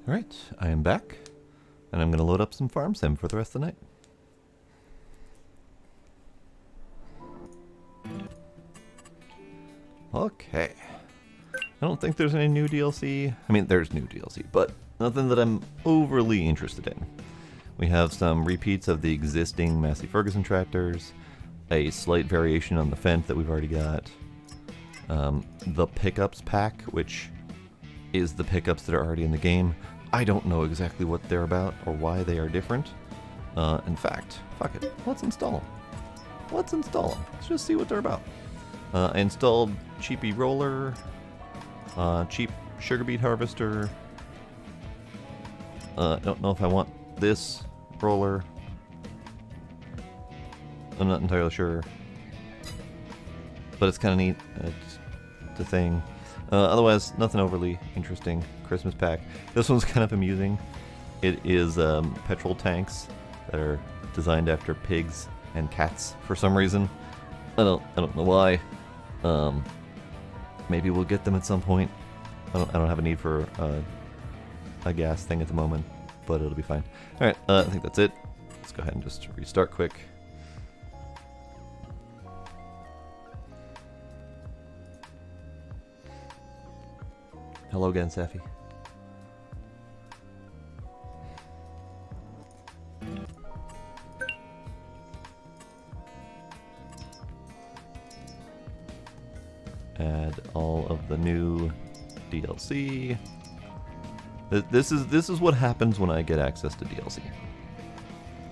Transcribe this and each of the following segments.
Alright, I am back, and I'm going to load up some farm sim for the rest of the night. Okay. I don't think there's any new DLC. I mean, there's new DLC, but nothing that I'm overly interested in. We have some repeats of the existing Massey Ferguson tractors, a slight variation on the Fendt that we've already got, the pickups pack, which is the pickups that are already in the game. I don't know exactly what they're about or why they are different. In fact, fuck it, let's install them. Let's install them. Let's just see what they're about. I installed Cheapy Roller, Cheap Sugar Beet Harvester. I don't know if I want this roller. I'm not entirely sure. But it's kind of neat. It's a thing. Otherwise, nothing overly interesting. Christmas pack. This one's kind of amusing. It is petrol tanks that are designed after pigs and cats for some reason. I don't know why. Maybe we'll get them at some point. I don't have a need for a gas thing at the moment, but it'll be fine. All right, I think that's it. Let's go ahead and just restart quick. Hello again, Safi. Add all of the new DLC. This is what happens when I get access to DLC.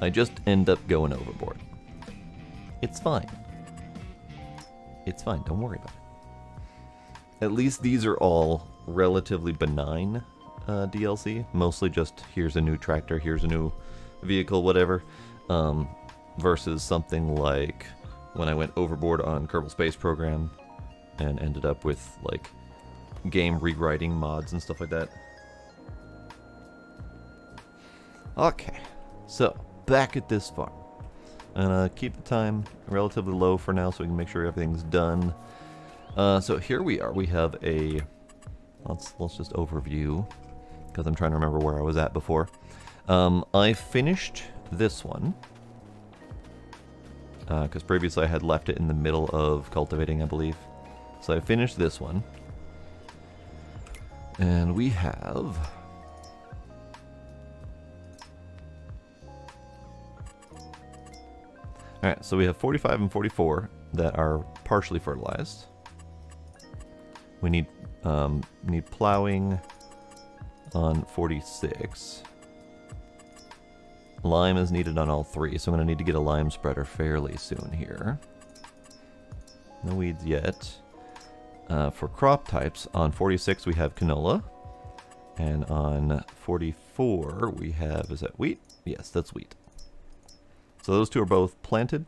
I just end up going overboard. It's fine. It's fine, don't worry about it. At least these are all relatively benign DLC. Mostly just, here's a new tractor, here's a new vehicle, whatever. Versus something like when I went overboard on Kerbal Space Program and ended up with, like, game rewriting mods and stuff like that. Okay, so, back at this farm. I'm gonna keep the time relatively low for now so we can make sure everything's done. So here we are. We have a... Let's just overview, because I'm trying to remember where I was at before. I finished this one, because previously I had left it in the middle of cultivating, I believe. So I finished this one. And we have... Alright, so we have 45 and 44 that are partially fertilized. We need plowing on 46. Lime is needed on all three, so I'm going to need to get a lime spreader fairly soon here. No weeds yet. For crop types, on 46 we have canola. And on 44 we have, is that wheat? Yes, that's wheat. So those two are both planted.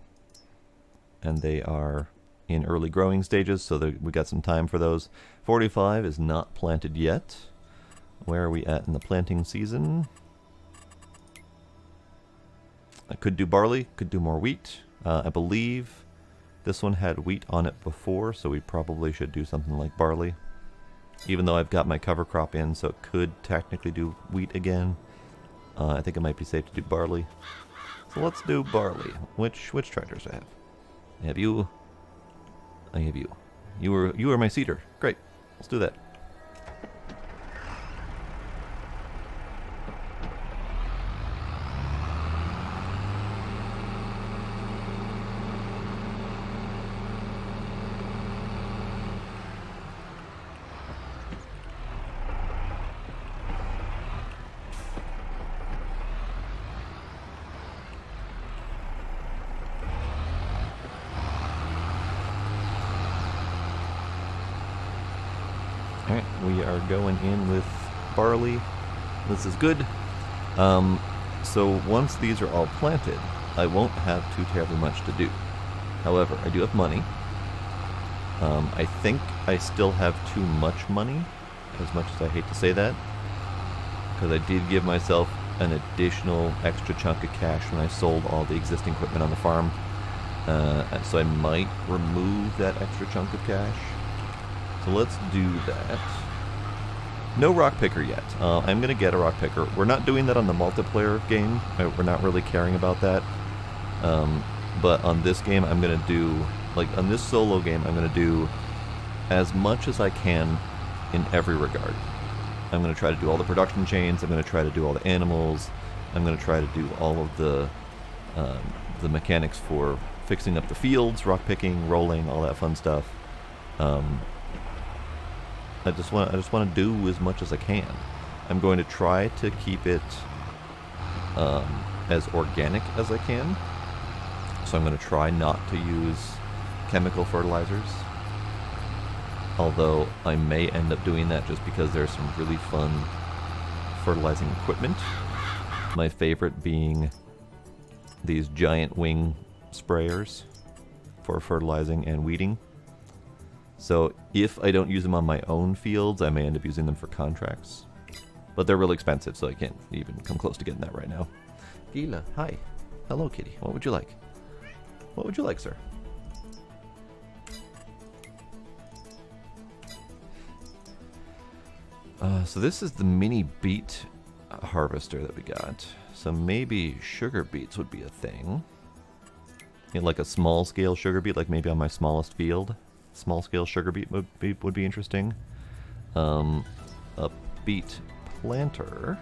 And they are in early growing stages, so we got some time for those. 45 is not planted yet. Where are we at in the planting season? I could do barley, could do more wheat. I believe this one had wheat on it before, so we probably should do something like barley. Even though I've got my cover crop in, so it could technically do wheat again. I think it might be safe to do barley. So let's do barley. Which tractors do I have? I have you. I have you. You were my seeder. Great. Let's do that. Alright, we are going in with barley. This is good. So once these are all planted, I won't have too terribly much to do. However, I do have money. I think I still have too much money, as much as I hate to say that, because I did give myself an additional extra chunk of cash when I sold all the existing equipment on the farm. So I might remove that extra chunk of cash. So let's do that. No rock picker yet. I'm going to get a rock picker. We're not doing that on the multiplayer game. We're not really caring about that. But on this game, I'm going to do, like on this solo game, I'm going to do as much as I can in every regard. I'm going to try to do all the production chains. I'm going to try to do all the animals. I'm going to try to do all of the mechanics for fixing up the fields, rock picking, rolling, all that fun stuff. I just want to do as much as I can. I'm going to try to keep it as organic as I can. So I'm going to try not to use chemical fertilizers. Although I may end up doing that just because there's some really fun fertilizing equipment. My favorite being these giant wing sprayers for fertilizing and weeding. So if I don't use them on my own fields, I may end up using them for contracts. But they're really expensive, so I can't even come close to getting that right now. Gila, hi. Hello, kitty. What would you like? What would you like, sir? So this is the mini beet harvester that we got. So maybe sugar beets would be a thing. You know, like a small scale sugar beet, like maybe on my smallest field. Small scale sugar beet would be interesting. A beet planter.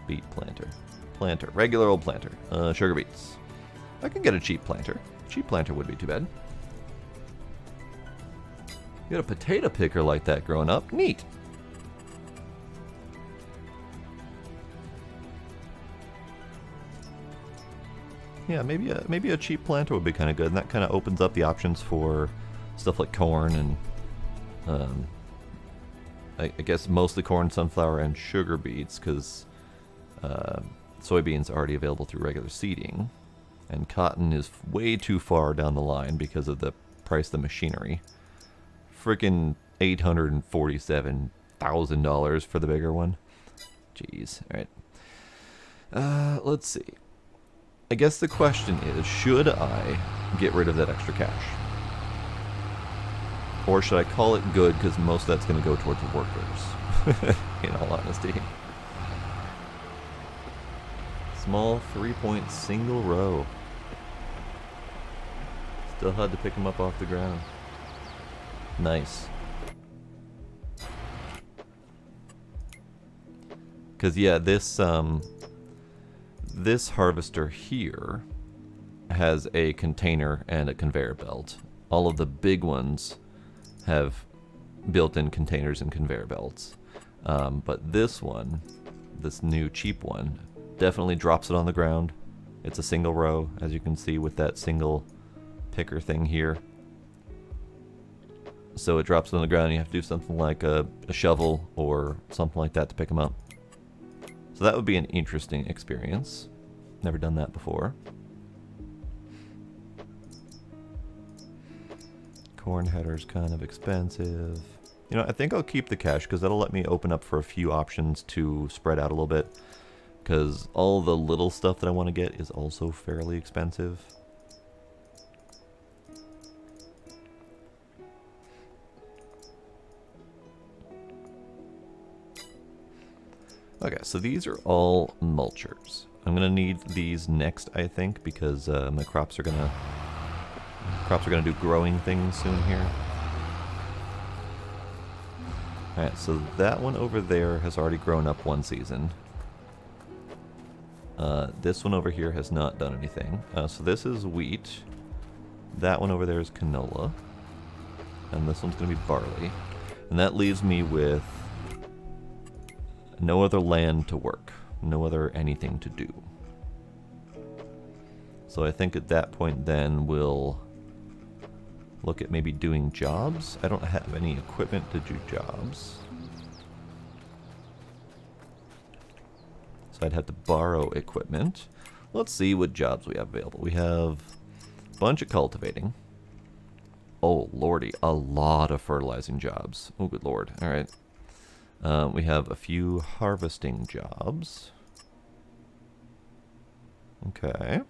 Beet planter. Planter. Regular old planter. Sugar beets. I can get a cheap planter. Cheap planter would be too bad. You had a potato picker like that growing up. Neat. Yeah, maybe a cheap planter would be kind of good, and that kind of opens up the options for stuff like corn and I guess mostly corn, sunflower, and sugar beets, because soybeans are already available through regular seeding, and cotton is way too far down the line because of the price of the machinery. Freaking $847,000 for the bigger one. Jeez. All right. Let's see. I guess the question is, should I get rid of that extra cash? Or should I call it good because most of that's going to go towards the workers, in all honesty. Small 3-point single row. Still had to pick him up off the ground. Nice. Because, yeah, this harvester here has a container and a conveyor belt. All of the big ones have built-in containers and conveyor belts. But this one, this new cheap one, definitely drops it on the ground. It's a single row, as you can see with that single picker thing here. So it drops it on the ground and you have to do something like a shovel or something like that to pick them up. So that would be an interesting experience. Never done that before. Corn header's kind of expensive. You know, I think I'll keep the cash because that'll let me open up for a few options to spread out a little bit. Because all the little stuff that I want to get is also fairly expensive. Okay, so these are all mulchers. I'm gonna need these next, I think, because my crops are gonna do growing things soon here. All right, so that one over there has already grown up one season. This one over here has not done anything. So this is wheat. That one over there is canola, and this one's gonna be barley, and that leaves me with no other land to work, no other anything to do. So I think at that point then we'll look at maybe doing jobs. I don't have any equipment to do jobs. So I'd have to borrow equipment. Let's see what jobs we have available. We have a bunch of cultivating. Oh lordy, a lot of fertilizing jobs. Oh good lord, alright. We have a few harvesting jobs. Okay.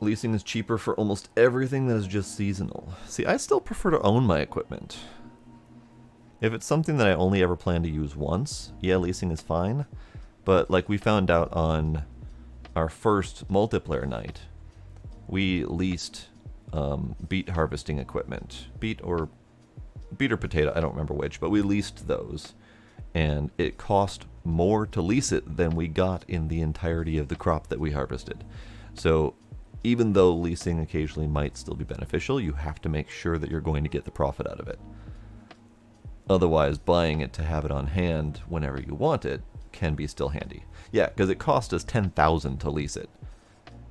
Leasing is cheaper for almost everything that is just seasonal. See, I still prefer to own my equipment. If it's something that I only ever plan to use once, yeah, leasing is fine. But like we found out on our first multiplayer night, we leased beet harvesting equipment. Beet or potato, I don't remember which, but we leased those. And it cost more to lease it than we got in the entirety of the crop that we harvested. So even though leasing occasionally might still be beneficial, you have to make sure that you're going to get the profit out of it. Otherwise, buying it to have it on hand whenever you want it can be still handy. Yeah, because it cost us $10,000 to lease it.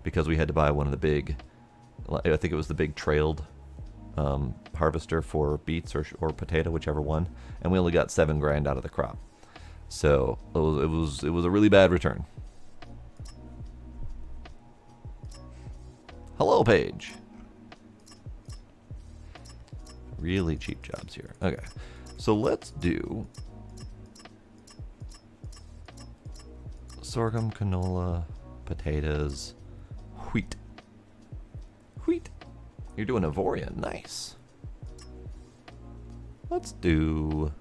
Because we had to buy one of the big, I think it was the big trailed harvester for beets or potato, whichever one. And we only got $7,000 out of the crop. So it was a really bad return. Hello, Paige. Really cheap jobs here. Okay, so let's do sorghum, canola, potatoes, wheat. Wheat. You're doing Avoria. Nice. Let's do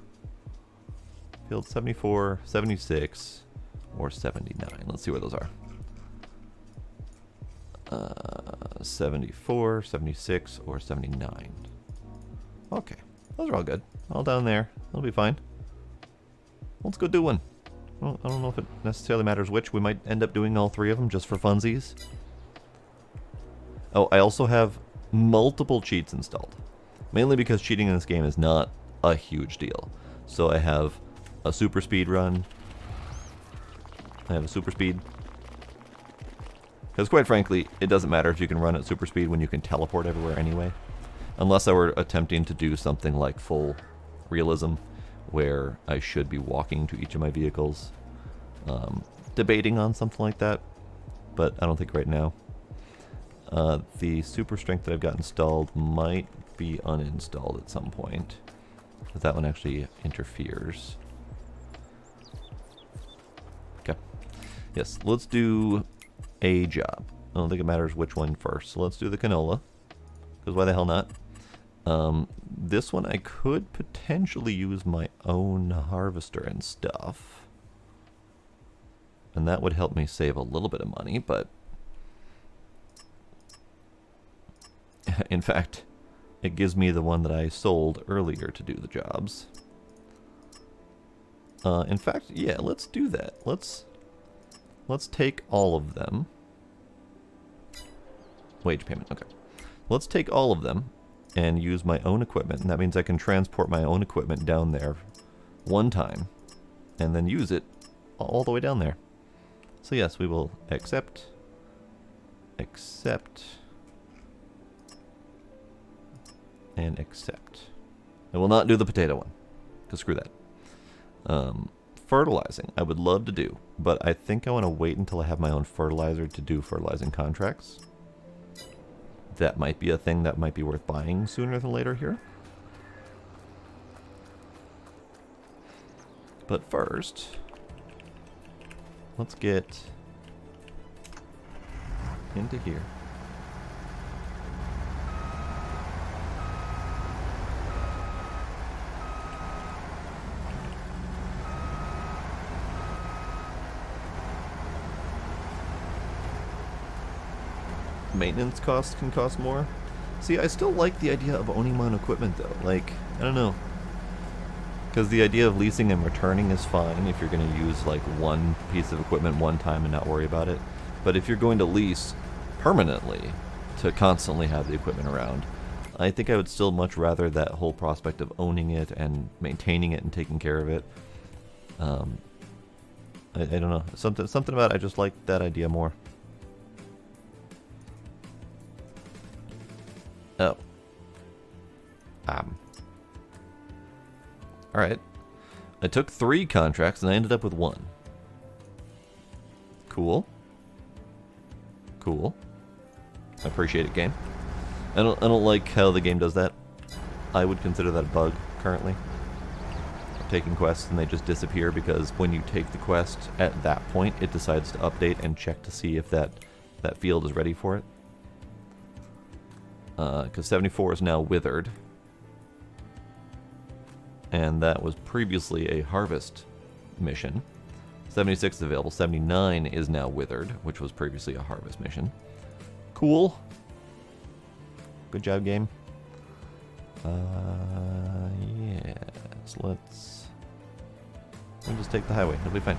field 74, 76, or 79. Let's see where those are. 74, 76, or 79. Okay, those are all good. All down there. That'll be fine. Let's go do one. Well, I don't know if it necessarily matters which. We might end up doing all three of them just for funsies. Oh, I also have multiple cheats installed. Mainly because cheating in this game is not a huge deal. So I have a super speed run. I have a super speed. Because quite frankly, it doesn't matter if you can run at super speed when you can teleport everywhere anyway. Unless I were attempting to do something like full realism, where I should be walking to each of my vehicles. Debating on something like that, but I don't think right now. The super strength that I've got installed might be uninstalled at some point. But that one actually interferes. Okay. Yes, let's do a job. I don't think it matters which one first. So let's do the canola. Because why the hell not? This one I could potentially use my own harvester and stuff. And that would help me save a little bit of money, but in fact, it gives me the one that I sold earlier to do the jobs. In fact, yeah, let's do that. Let's take all of them. Wage payment, okay. Let's take all of them and use my own equipment. And that means I can transport my own equipment down there one time and then use it all the way down there. So yes, we will accept, and accept. I will not do the potato one, because screw that. Fertilizing, I would love to do, but I think I want to wait until I have my own fertilizer to do fertilizing contracts. That might be a thing that might be worth buying sooner than later here. But first, let's get into here. Maintenance costs can cost more. See, I still like the idea of owning my own equipment though. Like, I don't know. Because the idea of leasing and returning is fine if you're going to use like one piece of equipment one time and not worry about it. But if you're going to lease permanently to constantly have the equipment around, I think I would still much rather that whole prospect of owning it and maintaining it and taking care of it. I don't know. Something about it, I just like that idea more. Oh. Alright. I took 3 contracts and I ended up with 1. Cool. Cool. I appreciate it, game. I don't like how the game does that. I would consider that a bug currently. Taking quests and they just disappear because when you take the quest at that point, it decides to update and check to see if that field is ready for it. because 74 is now withered. And that was previously a harvest mission. 76 is available. 79 is now withered, which was previously a harvest mission. Cool. Good job, game. Yes, we'll just take the highway. It'll be fine.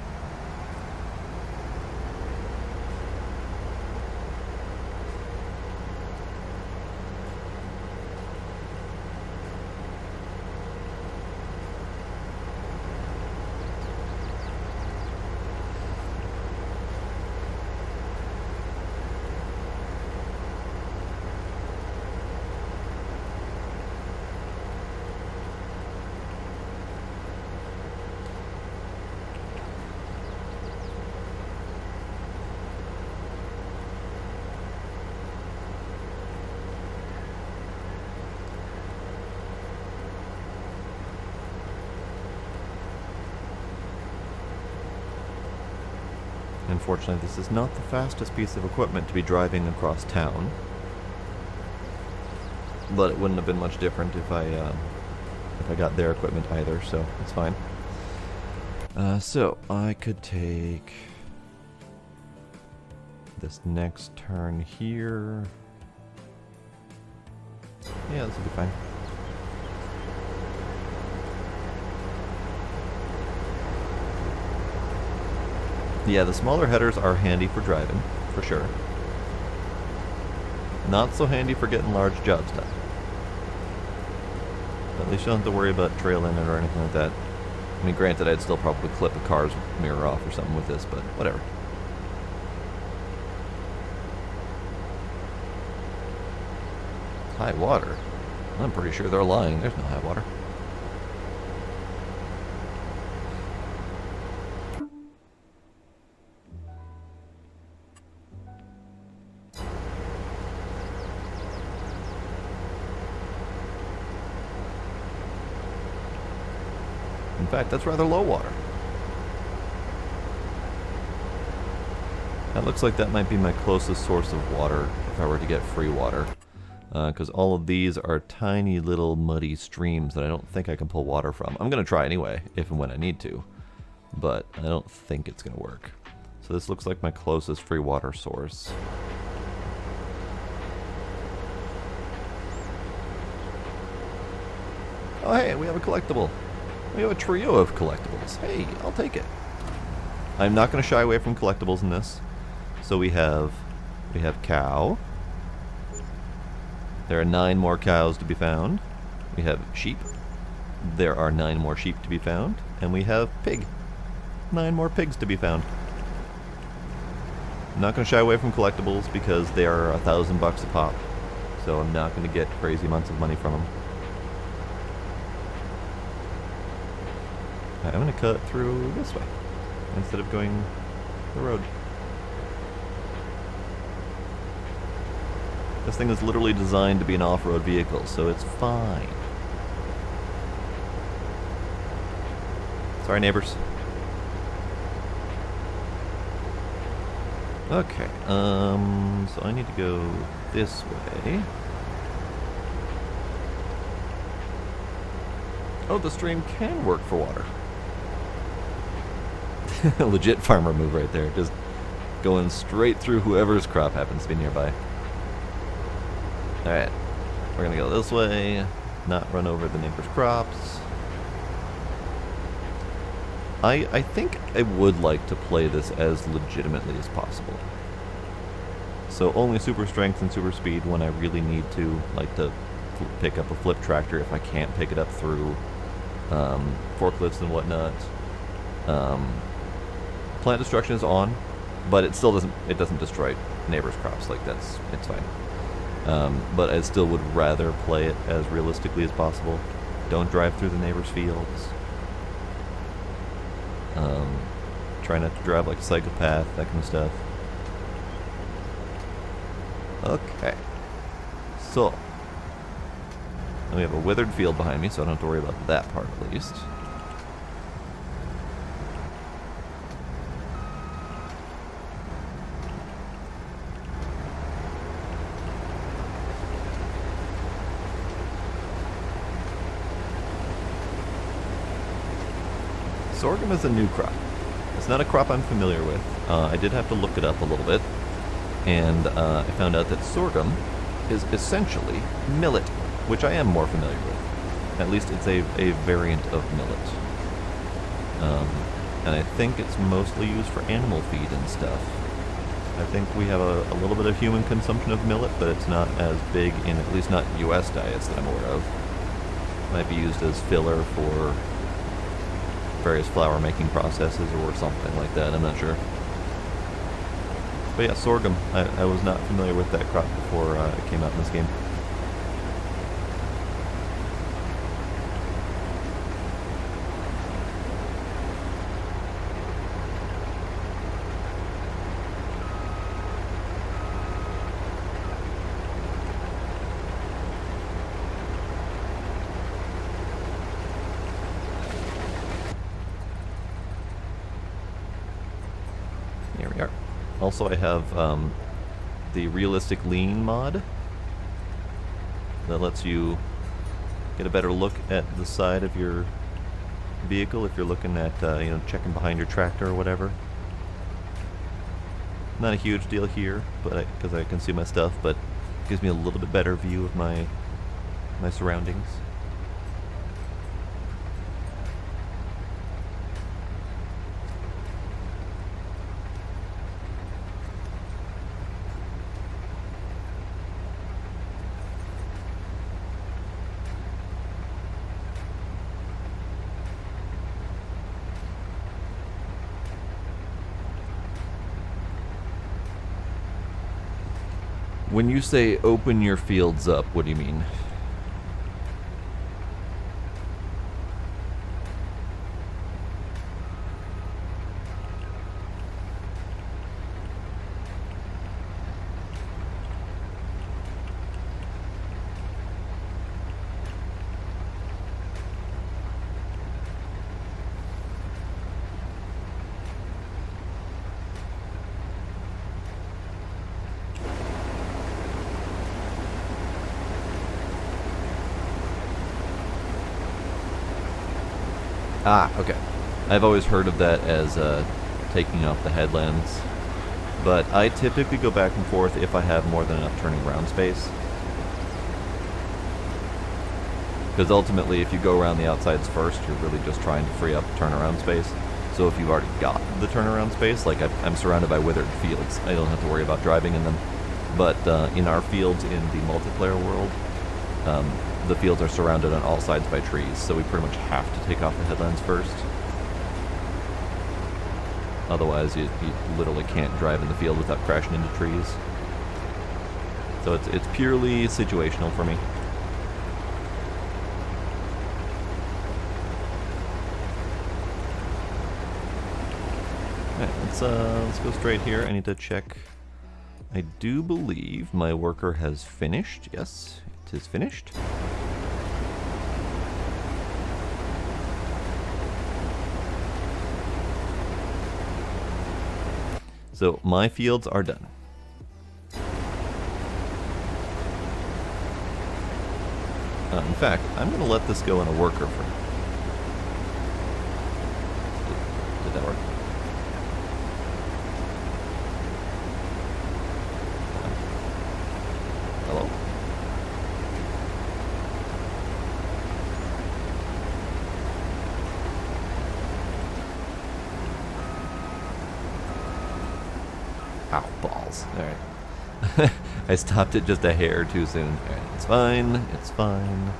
Unfortunately, this is not the fastest piece of equipment to be driving across town. But it wouldn't have been much different if I got their equipment either, so it's fine. So I could take this next turn here. Yeah, this will be fine. Yeah, the smaller headers are handy for driving, for sure. Not so handy for getting large jobs done. But at least you don't have to worry about trailing it or anything like that. I mean, granted, I'd still probably clip a car's mirror off or something with this, but whatever. High water? I'm pretty sure they're lying. There's no high water. In fact, that's rather low water. That looks like that might be my closest source of water if I were to get free water. Because all of these are tiny little muddy streams that I don't think I can pull water from. I'm going to try anyway, if and when I need to. But I don't think it's going to work. So this looks like my closest free water source. Oh hey, we have a collectible. We have a trio of collectibles. Hey, I'll take it. I'm not going to shy away from collectibles in this. So we have cow. There are 9 more cows to be found. We have sheep. There are 9 more sheep to be found. And we have pig. 9 more pigs to be found. I'm not going to shy away from collectibles because they are $1,000 a pop. So I'm not going to get crazy amounts of money from them. I'm going to cut through this way instead of going the road. This thing is literally designed to be an off-road vehicle, so it's fine. Sorry, neighbors. Okay, so I need to go this way. Oh, the stream can work for water. Legit farmer move right there. Just going straight through whoever's crop happens to be nearby. Alright. We're gonna go this way. Not run over the neighbor's crops. I think I would like to play this as legitimately as possible. So only super strength and super speed when I really need to, like to pick up a flip tractor if I can't pick it up through forklifts and whatnot. Plant destruction is on, but it still doesn't destroy neighbors' crops. Like it's fine. But I still would rather play it as realistically as possible. Don't drive through the neighbors' fields. Try not to drive like a psychopath, that kind of stuff. Okay. So, and we have a withered field behind me, so I don't have to worry about that part at least. sorghum is a new crop. It's not a crop I'm familiar with. I did have to look it up a little bit, and I found out that sorghum is essentially millet, which I am more familiar with. At least it's a variant of millet. And I think it's mostly used for animal feed and stuff. I think we have a little bit of human consumption of millet, but it's not as big in at least not US diets that I'm aware of. It might be used as filler for various flour making processes or something like that, I'm not sure. But yeah, sorghum. I was not familiar with that crop before it came out in this game. Here we are. Also, I have the realistic lean mod that lets you get a better look at the side of your vehicle if you're looking at, you know, checking behind your tractor or whatever. Not a huge deal here, but because I can see my stuff, but it gives me a little bit better view of my surroundings. When you say open your fields up, what do you mean? Ah, okay. I've always heard of that as taking off the headlands, but I typically go back and forth if I have more than enough turning around space. Because ultimately, if you go around the outsides first, you're really just trying to free up turnaround space. So if you've already got the turnaround space, like I'm surrounded by withered fields, I don't have to worry about driving in them. But in our fields in the multiplayer world, the fields are surrounded on all sides by trees, so we pretty much have to take off the headlands first. Otherwise, you literally can't drive in the field without crashing into trees. So it's purely situational for me. Alright, let's go straight here. I need to check. I do believe my worker has finished. Yes, it is finished. So my fields are done. In fact, I'm going to let this go in a worker for now. Did that work? Hello? Ow, balls. Alright. I stopped it just a hair too soon. Alright, it's fine. It's fine.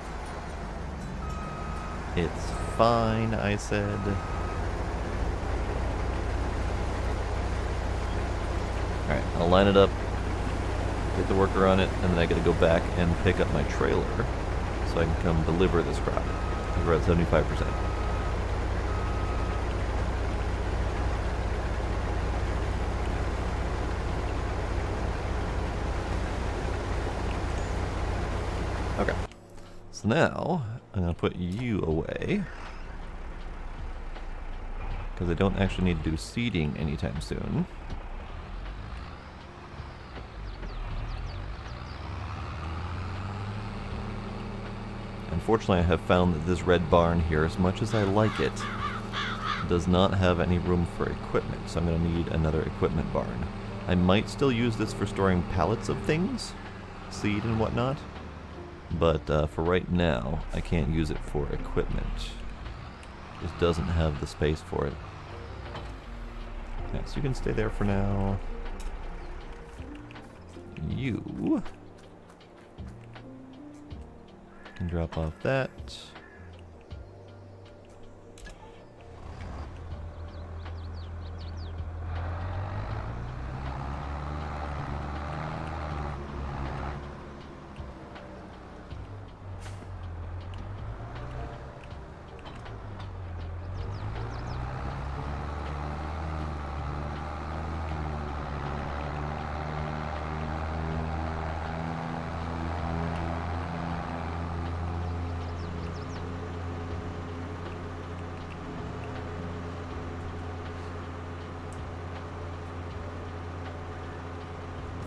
It's fine, I said. Alright, I'll line it up, get the worker on it, and then I gotta go back and pick up my trailer so I can come deliver this crop. I think we're at 75%. Okay, so now I'm going to put you away because I don't actually need to do seeding anytime soon. Unfortunately, I have found that this red barn here, as much as I like it, does not have any room for equipment, so I'm going to need another equipment barn. I might still use this for storing pallets of things, seed and whatnot, but for right now, I can't use it for equipment. Just doesn't have the space for it. Yeah, so you can stay there for now. You can drop off that.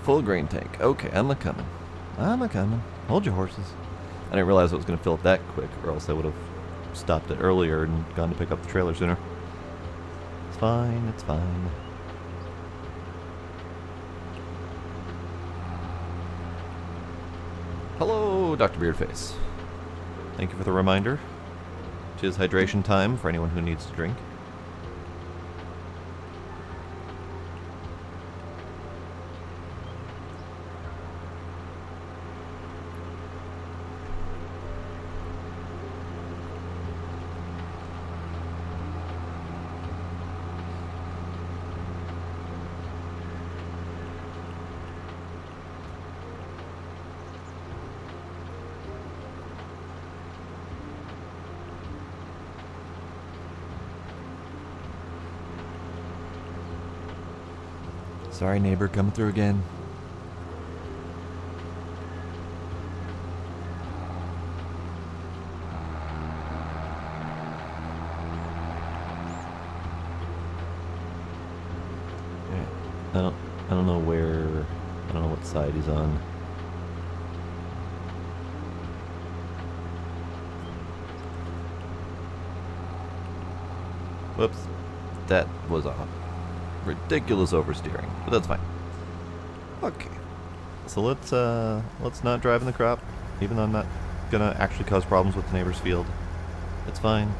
Full grain tank. Okay, I'm a-coming. I'm a-coming. Hold your horses. I didn't realize I was going to fill up that quick, or else I would have stopped it earlier and gone to pick up the trailer sooner. It's fine, it's fine. Hello, Dr. Beardface. Thank you for the reminder. It is hydration time for anyone who needs to drink. Sorry, neighbor, coming through again. Yeah, I don't know where, I don't know what side he's on. Whoops, that was off. Ridiculous oversteering, but that's fine. Okay, so let's not drive in the crop, even though I'm not gonna actually cause problems with the neighbor's field. It's fine.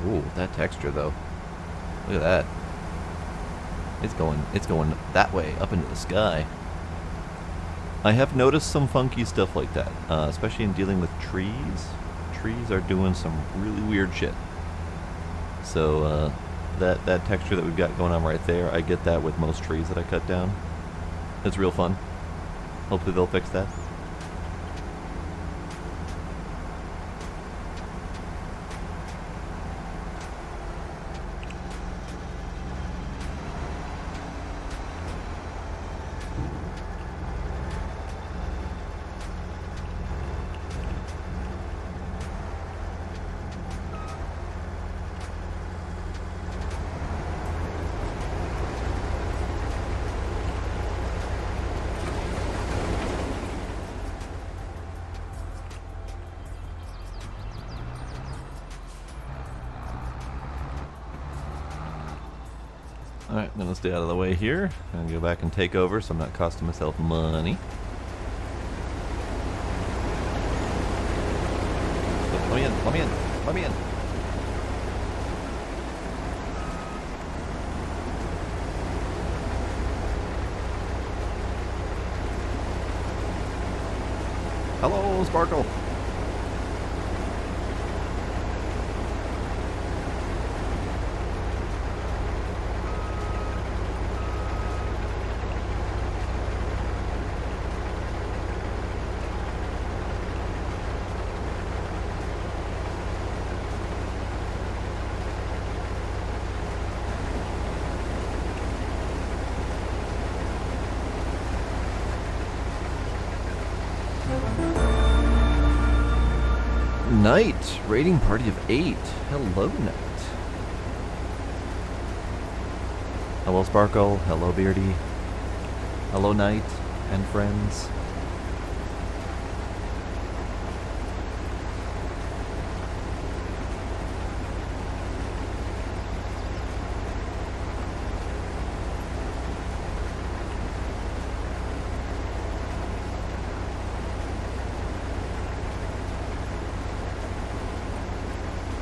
Ooh, that texture though. Look at that. It's going that way, up into the sky. I have noticed some funky stuff like that, especially in dealing with trees. Trees are doing some really weird shit. So that texture that we've got going on right there, I get that with most trees that I cut down. It's real fun. Hopefully they'll fix that. Alright, I'm gonna stay out of the way here. I'm gonna go back and take over so I'm not costing myself money. Let me in, let me in, let me in. Hello, Sparkle. Knight, raiding party of 8. Hello, Knight. Hello Sparkle, hello Beardy, hello Knight and friends.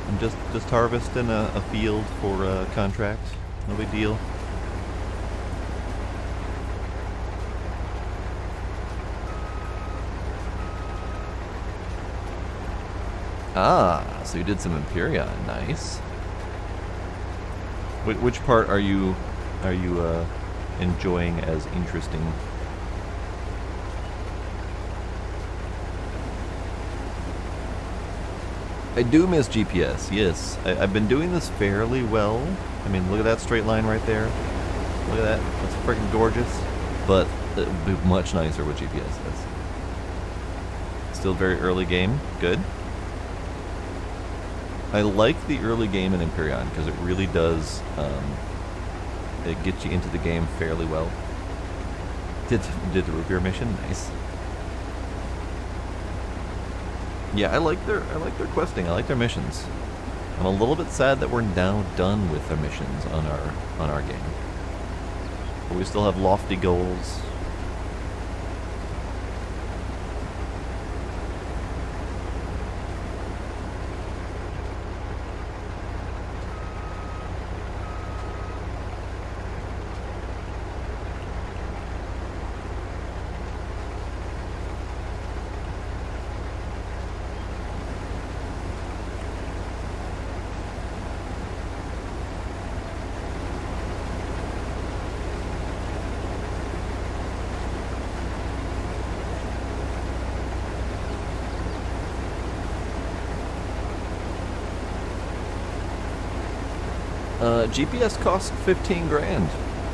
I'm just harvesting a field for a contract, no big deal. Ah, so you did some Empyrean, nice. Which part are you enjoying as interesting? I do miss GPS, yes. I've been doing this fairly well. I mean, look at that straight line right there. Look at that, that's freaking gorgeous. But it would be much nicer with GPS. Still very early game, good. I like the early game in Empyrean because it really does, it gets you into the game fairly well. Did the root beer mission, nice. Yeah, I like their questing. I like their missions. I'm a little bit sad that we're now done with their missions on our game, but we still have lofty goals. GPS costs 15 grand.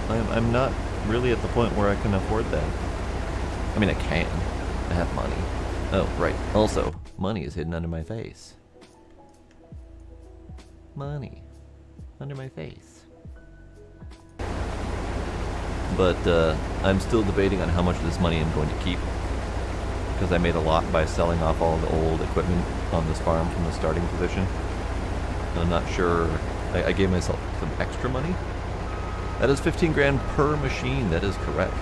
I'm not really at the point where I can afford that. I mean, I can. I have money. Oh, right. Also, money is hidden under my face. Money. Under my face. But, I'm still debating on how much of this money I'm going to keep. Because I made a lot by selling off all the old equipment on this farm from the starting position. And I'm not sure... I gave myself some extra money. That is 15 grand per machine. That is correct.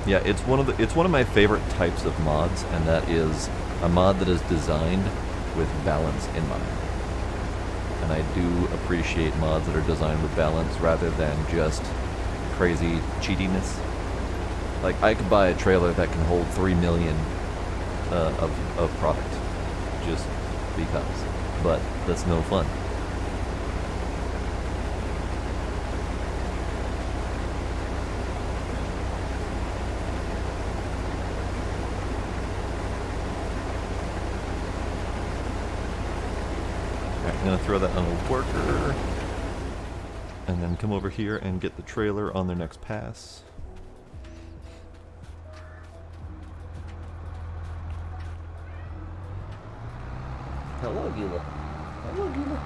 Yeah, it's one of my favorite types of mods, and that is a mod that is designed with balance in mind. And I do appreciate mods that are designed with balance rather than just crazy cheatiness. Like, I could buy a trailer that can hold 3 million of product, just because. But that's no fun. Alright, I'm gonna throw that on a worker, and then come over here and get the trailer on their next pass. Hello, Gila. Hello, Gila.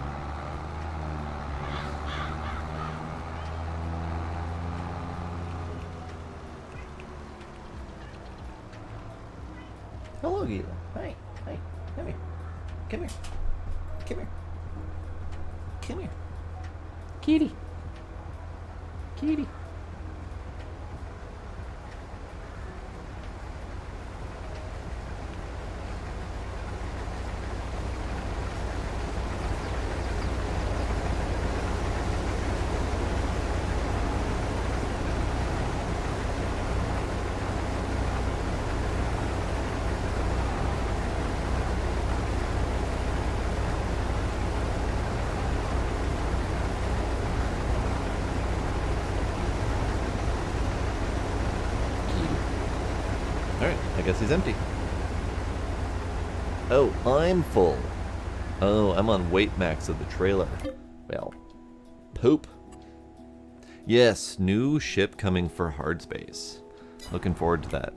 Hello, Gila. Hi. Hi. Come here. Come here. Come here. Come here. Kitty. Kitty. Alright, I guess he's empty. Oh, I'm full. Oh, I'm on weight max of the trailer. Well, poop. Yes, new ship coming for hard space. Looking forward to that.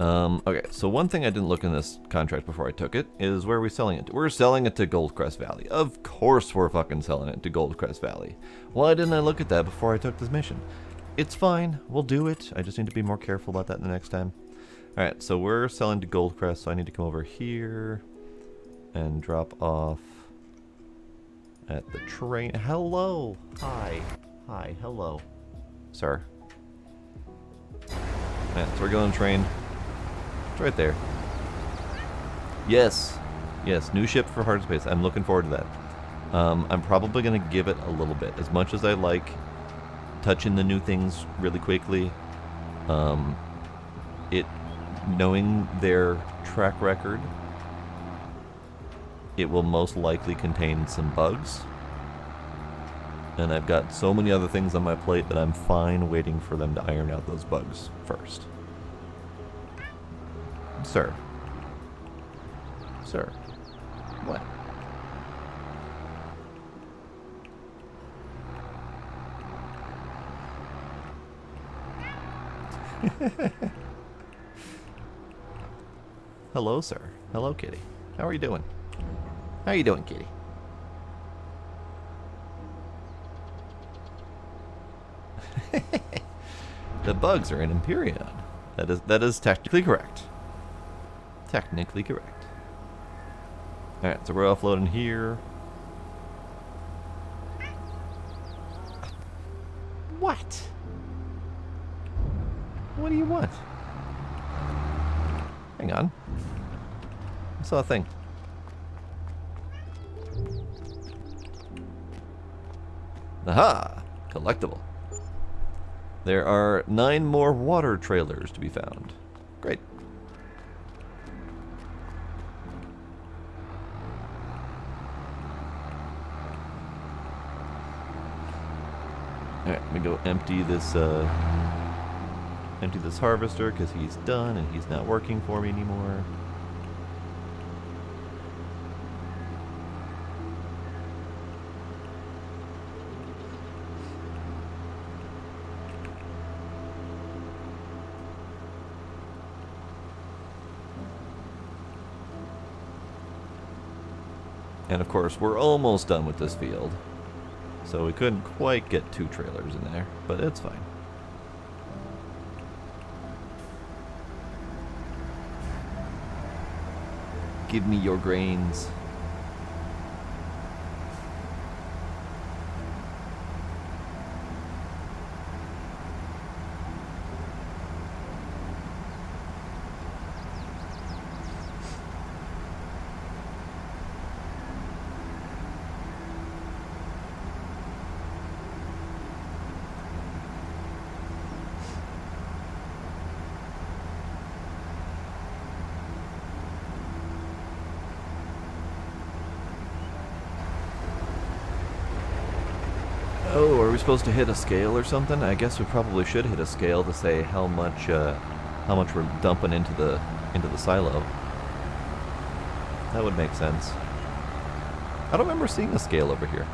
Okay, so one thing I didn't look in this contract before I took it is where are we selling it to? We're selling it to Goldcrest Valley. Of course we're fucking selling it to Goldcrest Valley. Why didn't I look at that before I took this mission? It's fine. We'll do it. I just need to be more careful about that the next time. Alright, so we're selling to Goldcrest, so I need to come over here and drop off at the train. Hello! Hi. Hi, hello. Sir. Yeah, so we're going to train. It's right there. Yes. Yes, new ship for Hard Space. I'm looking forward to that. I'm probably going to give it a little bit. As much as I like touching the new things really quickly, knowing their track record, it will most likely contain some bugs. And I've got so many other things on my plate that I'm fine waiting for them to iron out those bugs first. Sir. Sir. What? Hello, sir. Hello, kitty. How are you doing? How are you doing, kitty? The bugs are in Empyrean. That is technically correct. Technically correct. Alright, so we're offloading here. What? What do you want? Hang on. I saw a thing. Aha! Collectible. There are 9 more water trailers to be found. Great. Alright, we go empty this harvester because he's done and he's not working for me anymore. And of course, we're almost done with this field. So we couldn't quite get 2 trailers in there, but it's fine. Give me your grains. Oh, are we supposed to hit a scale or something? I guess we probably should hit a scale to say how much we're dumping into the silo. That would make sense. I don't remember seeing a scale over here.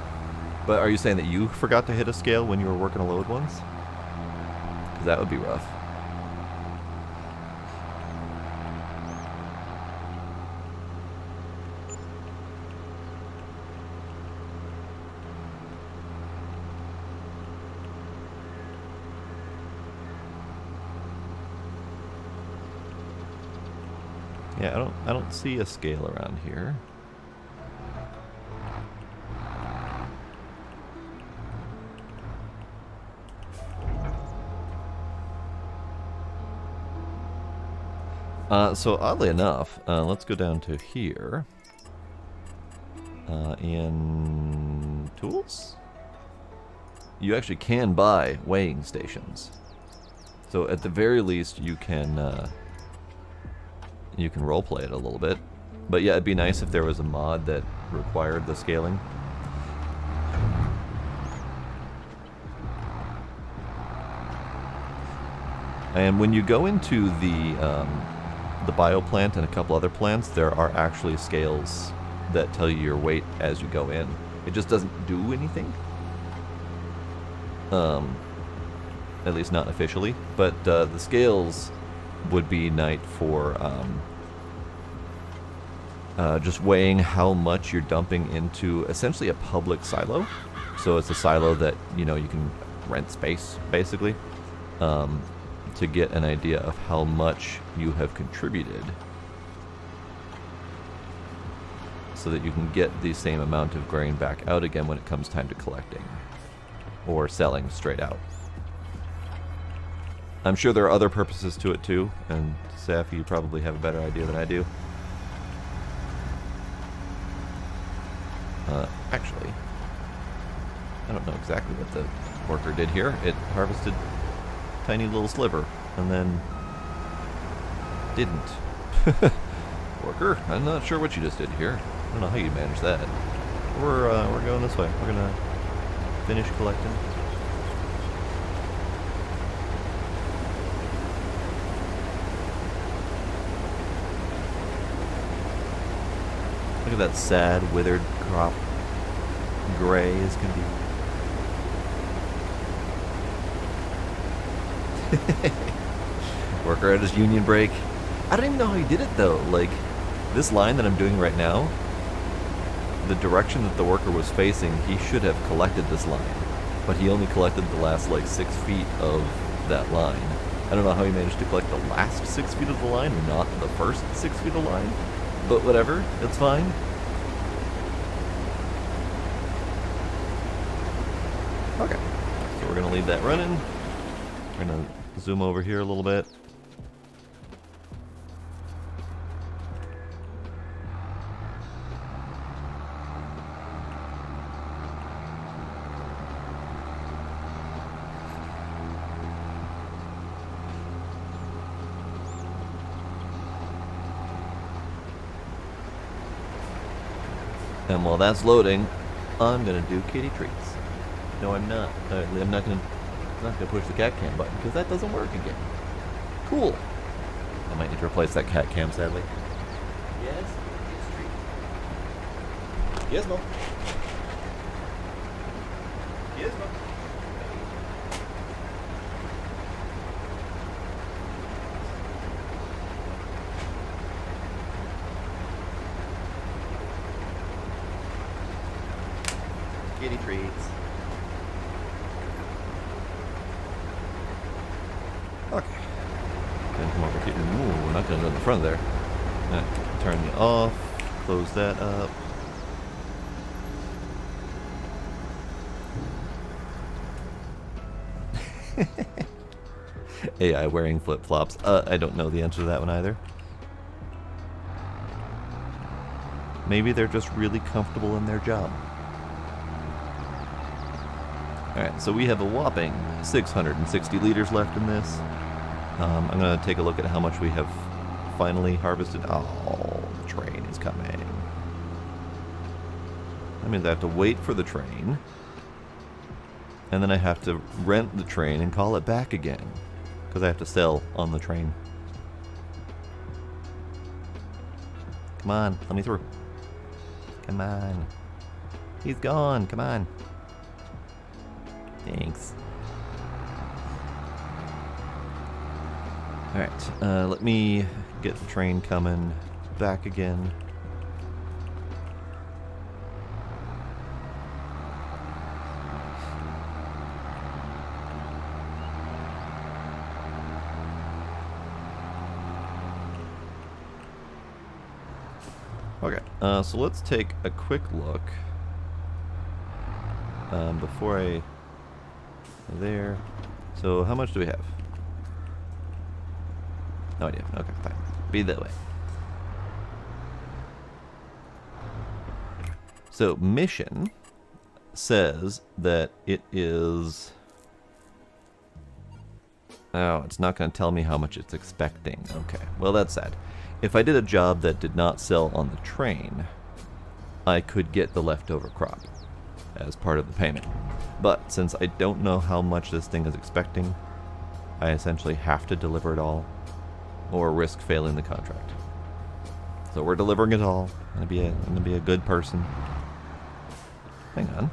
But are you saying that you forgot to hit a scale when you were working a load once? Because that would be rough. Yeah, I don't see a scale around here. So oddly enough, let's go down to here. In tools? You actually can buy weighing stations. So at the very least, you can roleplay it a little bit. But yeah, it'd be nice if there was a mod that required the scaling. And when you go into the bioplant and a couple other plants, there are actually scales that tell you your weight as you go in. It just doesn't do anything. At least not officially. But the scales would be night for just weighing how much you're dumping into essentially a public silo. So it's a silo that, you know, you can rent space, basically, to get an idea of how much you have contributed, so that you can get the same amount of grain back out again when it comes time to collecting or selling straight out. I'm sure there are other purposes to it too, and Saf, you probably have a better idea than I do. Actually, I don't know exactly what the worker did here. It harvested a tiny little sliver and then didn't. Worker, I'm not sure what you just did here. I don't know how you managed that. We're going this way. We're gonna finish collecting. Look at that sad, withered crop. Gray as can be. Worker at his union break. I don't even know how he did it though. Like, this line that I'm doing right now, the direction that the worker was facing, he should have collected this line. But he only collected the last, like, 6 feet of that line. I don't know how he managed to collect the last 6 feet of the line, not the first 6 feet of the line. But whatever, it's fine. Okay, so we're gonna leave that running. We're gonna zoom over here a little bit. And while that's loading, I'm gonna do kitty treats. No, I'm not. I'm not gonna push the cat cam button because that doesn't work again. Cool. I might need to replace that cat cam, sadly. Yes, it's treat. Yes, Mom. Yes, Mom. Kitty treats. Okay. Then come over here. Ooh, we're not gonna go in the front there. Turn it off. Close that up. AI wearing flip-flops. I don't know the answer to that one either. Maybe they're just really comfortable in their job. Alright, so we have a whopping 660 liters left in this. I'm going to take a look at how much we have finally harvested. Oh, the train is coming. That means I have to wait for the train. And then I have to rent the train and call it back again. Because I have to sell on the train. Come on, let me through. Come on. He's gone, come on. Thanks. Alright, let me get the train coming back again. Okay, so let's take a quick look before I... There. So how much do we have? No idea. Okay, fine. Be that way. So mission says that it is... Oh, it's not going to tell me how much it's expecting. Okay, well that's sad. If I did a job that did not sell on the train, I could get the leftover crop as part of the payment. But since I don't know how much this thing is expecting, I essentially have to deliver it all or risk failing the contract. So we're delivering it all. I'm gonna be a good person. Hang on.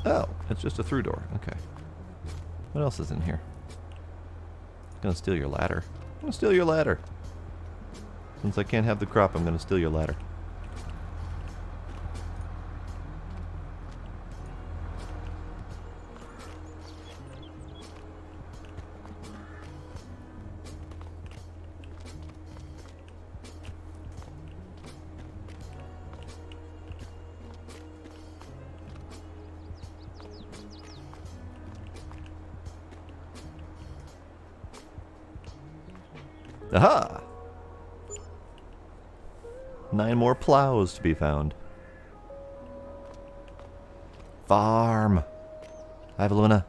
Oh, it's just a through door. Okay. What else is in here? Gonna steal your ladder. I'm gonna steal your ladder. Since I can't have the crop, I'm gonna steal your ladder. Aha! 9 more plows to be found. Farm! Hi, Valuna.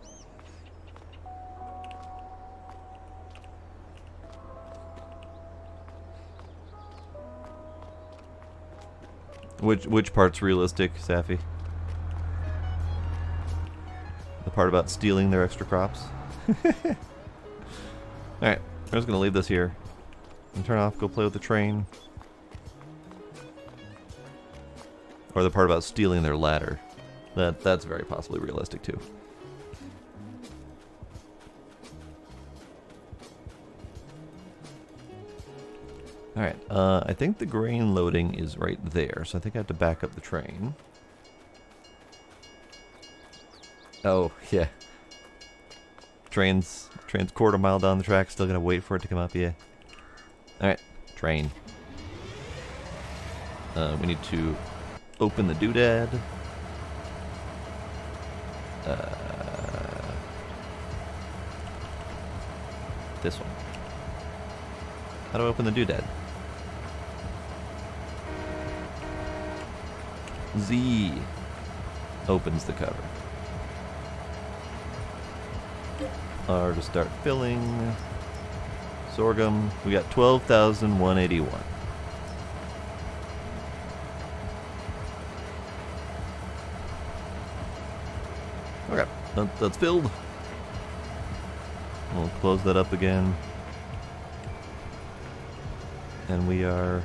Which part's realistic, Safi? The part about stealing their extra crops? Alright, I'm just gonna leave this here. And turn off, go play with the train. Or the part about stealing their ladder. That's very possibly realistic too. Alright, I think the grain loading is right there, so I think I have to back up the train. Oh, yeah. Train's quarter mile down the track, still gonna wait for it to come up, yeah. Alright, train. We need to open the doodad. This one. How do I open the doodad? Z opens the cover. R to start filling. Sorghum. We got 12,181. Okay, that's filled. We'll close that up again. And we are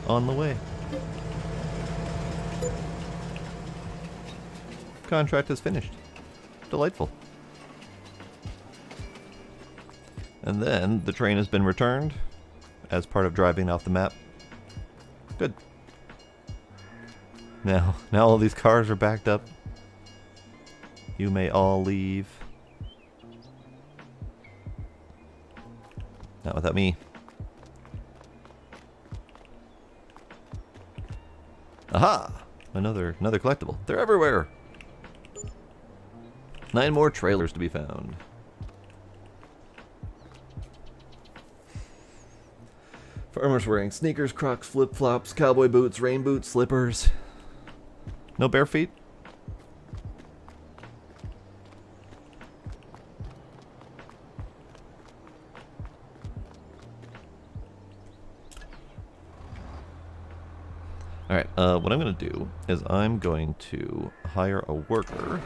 on the way. Contract is finished. Delightful. And then the train has been returned as part of driving off the map. Good. Now all these cars are backed up. You may all leave. Not without me. Aha! Another collectible. They're everywhere. 9 more trailers to be found. Farmers wearing sneakers, Crocs, flip-flops, cowboy boots, rain boots, slippers. No bare feet? Alright, what I'm going to do is I'm going to hire a worker.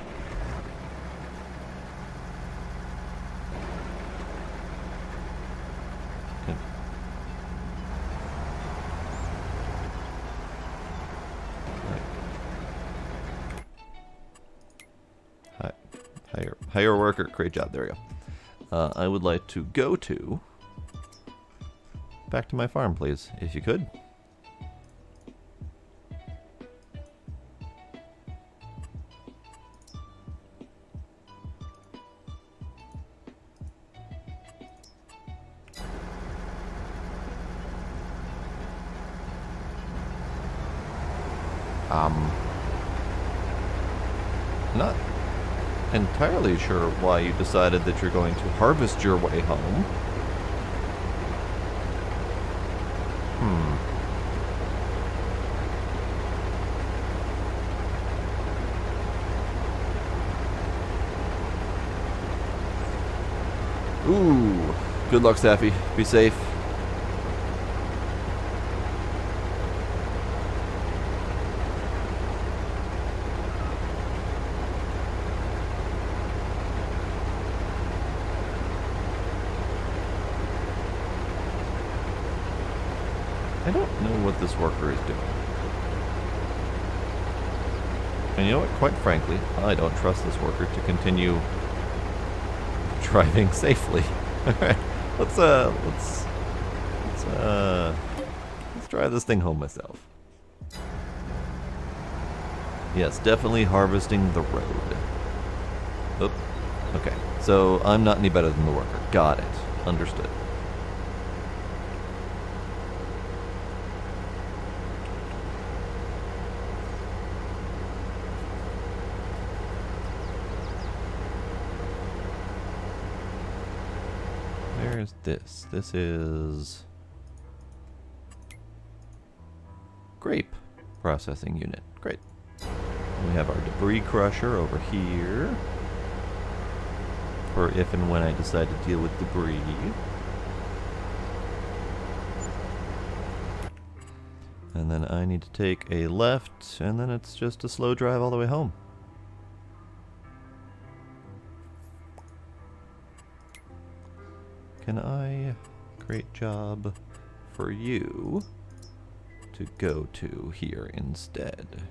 Hire a worker. Great job. There we go. I would like to go to... back to my farm, please, if you could. Not entirely sure why you decided that you're going to harvest your way home. Ooh, good luck, Safi. Be safe. I don't know what this worker is doing. And you know what? Quite frankly, I don't trust this worker to continue driving safely. Alright, let's drive this thing home myself. Yes, definitely harvesting the road. Oop. Okay, so I'm not any better than the worker. Got it. Understood. Where's this? This is grape processing unit. Great. We have our debris crusher over here for if and when I decide to deal with debris. And then I need to take a left, and then it's just a slow drive all the way home. Can I create job for you to go to here instead?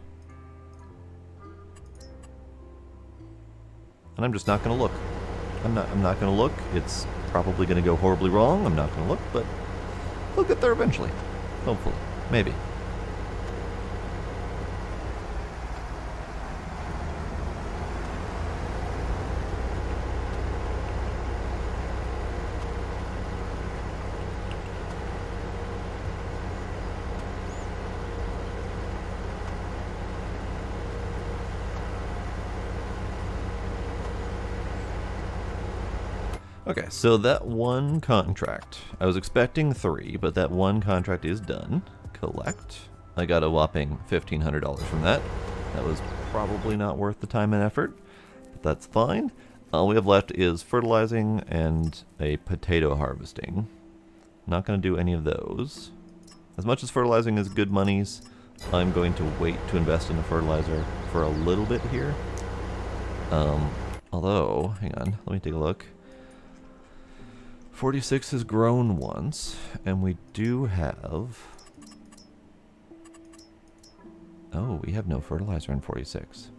And I'm just not gonna look. I'm not gonna look. It's probably gonna go horribly wrong. I'm not gonna look, but we'll get there eventually. Hopefully. Maybe. Okay, so that one contract, I was expecting 3, but that one contract is done. Collect. I got a whopping $1,500 from that. That was probably not worth the time and effort, but that's fine. All we have left is fertilizing and a potato harvesting. Not going to do any of those. As much as fertilizing is good monies, I'm going to wait to invest in a fertilizer for a little bit here. Although, hang on, let me take a look. 46 has grown once, and we do have... Oh, we have no fertilizer in 46.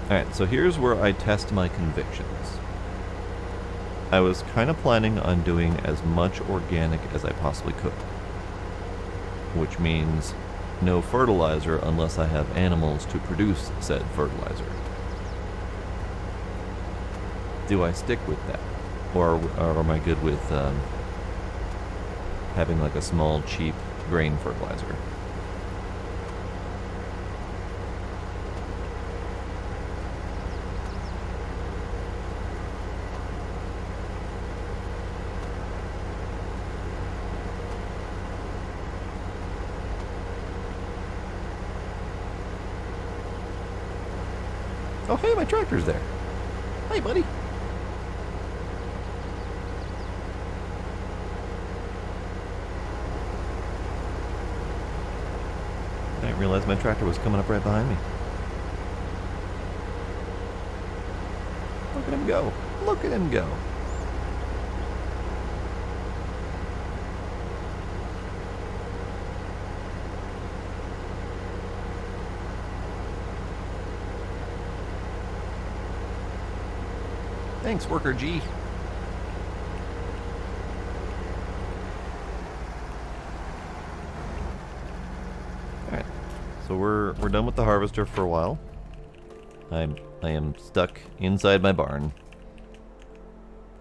Alright, so here's where I test my convictions. I was kind of planning on doing as much organic as I possibly could. Which means no fertilizer unless I have animals to produce said fertilizer. Do I stick with that? Or am I good with having like a small, cheap grain fertilizer? Oh, hey, my tractor's there. Hey, buddy. I didn't realize my tractor was coming up right behind me. Look at him go. Look at him go. Thanks, Worker G. Alright. So we're done with the harvester for a while. I am stuck inside my barn.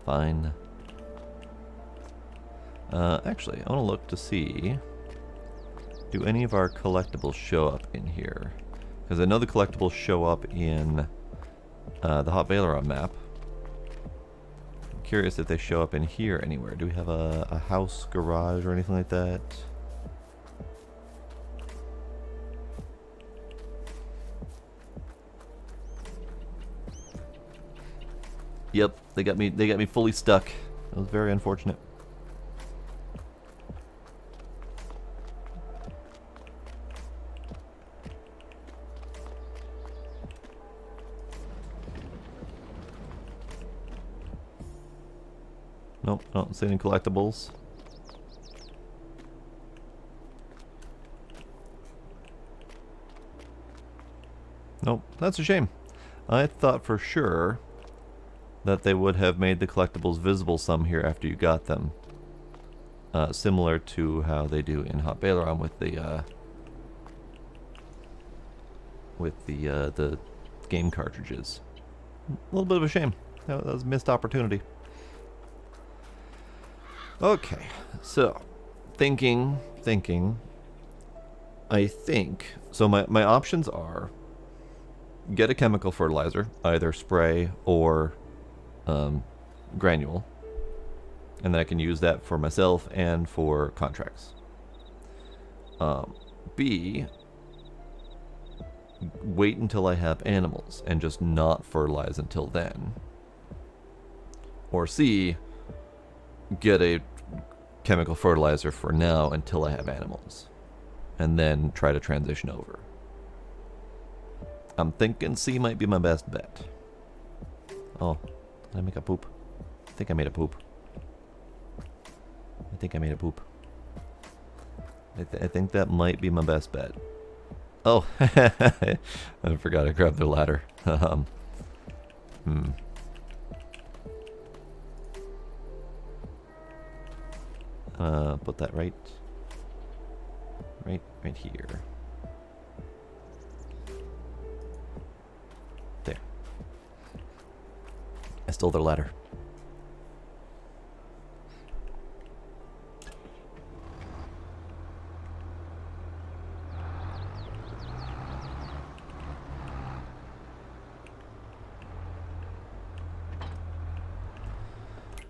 Fine. Actually, I want to look to see, do any of our collectibles show up in here? Because I know the collectibles show up in the Hot Valeron map. I'm curious if they show up in here anywhere. Do we have a house, garage, or anything like that? Yep, they got me fully stuck. That was very unfortunate. Nope, I don't see any collectibles. Nope, that's a shame. I thought for sure that they would have made the collectibles visible some here after you got them. Similar to how they do in Hot Baileron with the game cartridges. A little bit of a shame. That was a missed opportunity. Okay, so thinking. I think so. My options are get a chemical fertilizer, either spray or granule, and then I can use that for myself and for contracts. B, wait until I have animals and just not fertilize until then. Or C, get a chemical fertilizer for now until I have animals, and then try to transition over. I'm thinking C might be my best bet. Oh, did I make a poop? I think I made a poop. I think that might be my best bet. Oh, I forgot I grabbed the ladder. Put that right here. There. I stole their ladder.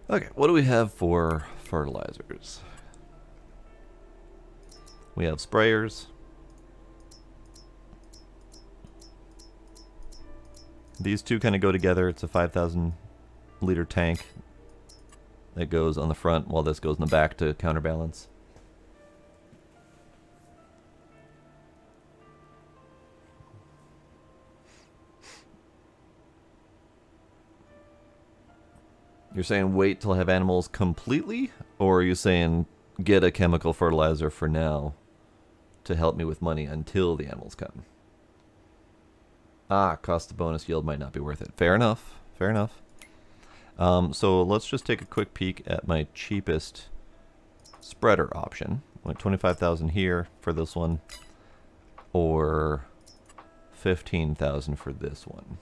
Okay, what do we have for fertilizers? We have sprayers. These two kind of go together. It's a 5,000 liter tank that goes on the front while this goes in the back to counterbalance. You're saying wait till I have animals completely? Or are you saying get a chemical fertilizer for now to help me with money until the animals come? Ah, cost the bonus yield might not be worth it. Fair enough. Fair enough. So let's just take a quick peek at my cheapest spreader option. Like 25,000 here for this one, or 15,000 for this one.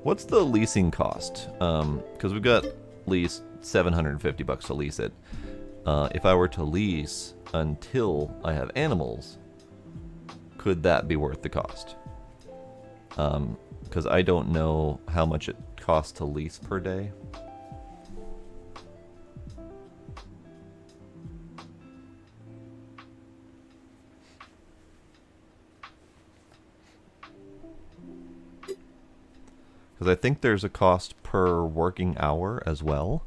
What's the leasing cost? Because we've got lease $750 to lease it. If I were to lease until I have animals, could that be worth the cost? Because I don't know how much it costs to lease per day. Because I think there's a cost per working hour as well.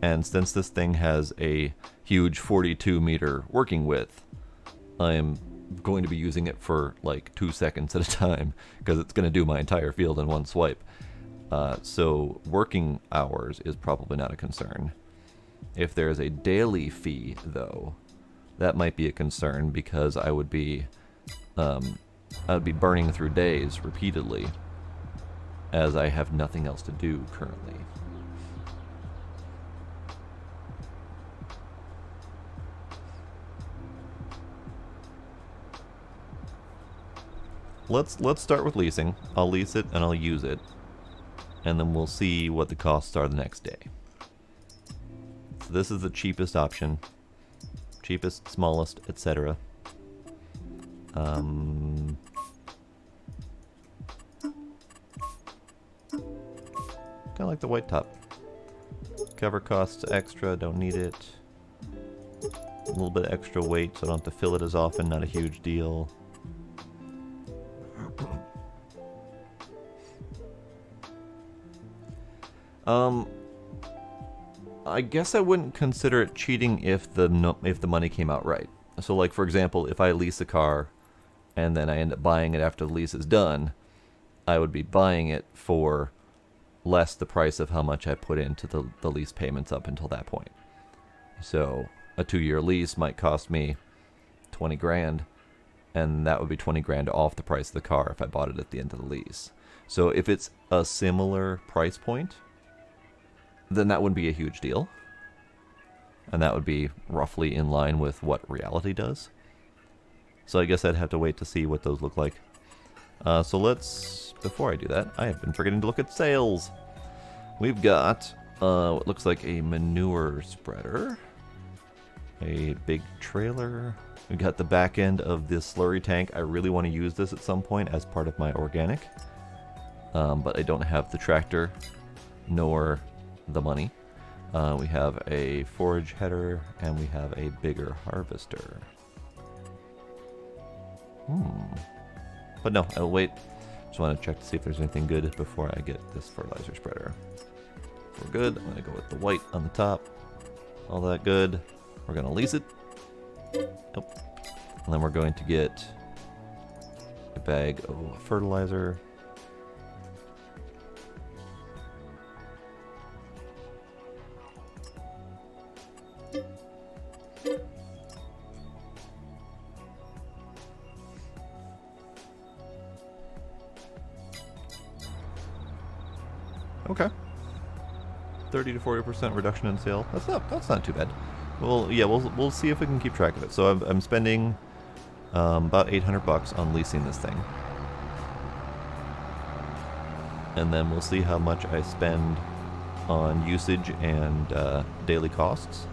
And since this thing has a huge 42-meter working width, I'm going to be using it for like 2 seconds at a time, because it's going to do my entire field in one swipe. So working hours is probably not a concern. If there's a daily fee, though, that might be a concern, because I would be burning through days repeatedly, as I have nothing else to do currently. Let's start with leasing. I'll lease it and I'll use it, and then we'll see what the costs are the next day. So this is the cheapest option, cheapest, smallest, etc. Kind of like the white top. Cover costs extra, don't need it. A little bit extra weight, so I don't have to fill it as often, not a huge deal. I guess I wouldn't consider it cheating if the money came out right. So like, for example, if I lease a car and then I end up buying it after the lease is done, I would be buying it for less the price of how much I put into the lease payments up until that point. So a 2-year lease might cost me 20 grand, and that would be 20 grand off the price of the car if I bought it at the end of the lease. So if it's a similar price point, then that wouldn't be a huge deal. And that would be roughly in line with what reality does. So I guess I'd have to wait to see what those look like. So let's, before I do that, I have been forgetting to look at sales. We've got what looks like a manure spreader, a big trailer. We got the back end of this slurry tank. I really want to use this at some point as part of my organic, but I don't have the tractor nor the money. We have a forage header and we have a bigger harvester. But no, I'll wait. Just want to check to see if there's anything good before I get this fertilizer spreader. If we're good, I'm going to go with the white on the top. All that good. We're going to lease it. Nope. And then we're going to get a bag of fertilizer. Okay. 30 to 40% reduction in sale. That's not too bad. Well, yeah, we'll see if we can keep track of it. So I'm spending about 800 bucks on leasing this thing, and then we'll see how much I spend on usage and daily costs,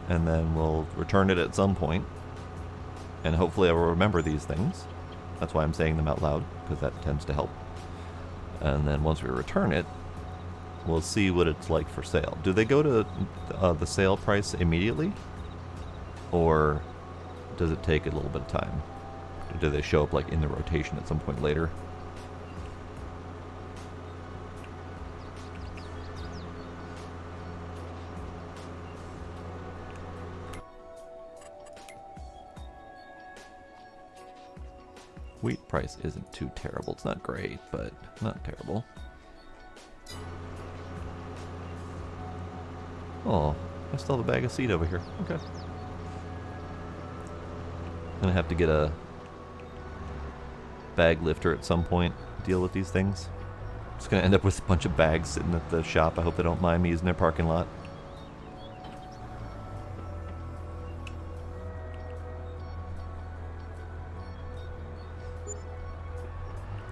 and then we'll return it at some point, and hopefully I will remember these things. That's why I'm saying them out loud, because that tends to help. And then once we return it, we'll see what it's like for sale. Do they go to the sale price immediately? Or does it take a little bit of time? Do they show up like in the rotation at some point later? Wheat price isn't too terrible. It's not great, but not terrible. Oh, I still have a bag of seed over here. Okay. Gonna have to get a bag lifter at some point to deal with these things. Just gonna end up with a bunch of bags sitting at the shop. I hope they don't mind me using their parking lot.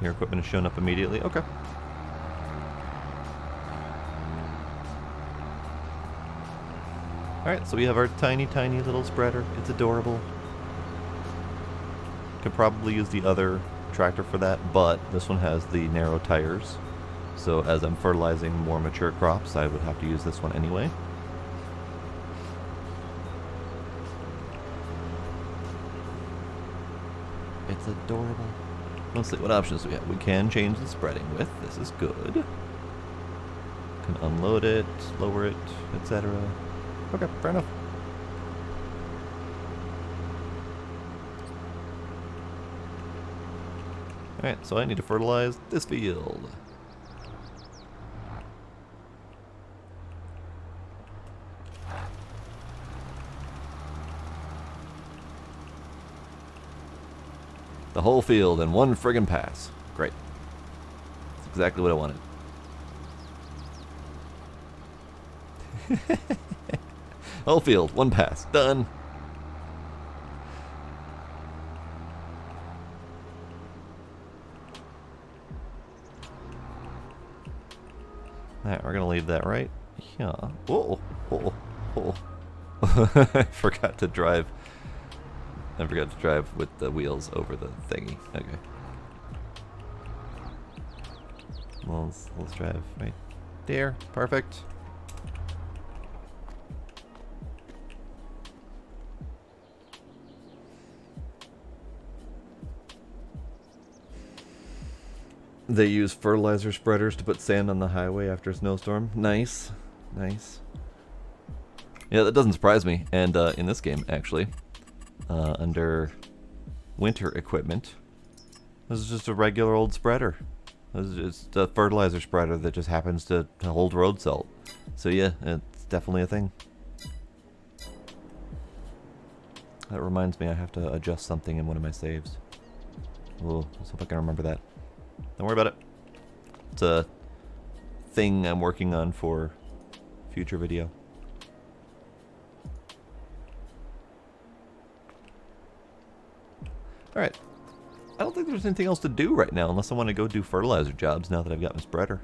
Your equipment is shown up immediately. Okay. Alright, so we have our tiny, tiny little spreader. It's adorable. Could probably use the other tractor for that, but this one has the narrow tires. So as I'm fertilizing more mature crops, I would have to use this one anyway. It's adorable. Let's see, what options do we have? We can change the spreading width. This is good. Can unload it, lower it, etc. Okay, fair enough. Alright, so I need to fertilize this field. The whole field in one friggin' pass. Great. That's exactly what I wanted. Whole field, one pass. Done. Alright, we're gonna leave that right. Yeah. Oh, oh, oh. I forgot to drive. I forgot to drive with the wheels over the thingy. Okay. Well, let's drive right there. Perfect. They use fertilizer spreaders to put sand on the highway after a snowstorm. Nice. Nice. Yeah, that doesn't surprise me. And in this game, actually, under winter equipment, this is just a regular old spreader. This is just a fertilizer spreader that just happens to hold road salt. So yeah, it's definitely a thing. That reminds me I have to adjust something in one of my saves. Oh, let's hope I can remember that. Don't worry about it. It's a thing I'm working on for future video. Alright. I don't think there's anything else to do right now unless I want to go do fertilizer jobs now that I've got my spreader.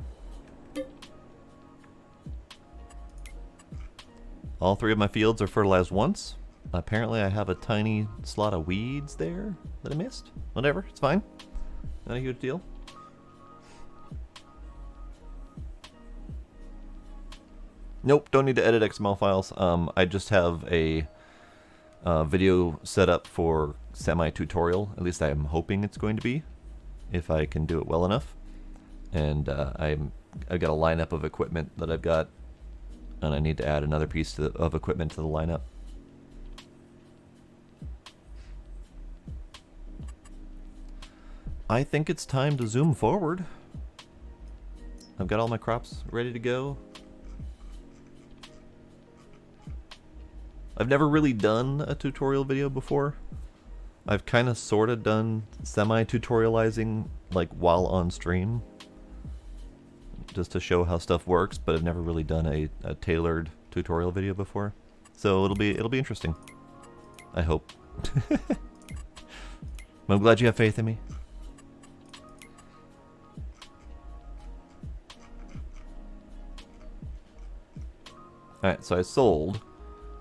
All 3 of my fields are fertilized once. Apparently I have a tiny slot of weeds there that I missed. Whatever, it's fine. Not a huge deal. Nope, don't need to edit XML files. I just have a video set up for semi-tutorial. At least I'm hoping it's going to be, if I can do it well enough. And I've got a lineup of equipment that I've got, and I need to add another piece of equipment to the lineup. I think it's time to zoom forward. I've got all my crops ready to go. I've never really done a tutorial video before. I've kind of sort of done semi-tutorializing like while on stream, just to show how stuff works, but I've never really done a tailored tutorial video before. So it'll be interesting. I hope. I'm glad you have faith in me. Alright, so I sold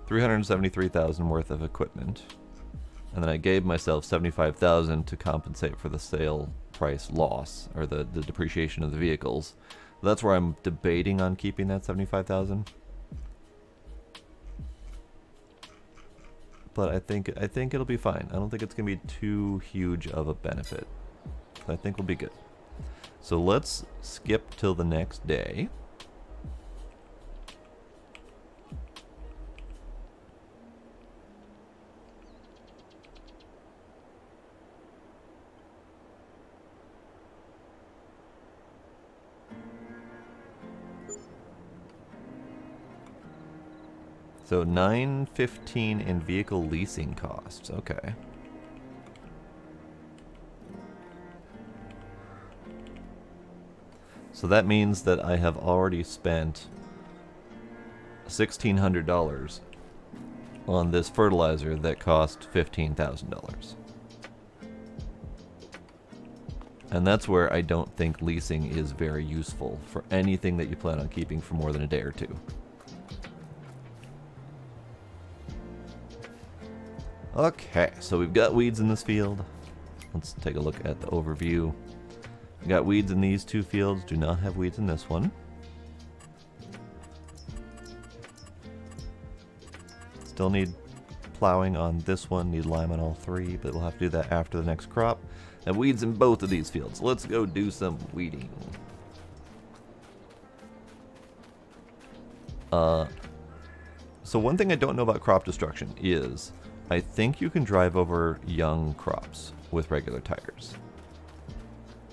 373,000 worth of equipment, and then I gave myself 75,000 to compensate for the sale price loss, or the depreciation of the vehicles. That's where I'm debating on keeping that 75,000. But I think it'll be fine. I don't think it's gonna be too huge of a benefit. So I think we'll be good. So let's skip till the next day. So $9.15 in vehicle leasing costs. Okay. So that means that I have already spent $1,600 on this fertilizer that cost $15,000. And that's where I don't think leasing is very useful for anything that you plan on keeping for more than a day or two. Okay, so we've got weeds in this field. Let's take a look at the overview. We got weeds in these 2 fields, do not have weeds in this one. Still need plowing on this one, need lime on all 3, but we'll have to do that after the next crop. And weeds in both of these fields. Let's go do some weeding. So one thing I don't know about crop destruction is I think you can drive over young crops with regular tires,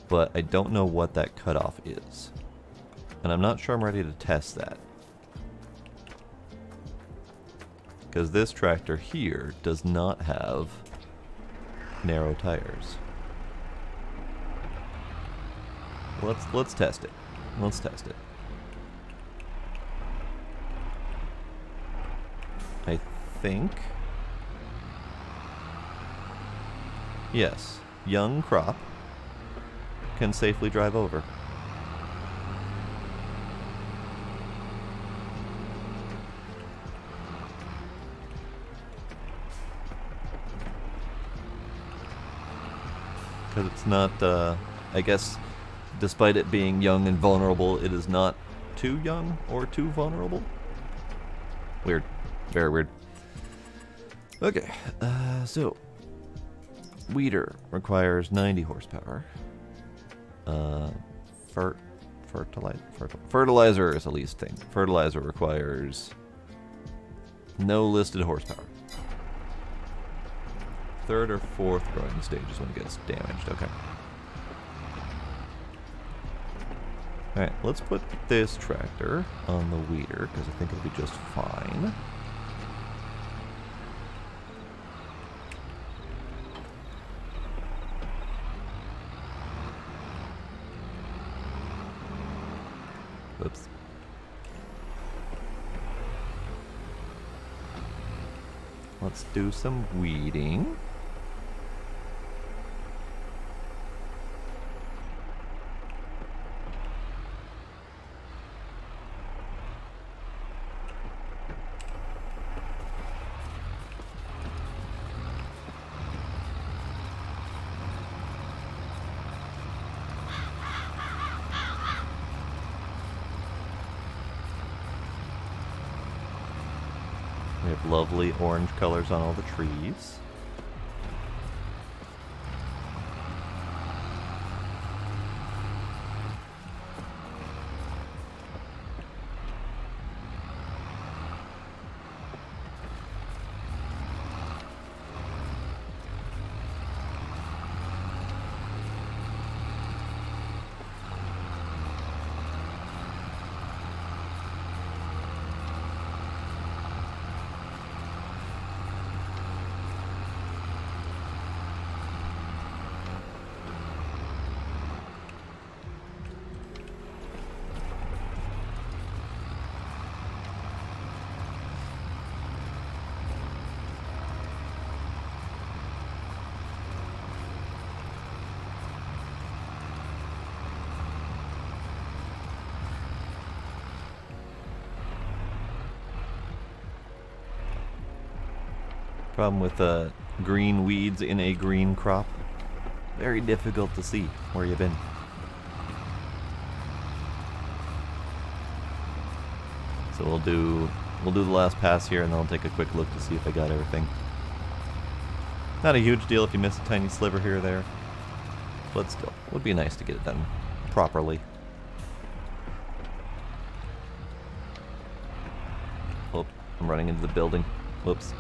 but I don't know what that cutoff is, and I'm not sure I'm ready to test that, because this tractor here does not have narrow tires. Let's test it. Let's test it. I think. Yes, young crop can safely drive over. Because it's not, I guess, despite it being young and vulnerable, it is not too young or too vulnerable. Weird. Very weird. Okay, so weeder requires 90 horsepower. Fertilizer is the least thing. Fertilizer requires no listed horsepower. 3rd or 4th growing stage is when it gets damaged. Okay. Alright, let's put this tractor on the weeder, because I think it'll be just fine. Whoops. Let's do some weeding. We have lovely orange colors on all the trees. Problem with green weeds in a green crop. Very difficult to see where you've been. So we'll do the last pass here and then I'll take a quick look to see if I got everything. Not a huge deal if you miss a tiny sliver here or there. But still, would be nice to get it done properly. Oh, I'm running into the building. Whoops.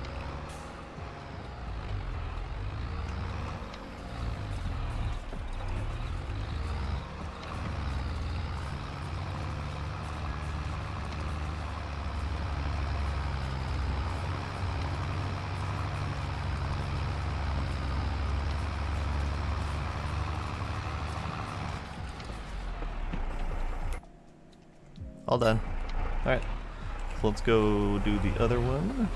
All done. Alright. So let's go do the other one.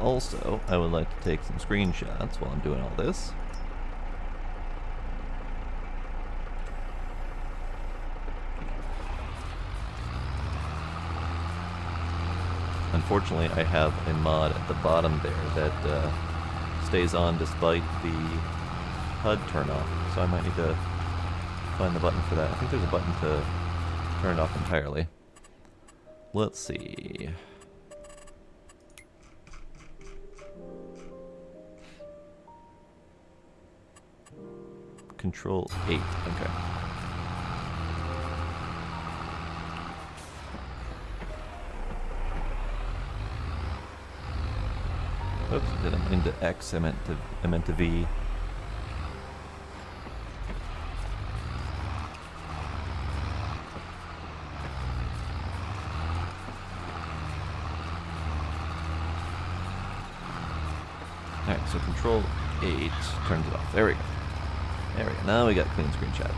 Also, I would like to take some screenshots while I'm doing all this. Unfortunately, I have a mod at the bottom there that stays on despite the HUD turn off, so I might need to find the button for that. I think there's a button to turn it off entirely. Let's see. Control 8, okay. Oops, did I mean to X? I meant to V. Alright, so Control 8 turns it off. There we go. There we go. Now we got clean screenshot.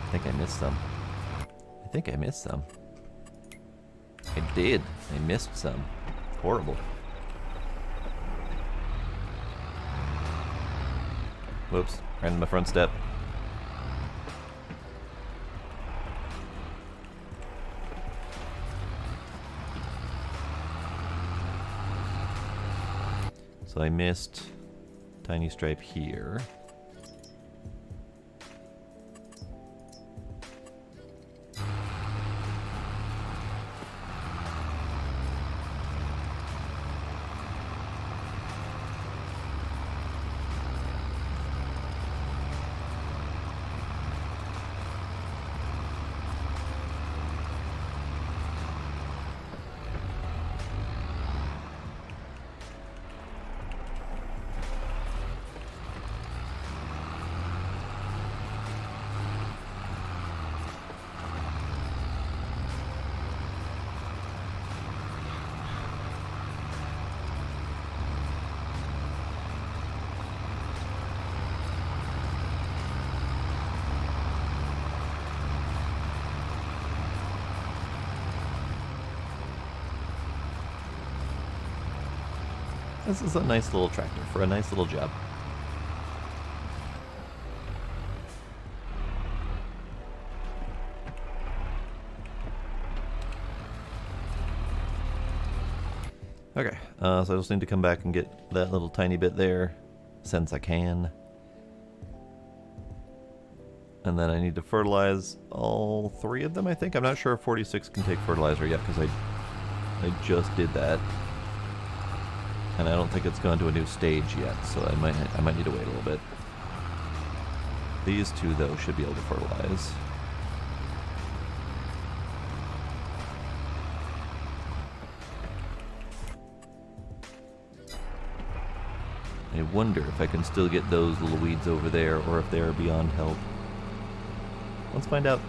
I think I missed some. I think I missed some. I did. I missed some. Horrible. Whoops. Ran into my front step. So I missed tiny stripe here. This is a nice little tractor for a nice little job. Okay, so I just need to come back and get that little tiny bit there, since I can. And then I need to fertilize all 3 of them, I think. I'm not sure if 46 can take fertilizer yet, because I just did that. And I don't think it's gone to a new stage yet, so I might need to wait a little bit. These 2, though, should be able to fertilize. I wonder if I can still get those little weeds over there, or if they are beyond help. Let's find out.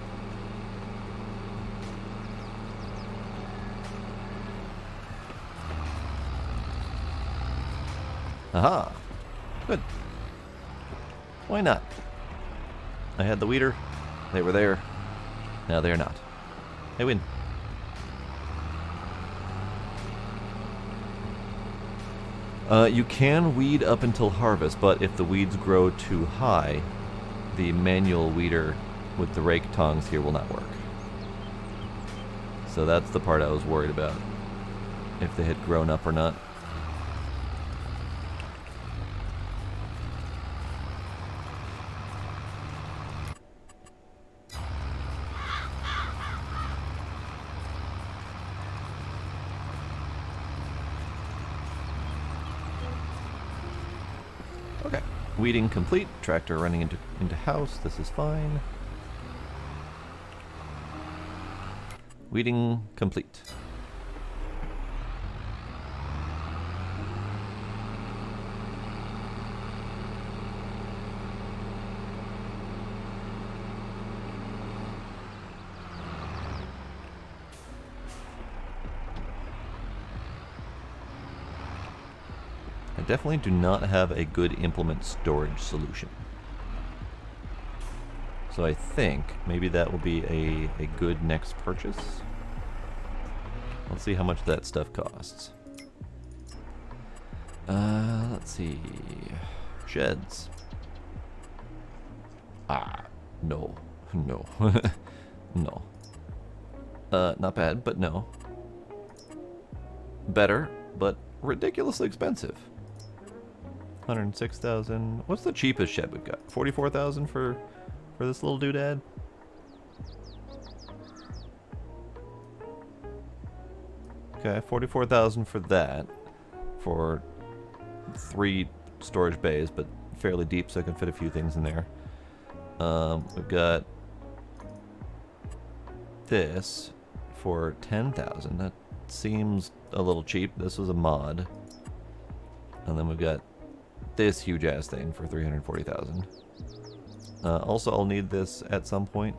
Aha! Good. Why not? I had the weeder. They were there. Now they're not. I win. You can weed up until harvest, but if the weeds grow too high, the manual weeder with the rake tongs here will not work. So that's the part I was worried about, if they had grown up or not. Okay, weeding complete, tractor running into house, this is fine. Weeding complete. I definitely do not have a good implement storage solution. So I think maybe that will be a good next purchase. Let's see how much that stuff costs. Let's see. Sheds. No. No. No. Not bad, but no. Better, but ridiculously expensive. 106,000. What's the cheapest shed we've got? 44,000 for this little doodad? Okay, 44,000 for that. For 3 storage bays, but fairly deep, so I can fit a few things in there. We've got this for 10,000. That seems a little cheap. This was a mod. And then we've got this huge ass thing for 340,000. Also, I'll need this at some point,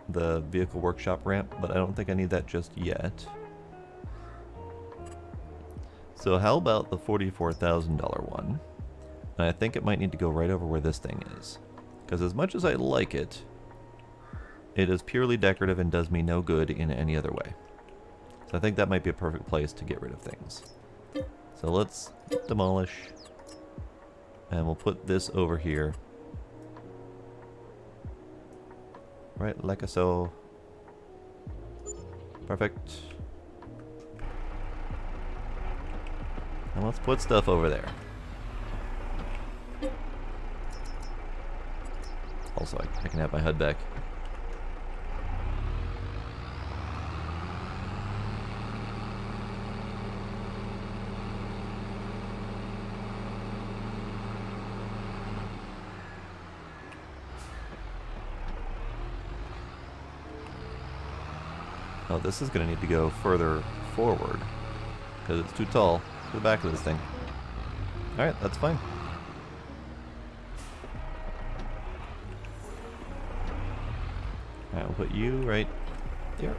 the vehicle workshop ramp, but I don't think I need that just yet. So how about the $44,000 one? And I think it might need to go right over where this thing is, because as much as I like it, it is purely decorative and does me no good in any other way. So I think that might be a perfect place to get rid of things. So let's demolish, and we'll put this over here. Right, like so. Perfect. And let's put stuff over there. Also, I can have my HUD back. Oh, this is going to need to go further forward, because it's too tall to the back of this thing. Alright, that's fine. Alright, we'll put you right there.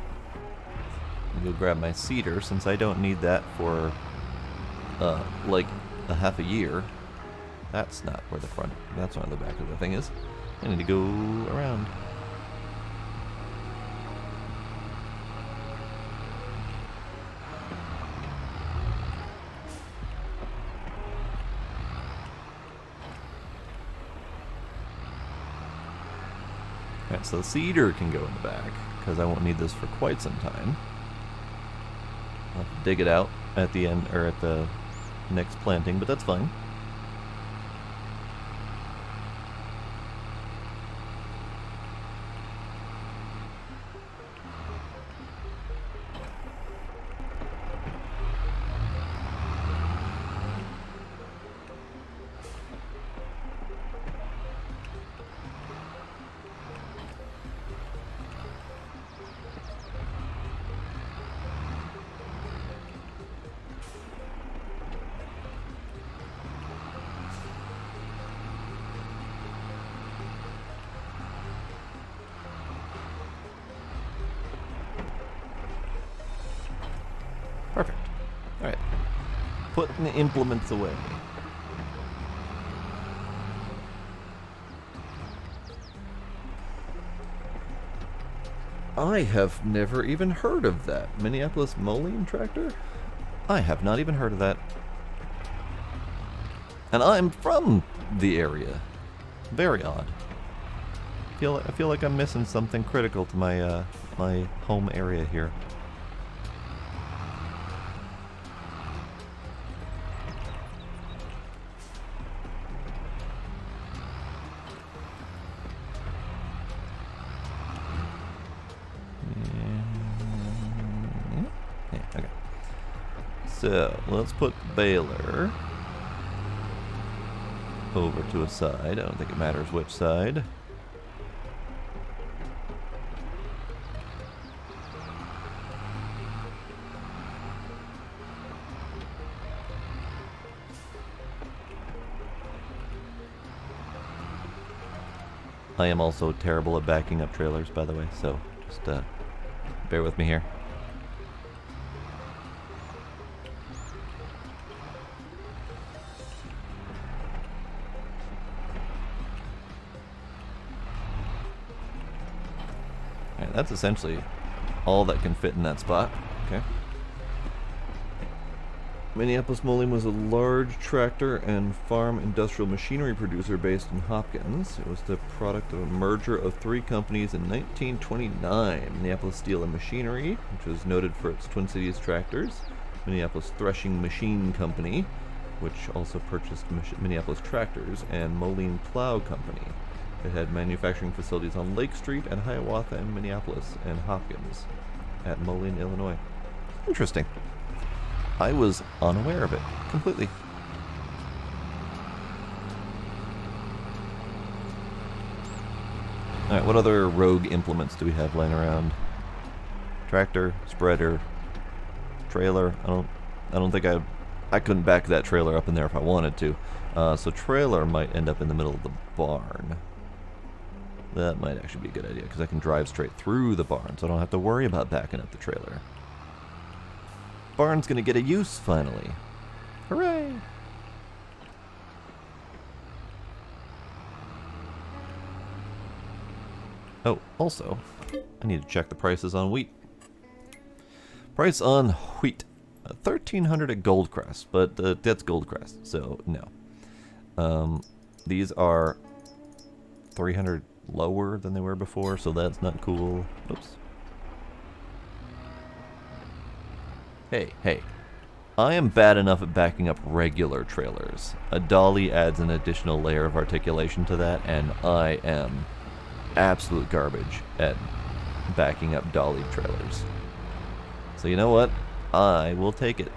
I'm going to grab my cedar, since I don't need that for, like, a half a year. That's not where the front, that's not where the back of the thing is. I need to go around. Alright, so the seeder can go in the back, because I won't need this for quite some time. I'll have to dig it out at the end, or at the next planting, but that's fine. Perfect. Alright. Putting the implements away. I have never even heard of that. Minneapolis mowing tractor? I have not even heard of that. And I'm from the area. Very odd. I feel like I'm missing something critical to my my home area here. Okay. So let's put the baler over to a side. I don't think it matters which side. I am also terrible at backing up trailers, by the way, so just bear with me here. Alright, that's essentially all that can fit in that spot. Okay. Minneapolis Mowing was a large tractor and farm industrial machinery producer based in Hopkins. It was the product of a merger of 3 companies in 1929. Minneapolis Steel and Machinery, which was noted for its Twin Cities tractors. Minneapolis Threshing Machine Company, which also purchased Minneapolis tractors, and Moline Plow Company. It had manufacturing facilities on Lake Street and Hiawatha and Minneapolis and Hopkins at Moline, Illinois. Interesting. I was unaware of it completely. Alright, what other rogue implements do we have laying around? Tractor, spreader, trailer. I don't think I couldn't back that trailer up in there if I wanted to. So trailer might end up in the middle of the barn. That might actually be a good idea because I can drive straight through the barn, so I don't have to worry about backing up the trailer. Barn's gonna get a use finally. Hooray! Oh, also, I need to check the prices on wheat. Price on wheat. 1,300 at Goldcrest, but that's Goldcrest, so no. These are 300 lower than they were before, so that's not cool. Oops. Hey. I am bad enough at backing up regular trailers. A dolly adds an additional layer of articulation to that, and I am absolute garbage at backing up dolly trailers. So you know what? I will take it.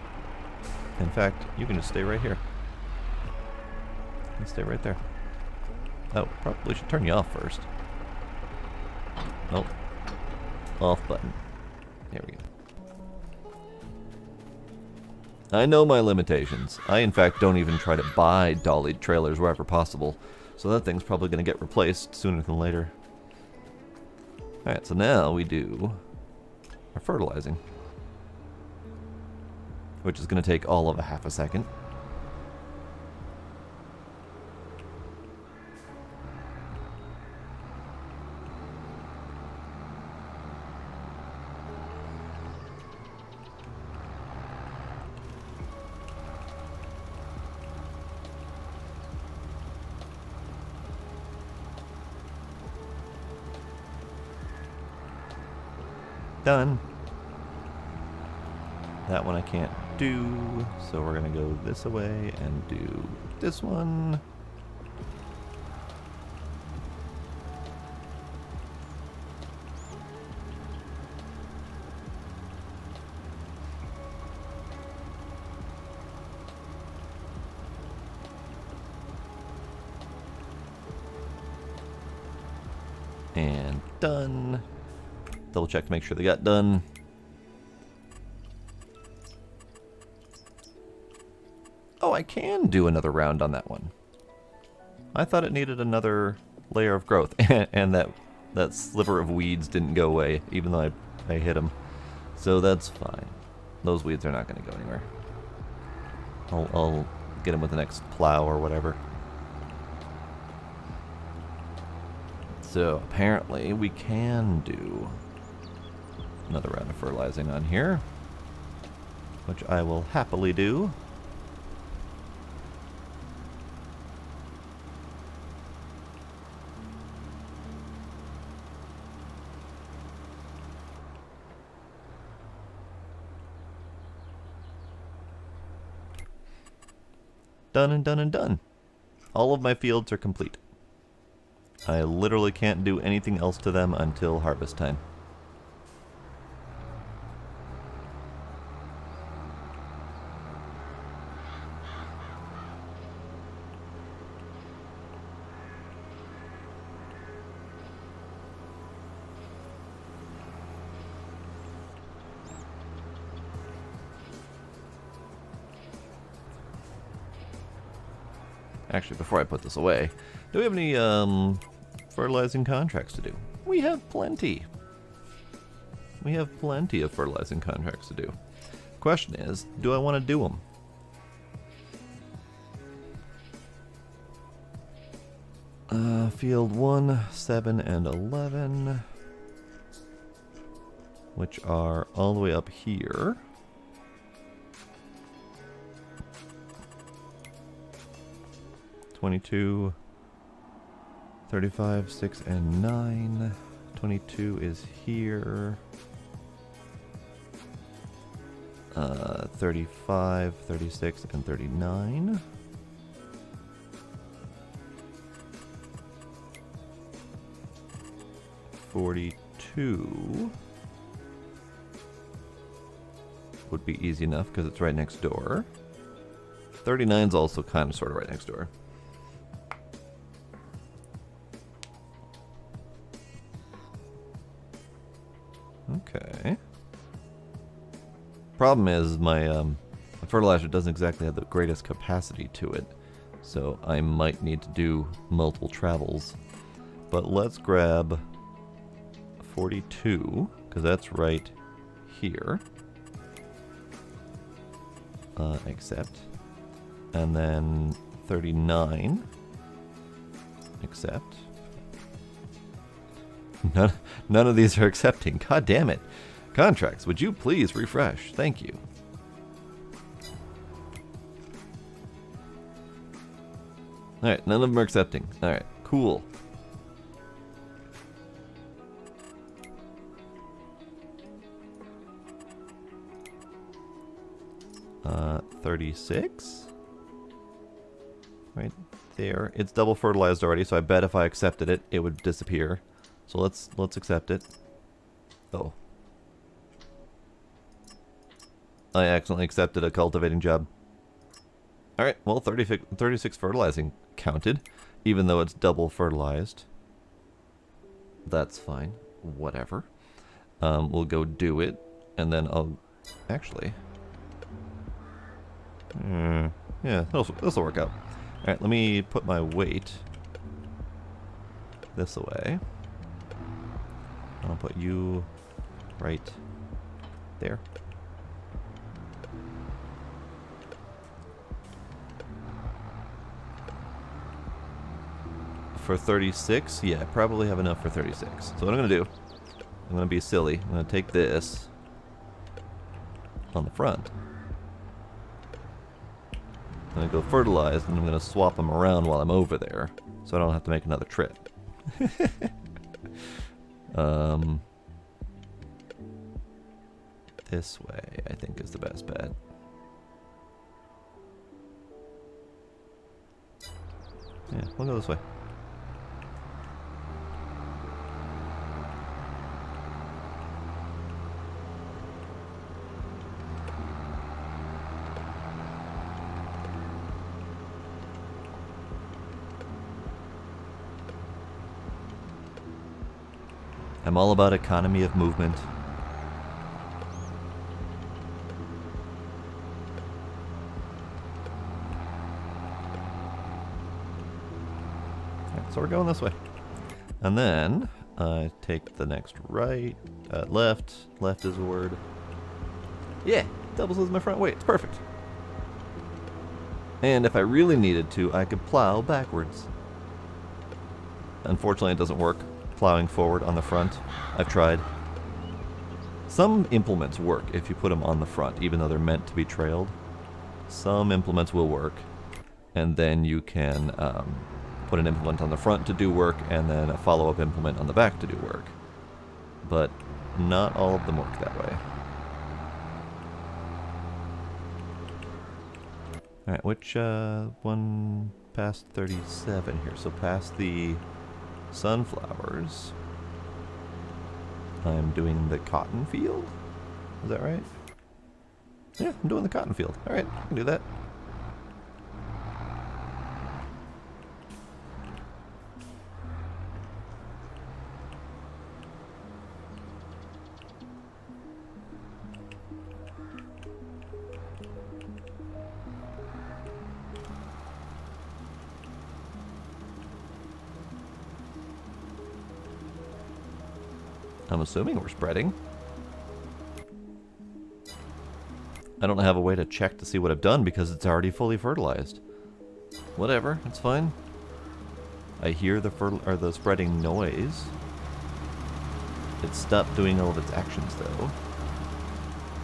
In fact, you can just stay right here. You can stay right there. Oh, probably should turn you off first. Nope. Off button. There we go. I know my limitations. I, in fact, don't even try to buy dollied trailers wherever possible, so that thing's probably going to get replaced sooner than later. Alright, so now we do our fertilizing, which is going to take all of a half a second. Done. That one I can't do, so we're gonna go this way and do this one. And done. Double check to make sure they got done. Oh, I can do another round on that one. I thought it needed another layer of growth, and that sliver of weeds didn't go away, even though I hit them. So that's fine. Those weeds are not going to go anywhere. I'll get them with the next plow or whatever. So apparently we can do another round of fertilizing on here, which I will happily do. Done and done and done. All of my fields are complete. I literally can't do anything else to them until harvest time. Actually, before I put this away, do we have any fertilizing contracts to do? We have plenty. We have plenty of fertilizing contracts to do. Question is, do I want to do them? Field 1, 7, and 11, which are all the way up here. (22), 35, 6, and 9. 22 is here. 35, 36, and 39. (42) would be easy enough because it's right next door. 39 is also kind of sort of right next door. Okay. Problem is my fertilizer doesn't exactly have the greatest capacity to it, so I might need to do multiple travels. But let's grab 42, because that's right here. Accept. And then 39. Accept. None of these are accepting. God damn it. Contracts, would you please refresh? Thank you. Alright, none of them are accepting. Alright, cool. Uh, 36? Right there. It's double fertilized already, so I bet if I accepted it, it would disappear. So let's accept it. Oh. I accidentally accepted a cultivating job. Alright, well 36 fertilizing counted, even though it's double fertilized. That's fine. Whatever. We'll go do it, and then I'll... Actually... yeah, this'll work out. Alright, let me put my weight this away. I'll put you right there. For 36? Yeah, I probably have enough for 36. So what I'm going to do, I'm going to be silly. I'm going to take this on the front. I'm going to go fertilize, and I'm going to swap them around while I'm over there, so I don't have to make another trip. this way, I think, is the best bet. Yeah, we'll go this way. I'm all about economy of movement. So we're going this way. And then I take the next right, left. Left is a word. Yeah, doubles as my front weight. It's perfect. And if I really needed to, I could plow backwards. Unfortunately, it doesn't work plowing forward on the front. I've tried. Some implements work if you put them on the front, even though they're meant to be trailed. Some implements will work. And then you can put an implement on the front to do work, and then a follow-up implement on the back to do work. But not all of them work that way. Alright, which one past 37 here? So past the sunflowers, I'm doing the cotton field? Is that right? Yeah, I'm doing the cotton field. Alright, I can do that. I'm assuming we're spreading. I don't have a way to check to see what I've done because it's already fully fertilized. Whatever, it's fine. I hear the spreading noise. It stopped doing all of its actions though.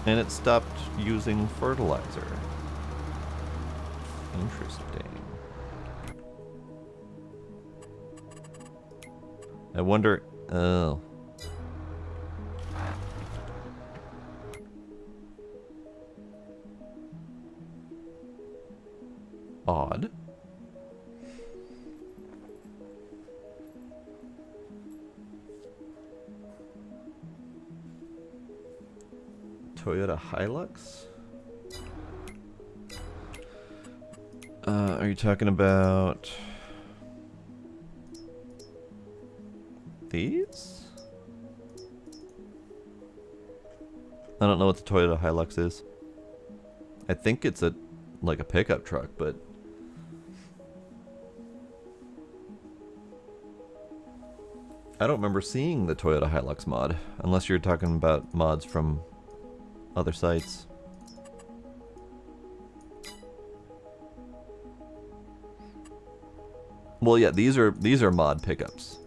And it stopped using fertilizer. Interesting. I wonder... Oh. Odd. Toyota Hilux? Are you talking about these? I don't know what the Toyota Hilux is. I think it's like a pickup truck, but I don't remember seeing the Toyota Hilux mod, unless you're talking about mods from other sites. Well, yeah, these are mod pickups.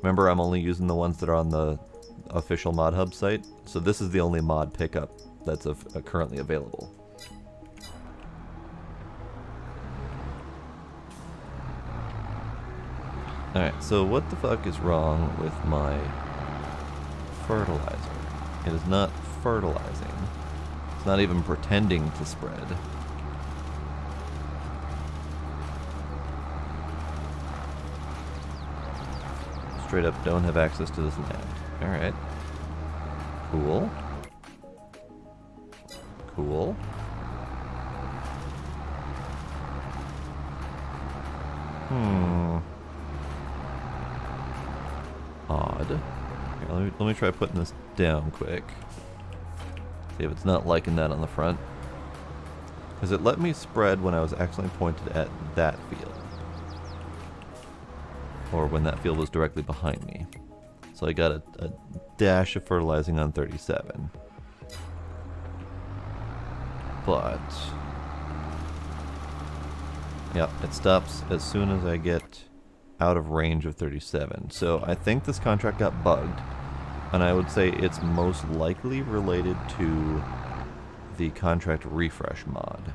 Remember, I'm only using the ones that are on the official Mod Hub site, so this is the only mod pickup that's currently available. Alright, so what the fuck is wrong with my fertilizer? It is not fertilizing. It's not even pretending to spread. Straight up don't have access to this land. Alright. Cool. Cool. Odd. Here, let me try putting this down quick. See if it's not liking that on the front. Because it let me spread when I was accidentally pointed at that field. Or when that field was directly behind me. So I got a dash of fertilizing on 37. But... yeah, it stops as soon as I get out of range of 37. So I think this contract got bugged, and I would say it's most likely related to the contract refresh mod.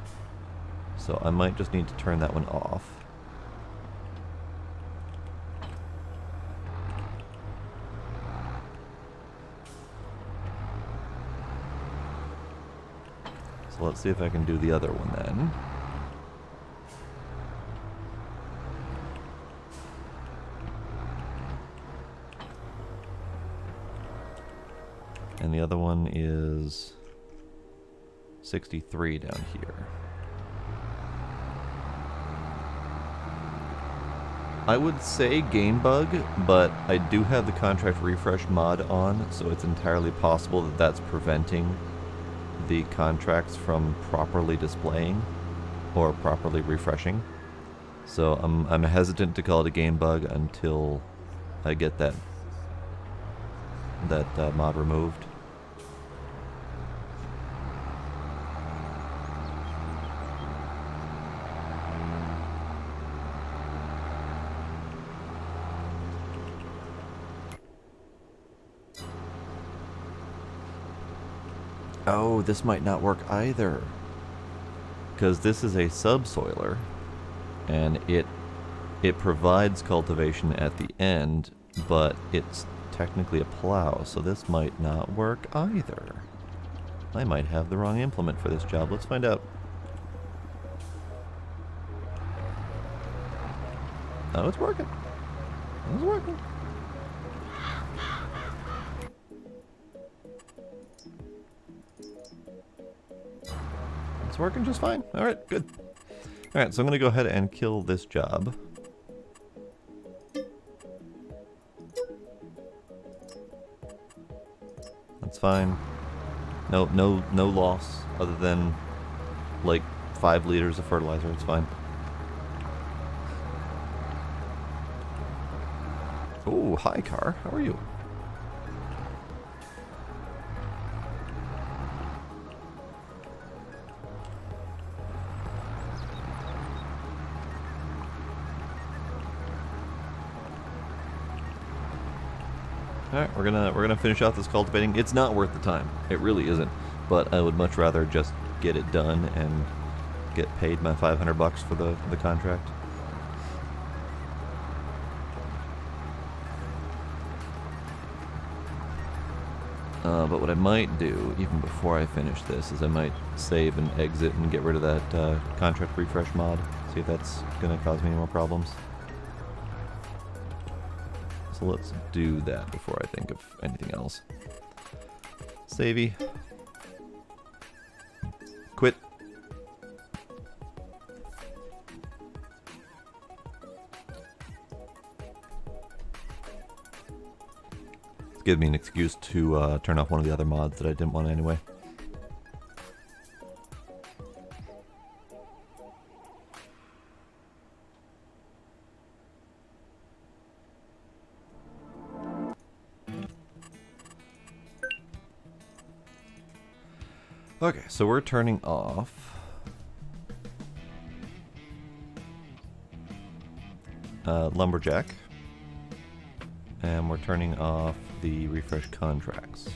So I might just need to turn that one off. So let's see if I can do the other one then. And the other one is 63 down here. I would say game bug, but I do have the contract refresh mod on, so it's entirely possible that that's preventing the contracts from properly displaying or properly refreshing. So I'm hesitant to call it a game bug until I get that mod removed. Oh, this might not work either. Because this is a subsoiler, and it provides cultivation at the end, but it's technically a plow, so this might not work either. I might have the wrong implement for this job. Let's find out. Oh, it's working. It's working. It's working just fine. Alright, good. Alright, so I'm going to go ahead and kill this job. That's fine. No loss other than like 5 liters of fertilizer. It's fine. Oh, hi car. How are you? Alright, we're gonna finish out this cultivating. It's not worth the time. It really isn't. But I would much rather just get it done and get paid my $500 for the contract. But what I might do, even before I finish this, is I might save and exit and get rid of that contract refresh mod. See if that's gonna cause me any more problems. So let's do that before I think of anything else. Savey. Quit. It's giving me an excuse to turn off one of the other mods that I didn't want anyway. Okay, so we're turning off Lumberjack, and we're turning off the refresh contracts.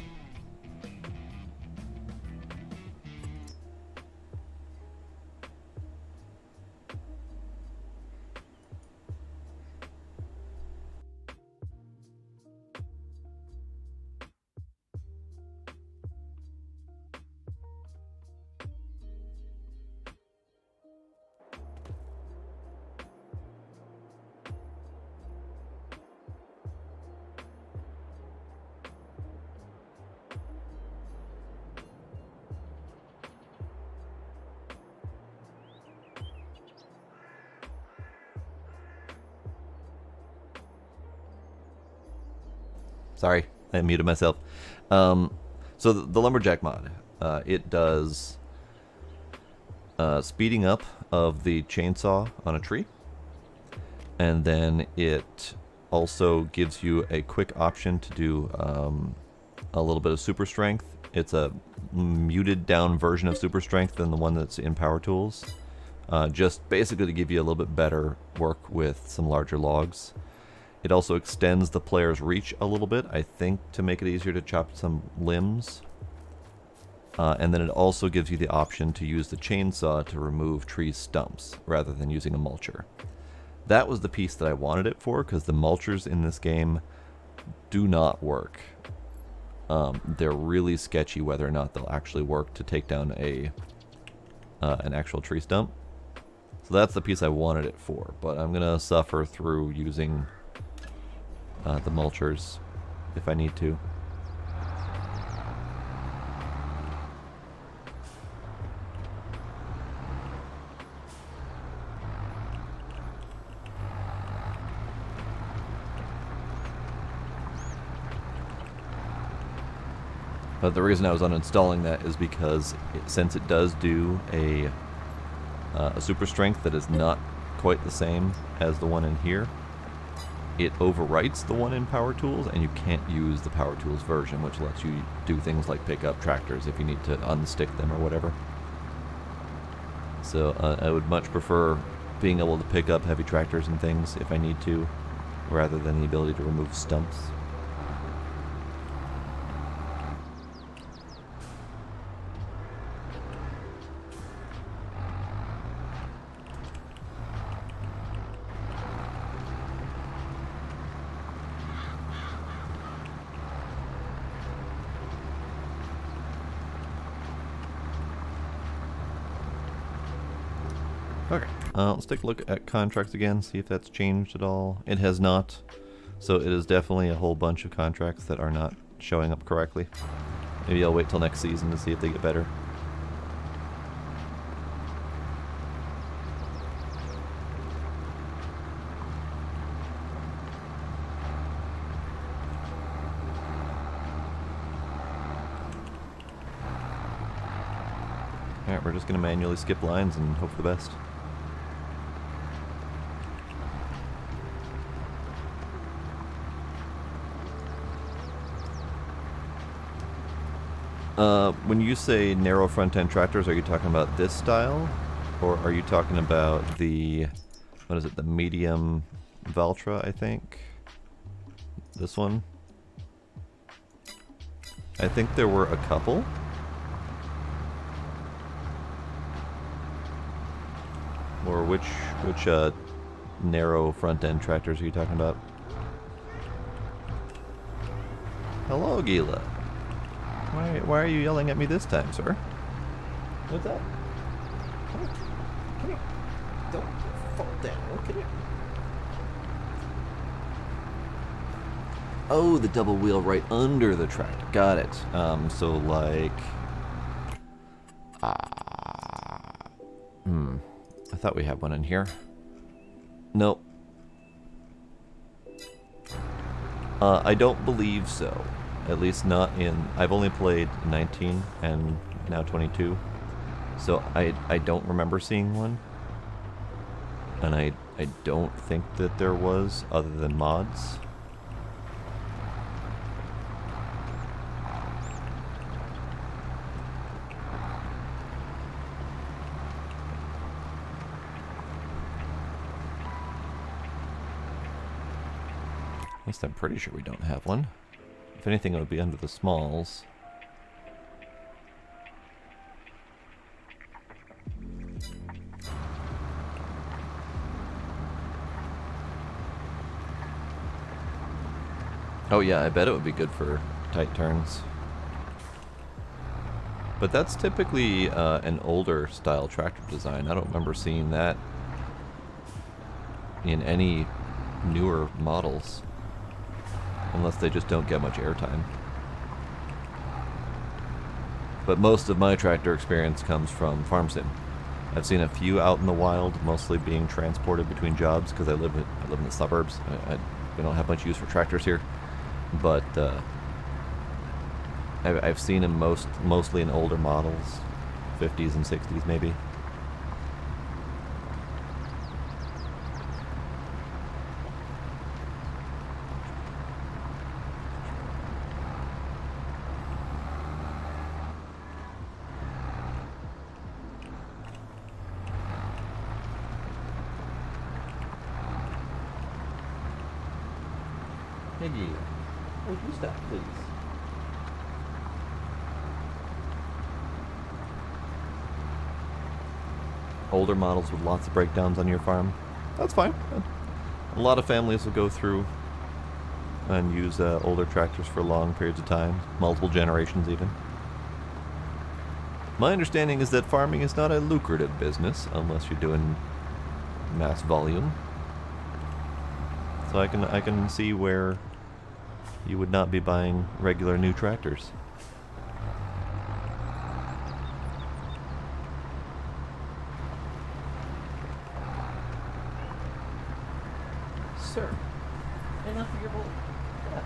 Sorry, I muted myself. So the Lumberjack mod, it does speeding up of the chainsaw on a tree, and then it also gives you a quick option to do a little bit of super strength. It's a muted down version of super strength than the one that's in Power Tools, just basically to give you a little bit better work with some larger logs. It also extends the player's reach a little bit, I think, to make it easier to chop some limbs. And then it also gives you the option to use the chainsaw to remove tree stumps, rather than using a mulcher. That was the piece that I wanted it for, because the mulchers in this game do not work. They're really sketchy whether or not they'll actually work to take down a an actual tree stump. So that's the piece I wanted it for, but I'm gonna suffer through using the mulchers if I need to. But the reason I was uninstalling that is because since it does do a super strength that is not quite the same as the one in here, it overwrites the one in Power Tools, and you can't use the Power Tools version, which lets you do things like pick up tractors if you need to unstick them or whatever. So I would much prefer being able to pick up heavy tractors and things if I need to, rather than the ability to remove stumps. Okay, let's take a look at contracts again, see if that's changed at all. It has not, so it is definitely a whole bunch of contracts that are not showing up correctly. Maybe I'll wait till next season to see if they get better. Alright, we're just going to manually skip lines and hope for the best. When you say narrow front-end tractors, are you talking about this style? Or are you talking about the, what is it, the medium Valtra, I think? This one? I think there were a couple. Or which narrow front-end tractors are you talking about? Hello, Gila. Why are you yelling at me this time, sir? What's that? Come here. Don't fall down. Come here. Oh, the double wheel right under the tractor. Got it. So like... I thought we had one in here. Nope. I don't believe so. At least not in... I've only played 19 and now 22. So I don't remember seeing one. And I don't think that there was, other than mods. At least I'm pretty sure we don't have one. If anything, it would be under the smalls. Oh yeah, I bet it would be good for tight turns. But that's typically an older style tractor design. I don't remember seeing that in any newer models. Unless they just don't get much airtime. But most of my tractor experience comes from Farm Sim. I've seen a few out in the wild, mostly being transported between jobs because I live in the suburbs. We don't have much use for tractors here. But I've seen them mostly in older models, 50s and 60s maybe. Piggy, would you stop, please? Older models with lots of breakdowns on your farm. That's fine. A lot of families will go through and use older tractors for long periods of time, multiple generations even. My understanding is that farming is not a lucrative business unless you're doing mass volume. So I can see where you would not be buying regular new tractors. Sir, enough of your bull. Yeah.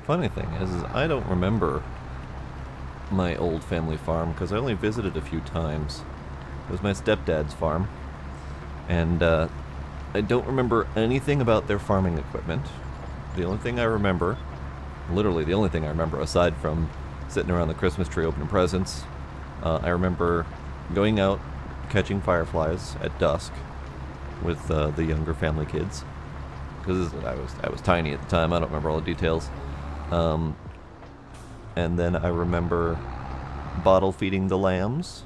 Funny thing is I don't remember my old family farm because I only visited a few times. It was my stepdad's farm, and I don't remember anything about their farming equipment. The only thing I remember, literally the only thing I remember aside from sitting around the Christmas tree opening presents, I remember going out catching fireflies at dusk with the younger family kids because I was tiny at the time. I don't remember all the details. And then I remember bottle feeding the lambs.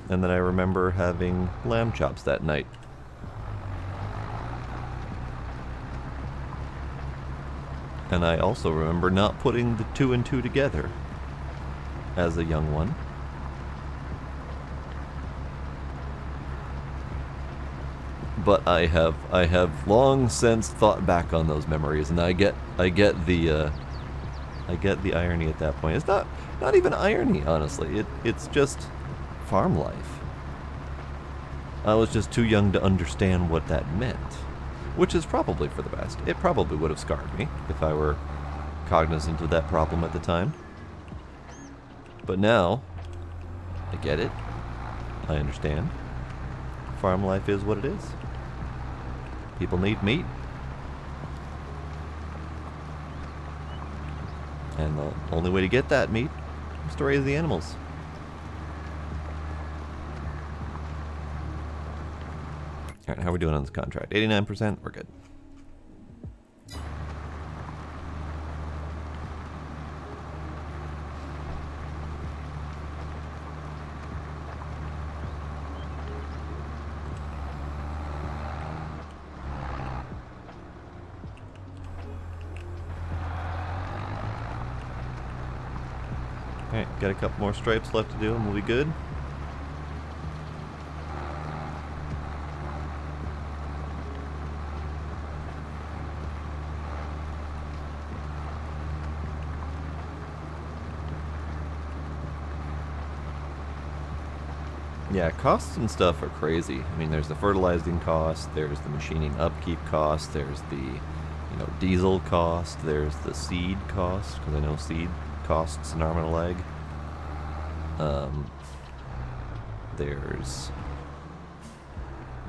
And then I remember having lamb chops that night. And I also remember not putting the 2 and 2 together as a young one. But I have long since thought back on those memories, and I get the irony at that point. It's not even irony, honestly. It's just farm life. I was just too young to understand what that meant, which is probably for the best. It probably would have scarred me if I were cognizant of that problem at the time. But now, I get it. I understand. Farm life is what it is. People need meat. And the only way to get that meat is to raise the animals. Alright, how are we doing on this contract? 89%? We're good. Alright, got a couple more stripes left to do and we'll be good. Yeah, costs and stuff are crazy. I mean, there's the fertilizing cost, there's the machining upkeep cost, there's the, diesel cost, there's the seed cost, because I know seed costs an arm and a leg. There's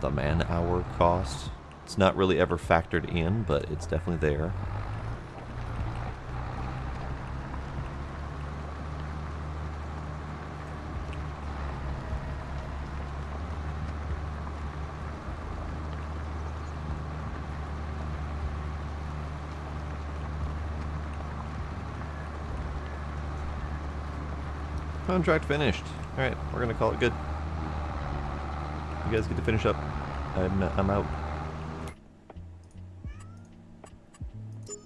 the man-hour cost. It's not really ever factored in, but it's definitely there. Contract finished. Alright, we're gonna call it good. You guys get to finish up. I'm out.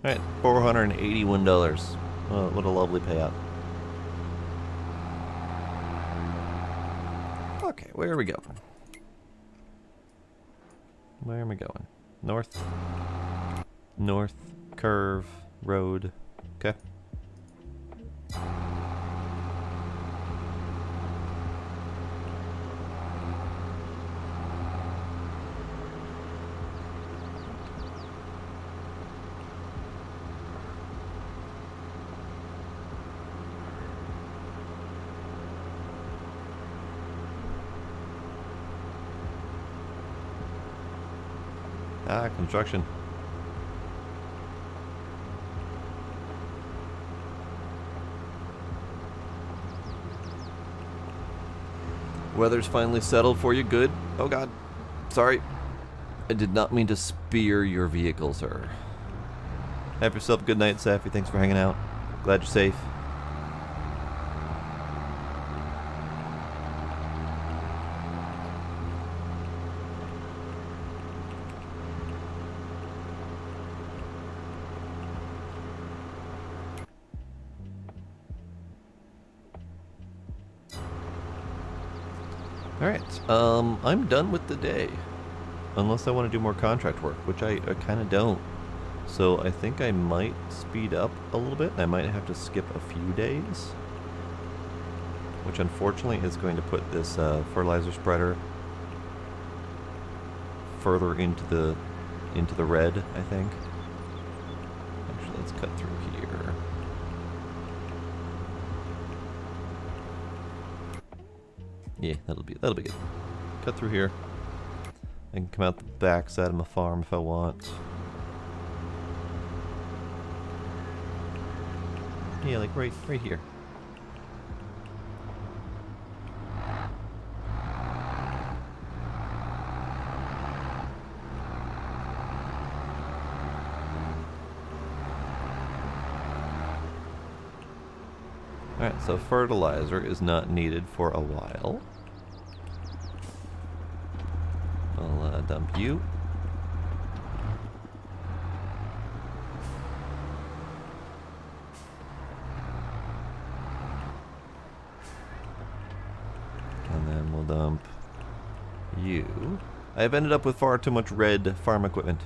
Alright, $481. Oh, what a lovely payout. Okay, where are we going? Where am I going? North? North, curve, road. Okay. Ah, construction. Weather's finally settled for you. Good. Oh god. Sorry. I did not mean to spear your vehicle, sir. Have yourself a good night, Safi. Thanks for hanging out. Glad you're safe. Alright, I'm done with the day. Unless I want to do more contract work, which I kind of don't. So I think I might speed up a little bit. I might have to skip a few days. Which unfortunately is going to put this fertilizer spreader further into the red, I think. Actually, let's cut through here. Yeah, that'll be good. Cut through here. I can come out the back side of my farm if I want. Yeah, like right here. Alright, so fertilizer is not needed for a while. I'll dump you. And then we'll dump you. I've ended up with far too much red farm equipment.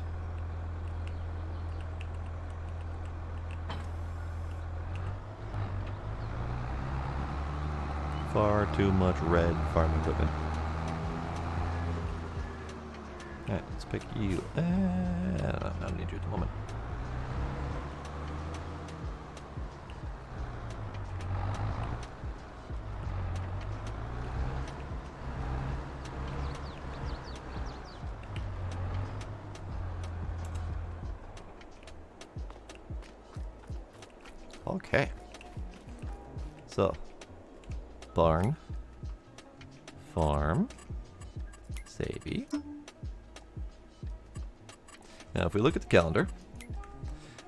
Far too much red farm equipment. Alright, let's pick you. I don't need you at the moment. Okay. So, barn, farm, savey. Now if we look at the calendar,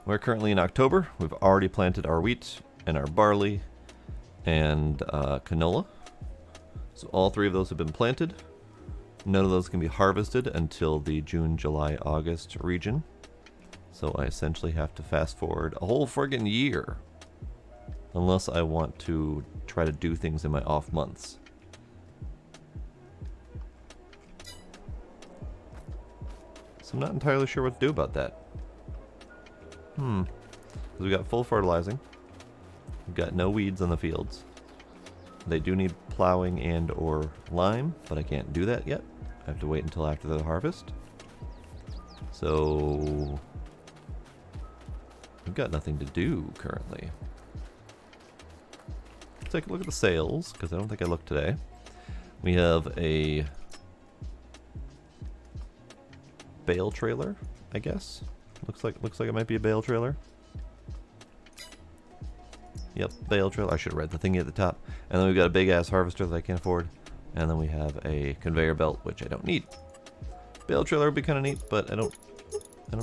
we're currently in October. We've already planted our wheat and our barley and canola. So all three of those have been planted. None of those can be harvested until the June, July, August region. So I essentially have to fast forward a whole friggin' year. Unless I want to try to do things in my off months. So I'm not entirely sure what to do about that. Because we got full fertilizing. We've got no weeds on the fields. They do need plowing and or lime, but I can't do that yet. I have to wait until after the harvest. So we've got nothing to do currently. Let's take a look at the sales, because I don't think I looked today. We have a bale trailer, I guess. Looks like it might be a bale trailer. Yep, bale trailer. I should have read the thingy at the top. And then we've got a big ass harvester that I can't afford. And then we have a conveyor belt, which I don't need. Bale trailer would be kind of neat, but I don't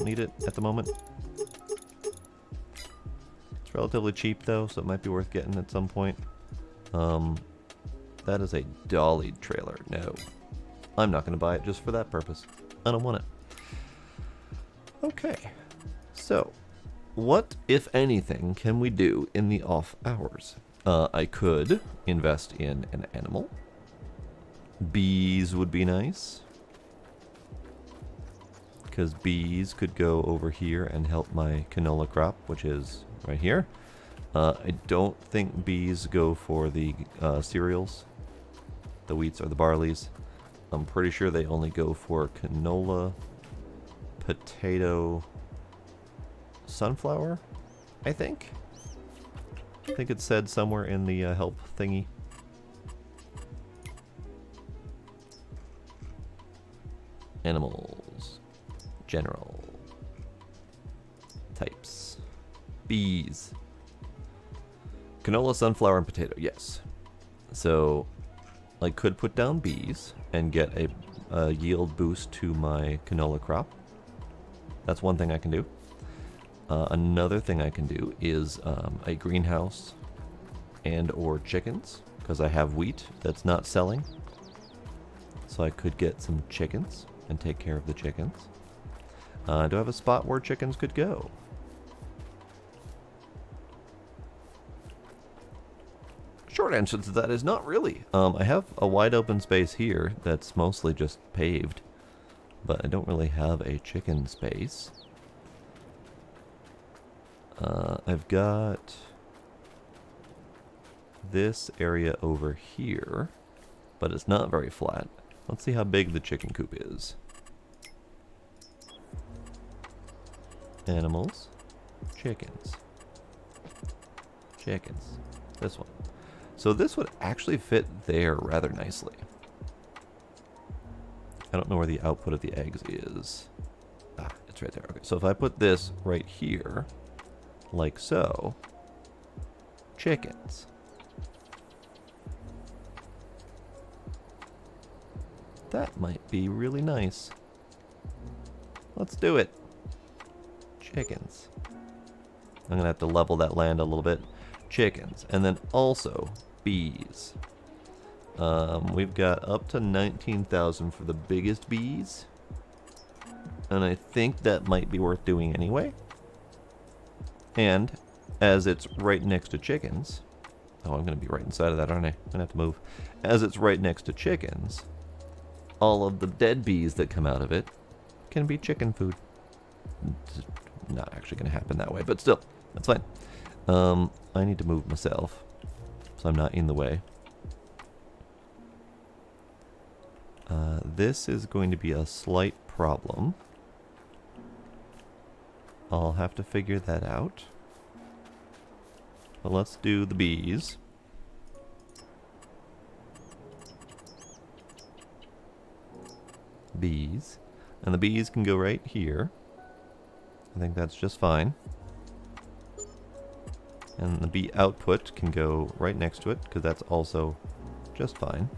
need it at the moment. It's relatively cheap though, so it might be worth getting at some point. That is a dollied trailer. No, I'm not going to buy it just for that purpose. I don't want it. Okay, so what, if anything, can we do in the off hours? I could invest in an animal. Bees would be nice, because bees could go over here and help my canola crop, which is right here. I don't think bees go for the cereals, the wheats or the barleys. I'm pretty sure they only go for canola, potato, sunflower, I think. I think it said somewhere in the help thingy. Animals. General. Types. Bees. Canola, sunflower, and potato. Yes. So I could put down bees and get a yield boost to my canola crop. That's one thing I can do. Another thing I can do is a greenhouse and or chickens, because I have wheat that's not selling. So I could get some chickens and take care of the chickens. Do I have a spot where chickens could go? Short answer to that is not really. I have a wide open space here that's mostly just paved, but I don't really have a chicken space. I've got this area over here, but it's not very flat. Let's see how big the chicken coop is. Animals, chickens, chickens. This one. So this would actually fit there rather nicely. I don't know where the output of the eggs is. Ah, it's right there. Okay, so if I put this right here, like so, chickens. That might be really nice. Let's do it. Chickens. I'm gonna have to level that land a little bit. Chickens. And then also bees. We've got up to 19,000 for the biggest bees. And I think that might be worth doing anyway. And as it's right next to chickens... Oh, I'm going to be right inside of that, aren't I? I'm going to have to move. As it's right next to chickens, all of the dead bees that come out of it can be chicken food. It's not actually going to happen that way, but still, that's fine. I need to move myself, so I'm not in the way. This is going to be a slight problem. I'll have to figure that out. But let's do the bees. Bees. And the bees can go right here. I think that's just fine. And the bee output can go right next to it, because that's also just fine.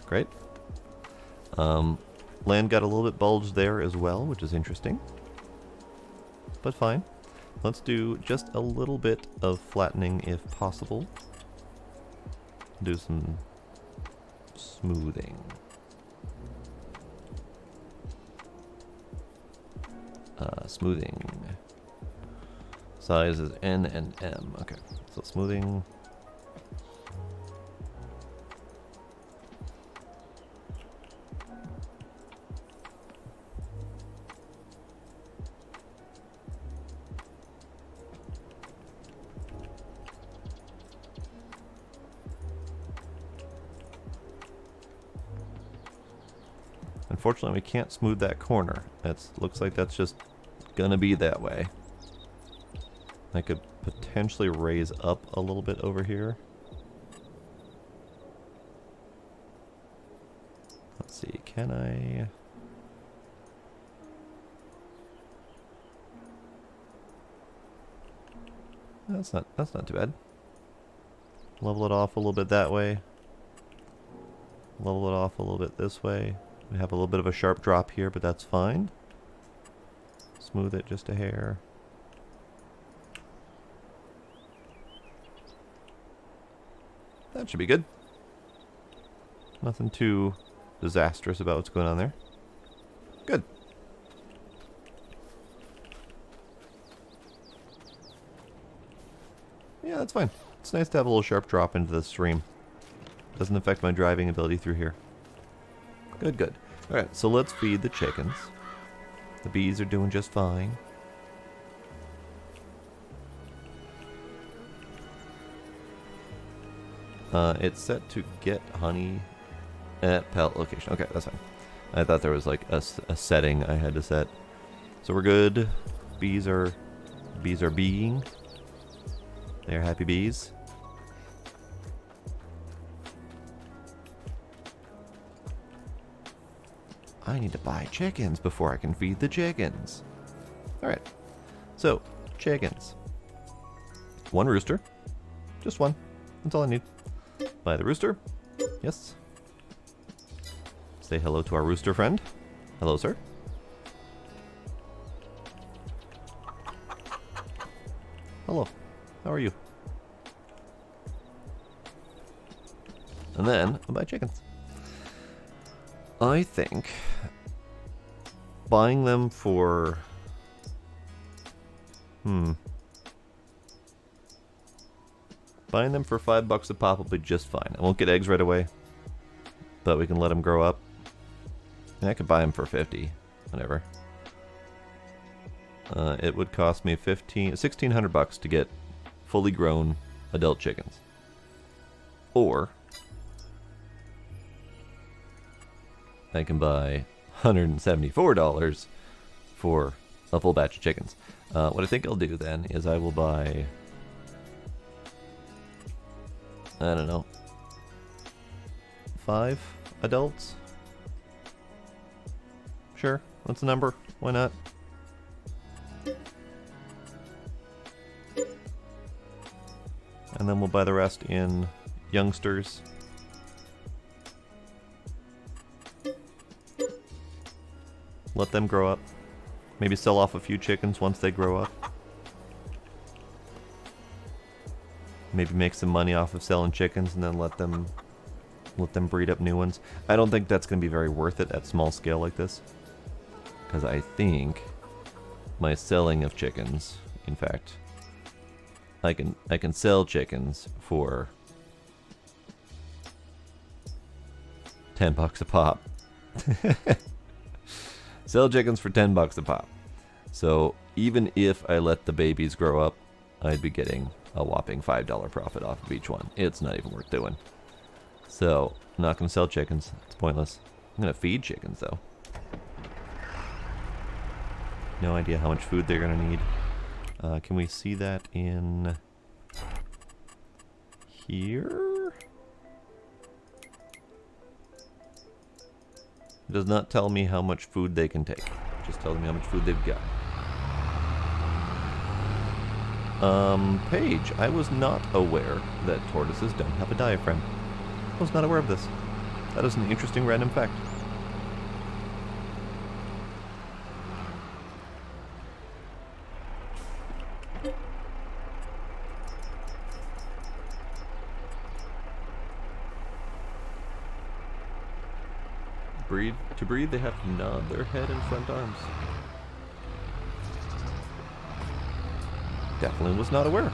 Great. Land got a little bit bulged there as well, which is interesting. But fine. Let's do just a little bit of flattening if possible. Do some smoothing. Smoothing. Size is N and M. Okay, so smoothing. Unfortunately, we can't smooth that corner. Looks like that's just gonna be that way. I could potentially raise up a little bit over here. Let's see, can I... That's not too bad. Level it off a little bit that way. Level it off a little bit this way. We have a little bit of a sharp drop here, but that's fine. Smooth it just a hair. That should be good. Nothing too disastrous about what's going on there. Good. Yeah, that's fine. It's nice to have a little sharp drop into the stream. Doesn't affect my driving ability through here. Good, good. Alright, so let's feed the chickens. The bees are doing just fine. It's set to get honey at pellet location. Okay, that's fine. I thought there was like a setting I had to set. So we're good. Bees are being. They're happy bees. I need to buy chickens before I can feed the chickens. Alright. So, chickens. one rooster. Just one. That's all I need. Buy the rooster. Yes. Say hello to our rooster friend. Hello, sir. Hello. How are you? And then I'll buy chickens. I think buying them for... Buying them for $5 a pop will be just fine. I won't get eggs right away, but we can let them grow up. And I could buy them for 50, whatever. It would cost me $1,600 to get fully grown adult chickens. Or I can buy $174 for a full batch of chickens. What I think I'll do then is I will buy, I don't know, 5 adults? Sure, that's the number. Why not? And then we'll buy the rest in youngsters. Let them grow up. Maybe sell off a few chickens once they grow up. Maybe make some money off of selling chickens and then let them breed up new ones. I don't think that's going to be very worth it at small scale like this, because I think my selling of chickens, in fact, I can sell chickens for $10 a pop. Sell chickens for $10 a pop. So even if I let the babies grow up, I'd be getting a whopping $5 profit off of each one. It's not even worth doing. So I'm not going to sell chickens. It's pointless. I'm going to feed chickens though. No idea how much food they're going to need. Can we see that in here? It does not tell me how much food they can take. It just tells me how much food they've got. Paige, I was not aware that tortoises don't have a diaphragm. I was not aware of this. That is an interesting random fact. To breed, they have to nod their head and front arms. Definitely was not aware.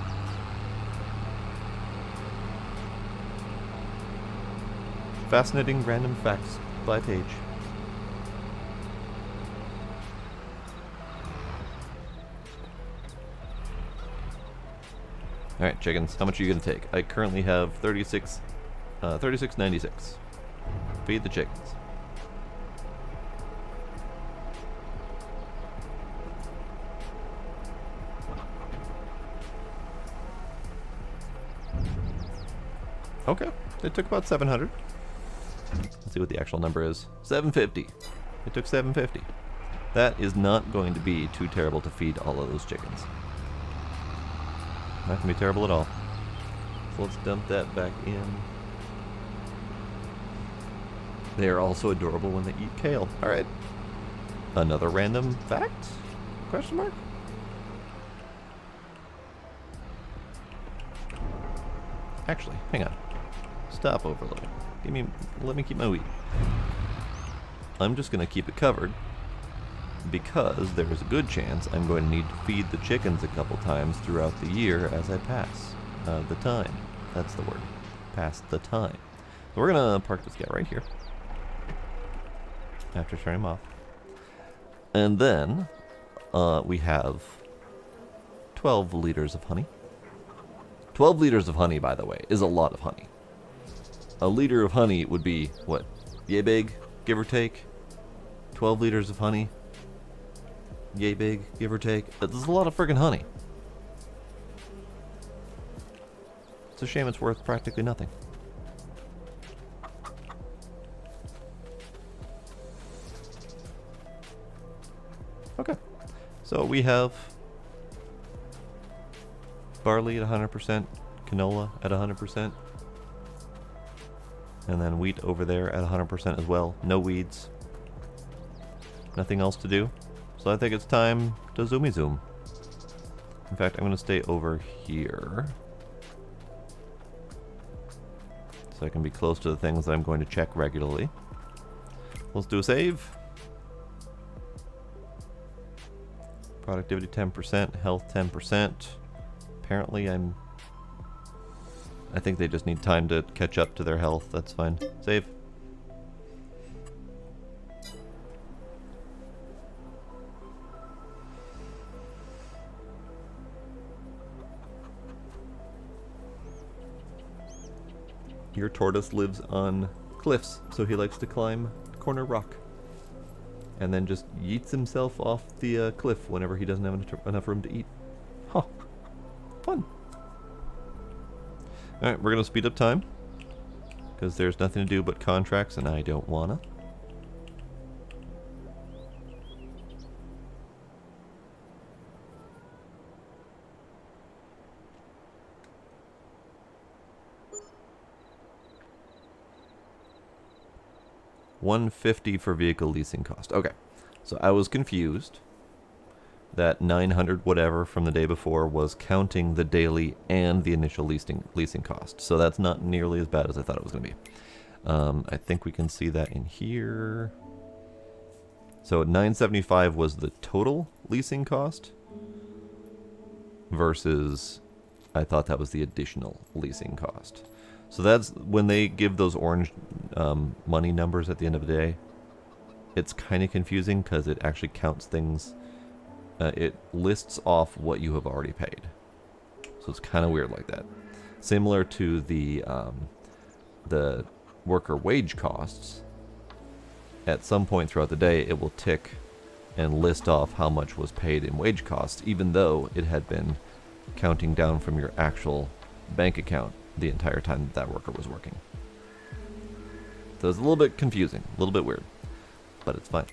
Fascinating random facts by Paige. Alright, chickens, how much are you gonna take? I currently have 36.96. Feed the chickens. Okay, it took about 700. Let's see what the actual number is. 750. It took 750. That is not going to be too terrible to feed all of those chickens. Not going to be terrible at all. So let's dump that back in. They are also adorable when they eat kale. Alright. Another random fact? Question mark? Actually, hang on. Stop overloading. Let me keep my wheat. I'm just going to keep it covered because there is a good chance I'm going to need to feed the chickens a couple times throughout the year as I pass the time. That's the word. Pass the time. So we're going to park this guy right here after turning him off. And then we have 12 liters of honey. 12 liters of honey, by the way, is a lot of honey. A liter of honey would be, what, yay big, give or take? 12 liters of honey, yay big, give or take? That's a lot of friggin' honey. It's a shame it's worth practically nothing. Okay, so we have barley at 100%, canola at 100%, and then wheat over there at 100% as well. No weeds. Nothing else to do. So I think it's time to zoomy zoom. In fact, I'm going to stay over here so I can be close to the things that I'm going to check regularly. Let's do a save. Productivity 10%, health 10%. Apparently I think they just need time to catch up to their health. That's fine. Save. Your tortoise lives on cliffs, so he likes to climb corner rock. And then just yeets himself off the cliff whenever he doesn't have enough room to eat. Huh. Fun. Alright, we're going to speed up time. Because there's nothing to do but contracts, and I don't wanna. $150 for vehicle leasing cost. Okay, so I was confused that 900 whatever from the day before was counting the daily and the initial leasing cost. So that's not nearly as bad as I thought it was going to be. I think we can see that in here. So 975 was the total leasing cost versus I thought that was the additional leasing cost. So that's when they give those orange money numbers at the end of the day. It's kind of confusing because it actually counts things. It lists off what you have already paid. So it's kind of weird like that. Similar to the worker wage costs. At some point throughout the day, it will tick and list off how much was paid in wage costs, even though it had been counting down from your actual bank account the entire time that worker was working. So it's a little bit confusing, a little bit weird, but it's fine.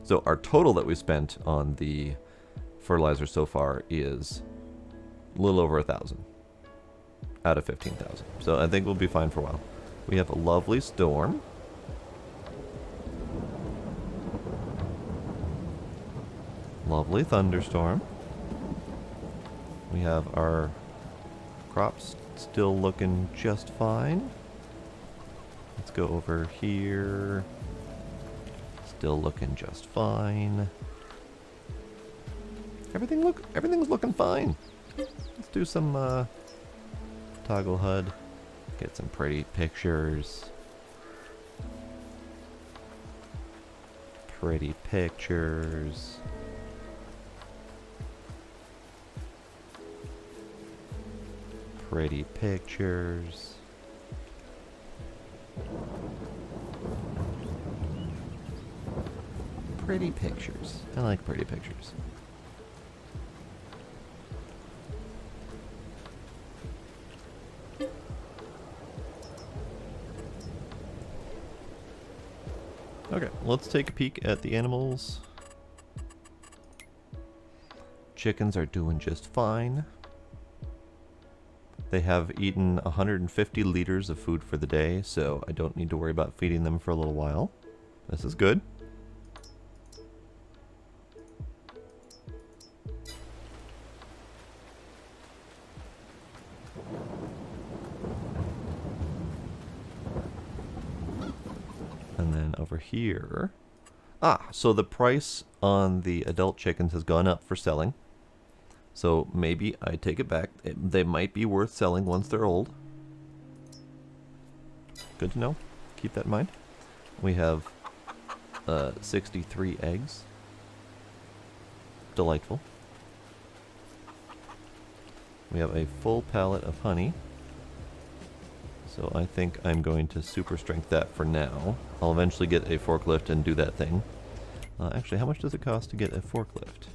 So our total that we spent on the fertilizer so far is a little over 1,000 out of 15,000. So I think we'll be fine for a while. We have a lovely storm. Lovely thunderstorm. We have our crops still looking just fine. Let's go over here. Still looking just fine. Everything's looking fine. Let's do some toggle HUD. Get some pretty pictures. Pretty pictures. Pretty pictures. Pretty pictures. I like pretty pictures. Okay, let's take a peek at the animals. Chickens are doing just fine. They have eaten 150 liters of food for the day, so I don't need to worry about feeding them for a little while. This is good. And then over here... so the price on the adult chickens has gone up for selling. So maybe I take it back. They might be worth selling once they're old. Good to know. Keep that in mind. We have 63 eggs. Delightful. We have a full pallet of honey. So I think I'm going to super strength that for now. I'll eventually get a forklift and do that thing. Actually, how much does it cost to get a forklift?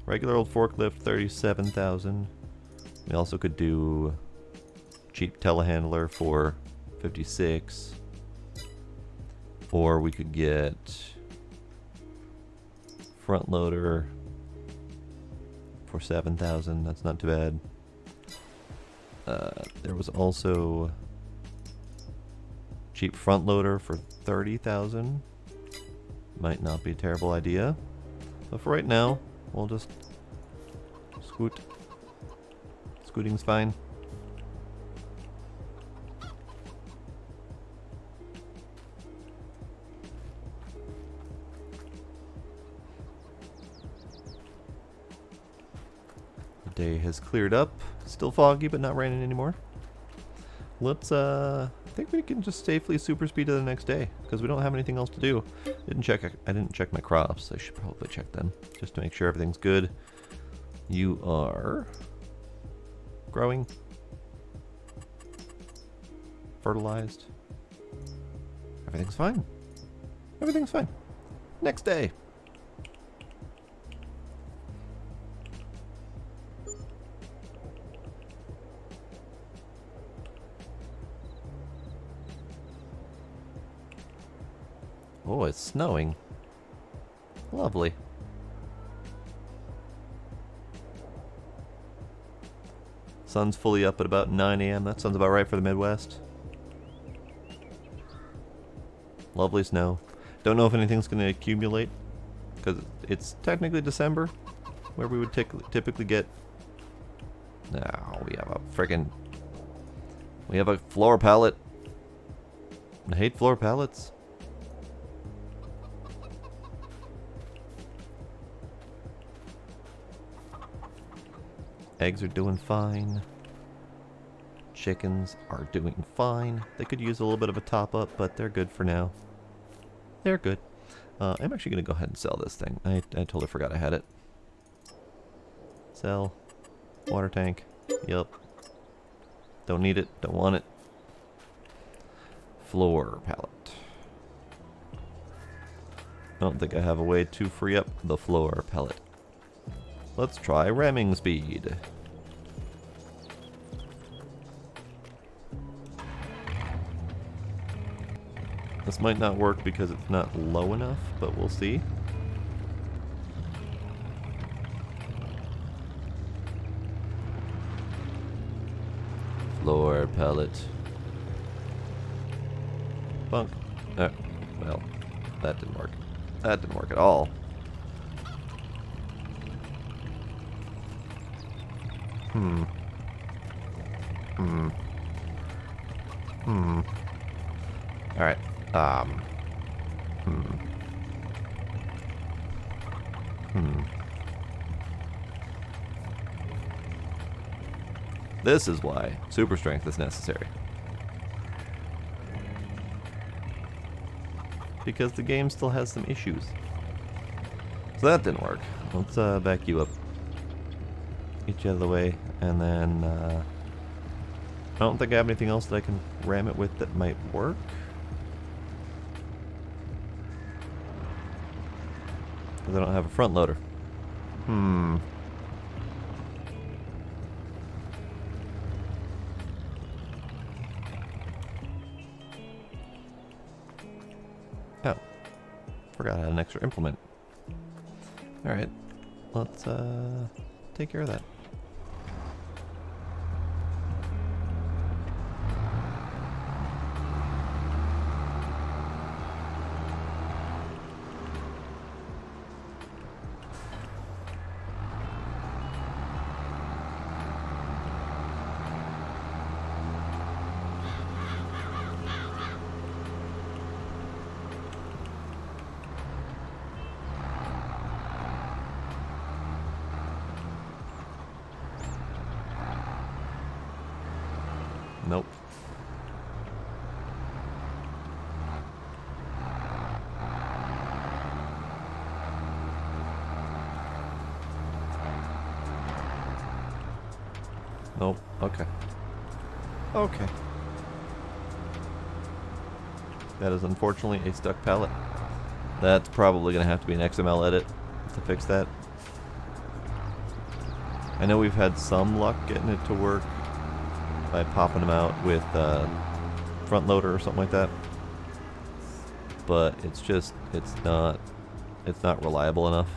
Regular old forklift, 37,000. We also could do cheap telehandler for 56. Or we could get front loader for 7,000. That's not too bad. There was also cheap front loader for 30,000. Might not be a terrible idea. But for right now, we'll just scoot. Scooting's fine. The day has cleared up. Still foggy, but not raining anymore. Let's, I think we can just safely super speed to the next day, because we don't have anything else to do. I didn't check my crops. I should probably check them, just to make sure everything's good. You are growing, fertilized. Everything's fine. Everything's fine. Next day. Oh, it's snowing. Lovely. Sun's fully up at about 9 a.m. That sounds about right for the Midwest. Lovely snow. Don't know if anything's going to accumulate, because it's technically December, where we would typically get... No, we have a floor pallet. I hate floor pallets. Eggs are doing fine. Chickens are doing fine. They could use a little bit of a top up, but they're good for now. They're good. I'm actually going to go ahead and sell this thing. I totally forgot I had it. Sell. Water tank. Yup. Don't need it. Don't want it. Floor pallet. I don't think I have a way to free up the floor pallet. Let's try ramming speed. This might not work because it's not low enough, but we'll see. Floor pallet. Bunk. Well, that didn't work. That didn't work at all. Alright. This is why super strength is necessary. Because the game still has some issues. So that didn't work. Let's back you up. Get you out of the way, and then I don't think I have anything else that I can ram it with that might work. Because I don't have a front loader. Oh. Forgot I had an extra implement. Alright. Let's take care of that. Nope. Nope. Okay. Okay. That is unfortunately a stuck pallet. That's probably going to have to be an XML edit to fix that. I know we've had some luck getting it to work by popping them out with front loader or something like that, but it's not reliable enough.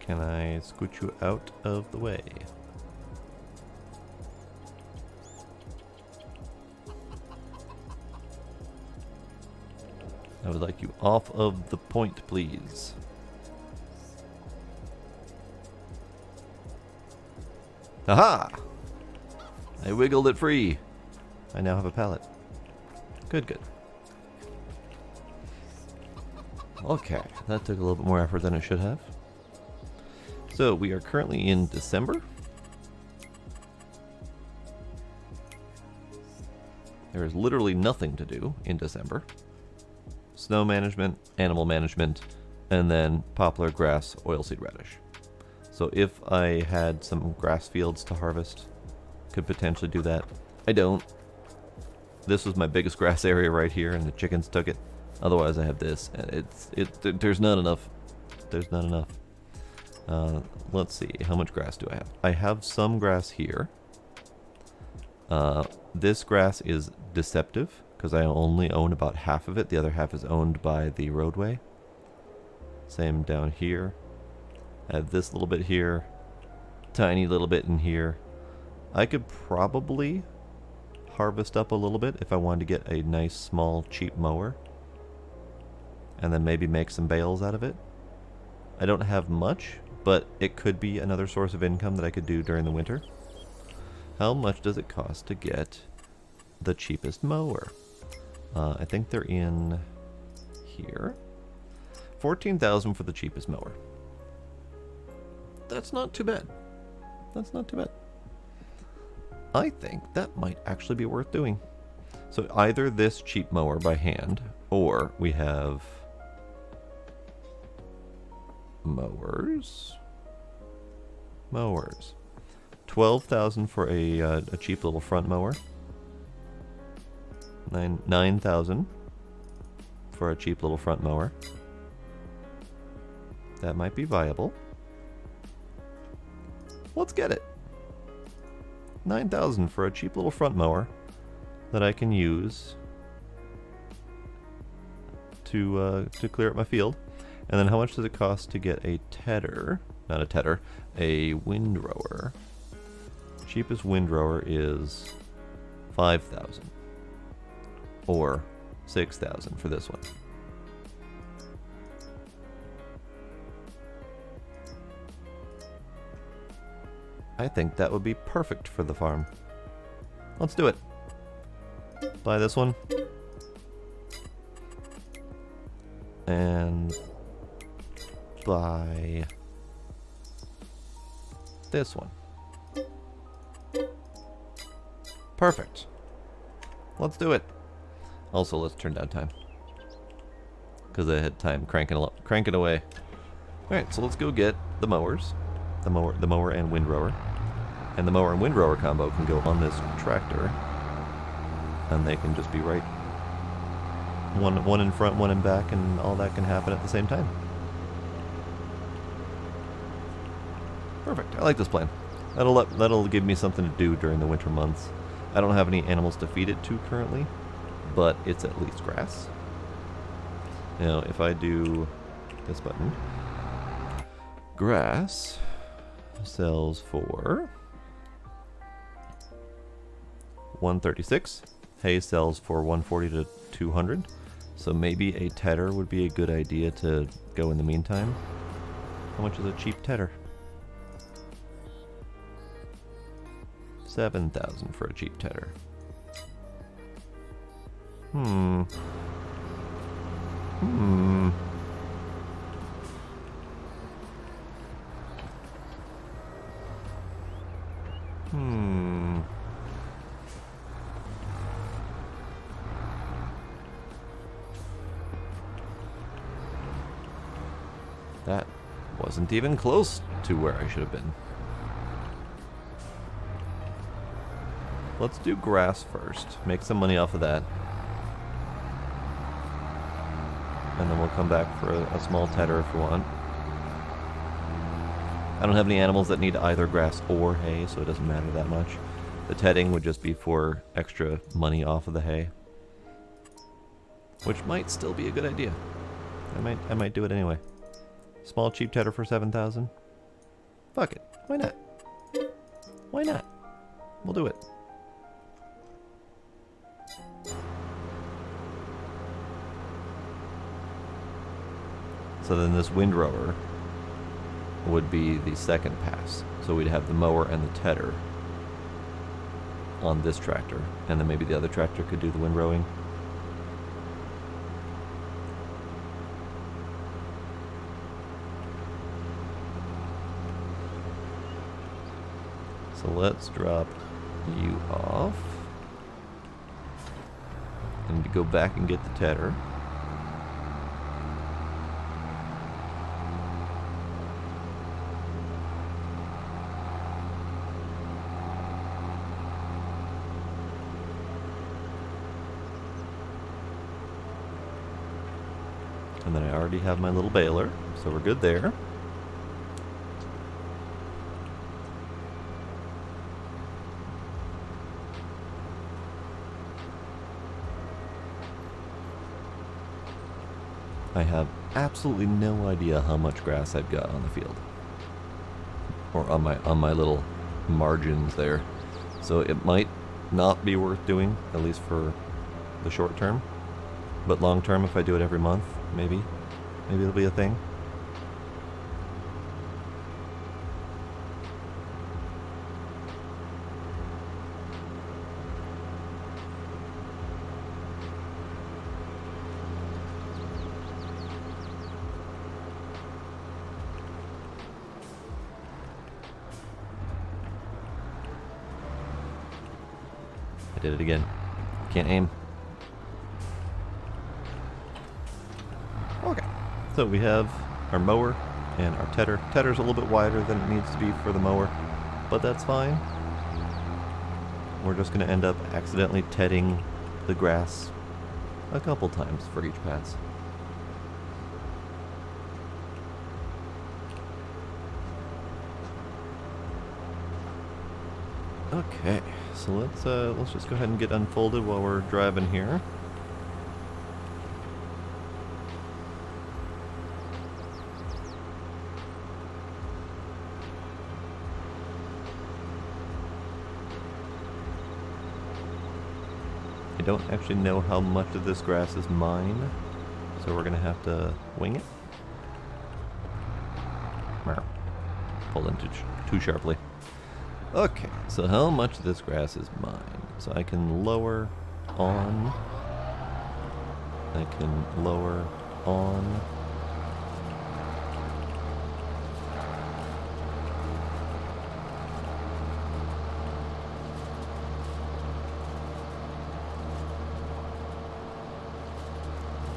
Can I scoot you out of the way? I would like you off of the point, please. Aha! I wiggled it free. I now have a pallet. Good, good. Okay, that took a little bit more effort than it should have. So we are currently in December. There is literally nothing to do in December. Snow management, animal management, and then poplar, grass, oilseed radish. So if I had some grass fields to harvest, could potentially do that. I don't. This was my biggest grass area right here, and the chickens took it. Otherwise, I have this, and there's not enough. There's not enough. Let's see, how much grass do I have? I have some grass here. This grass is deceptive, because I only own about half of it. The other half is owned by the roadway. Same down here. I have this little bit here. Tiny little bit in here. I could probably harvest up a little bit if I wanted to get a nice, small, cheap mower. And then maybe make some bales out of it. I don't have much, but it could be another source of income that I could do during the winter. How much does it cost to get the cheapest mower? I think they're in here. 14,000 for the cheapest mower. That's not too bad. That's not too bad. I think that might actually be worth doing. So either this cheap mower by hand, or we have mowers. 12,000 for a cheap little front mower. 9,000 for a cheap little front mower. That might be viable. Let's get it. 9,000 for a cheap little front mower that I can use to clear up my field. And then how much does it cost to get a tedder? Not a tedder, a windrower. Cheapest windrower is 5,000 or 6,000 for this one. I think that would be perfect for the farm. Let's do it. Buy this one. And buy this one. Perfect. Let's do it. Also, let's turn down time, because I had time cranking away. All right, so let's go get the mowers, the mower and windrower, and the mower and windrower combo can go on this tractor, and they can just be right, one in front, one in back, and all that can happen at the same time. Perfect. I like this plan. That'll give me something to do during the winter months. I don't have any animals to feed it to currently, but it's at least grass. Now, if I do this button, grass sells for 136. Hay sells for 140 to 200. So maybe a tedder would be a good idea to go in the meantime. How much is a cheap tedder? 7,000 for a cheap tedder. Hmm. That wasn't even close to where I should have been. Let's do grass first. Make some money off of that. And then we'll come back for a small tedder if we want. I don't have any animals that need either grass or hay, so it doesn't matter that much. The tedding would just be for extra money off of the hay, which might still be a good idea. I might do it anyway. Small cheap tedder for 7,000. Fuck it. Why not? Why not? We'll do it. So then this windrower would be the second pass. So we'd have the mower and the tedder on this tractor, and then maybe the other tractor could do the windrowing. So let's drop you off and go back and get the tedder. And then I already have my little baler, so we're good there. I have absolutely no idea how much grass I've got on the field, or on my little margins there. So it might not be worth doing, at least for the short term. But long term, if I do it every month, maybe it'll be a thing. I did it again. Can't aim. Okay. So we have our mower and our tedder. Tedder's a little bit wider than it needs to be for the mower, but that's fine. We're just going to end up accidentally tedding the grass a couple times for each pass. Okay, so let's just go ahead and get unfolded while we're driving here. I don't actually know how much of this grass is mine, so we're gonna have to wing it. Pulled in too sharply. Okay, so how much of this grass is mine? So I can lower on. I can lower on.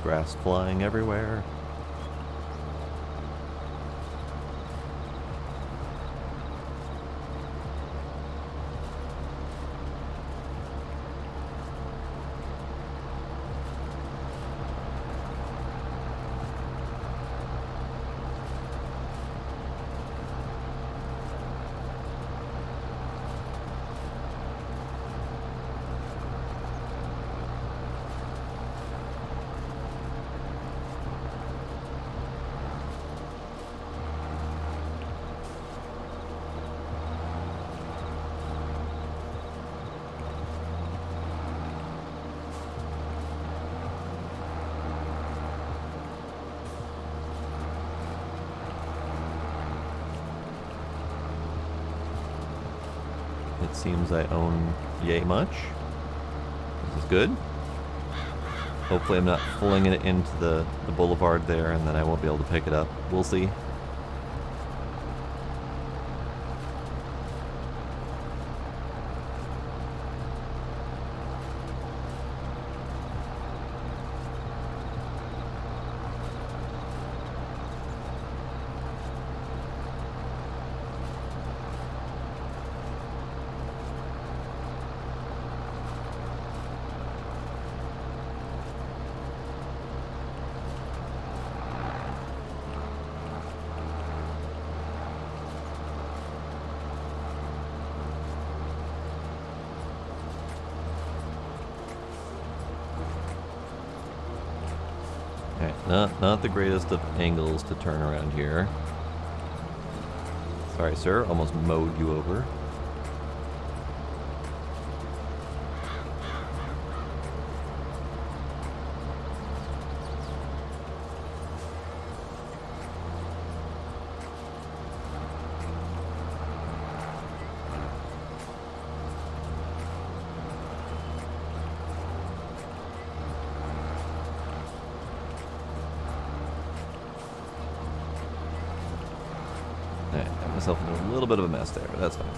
Grass flying everywhere. It seems I own yay much. This is good. Hopefully I'm not flinging it into the boulevard there and then I won't be able to pick it up. We'll see. Not the greatest of angles to turn around here. Sorry, sir. Almost mowed you over. Alright, got myself into a little bit of a mess there, but that's fine.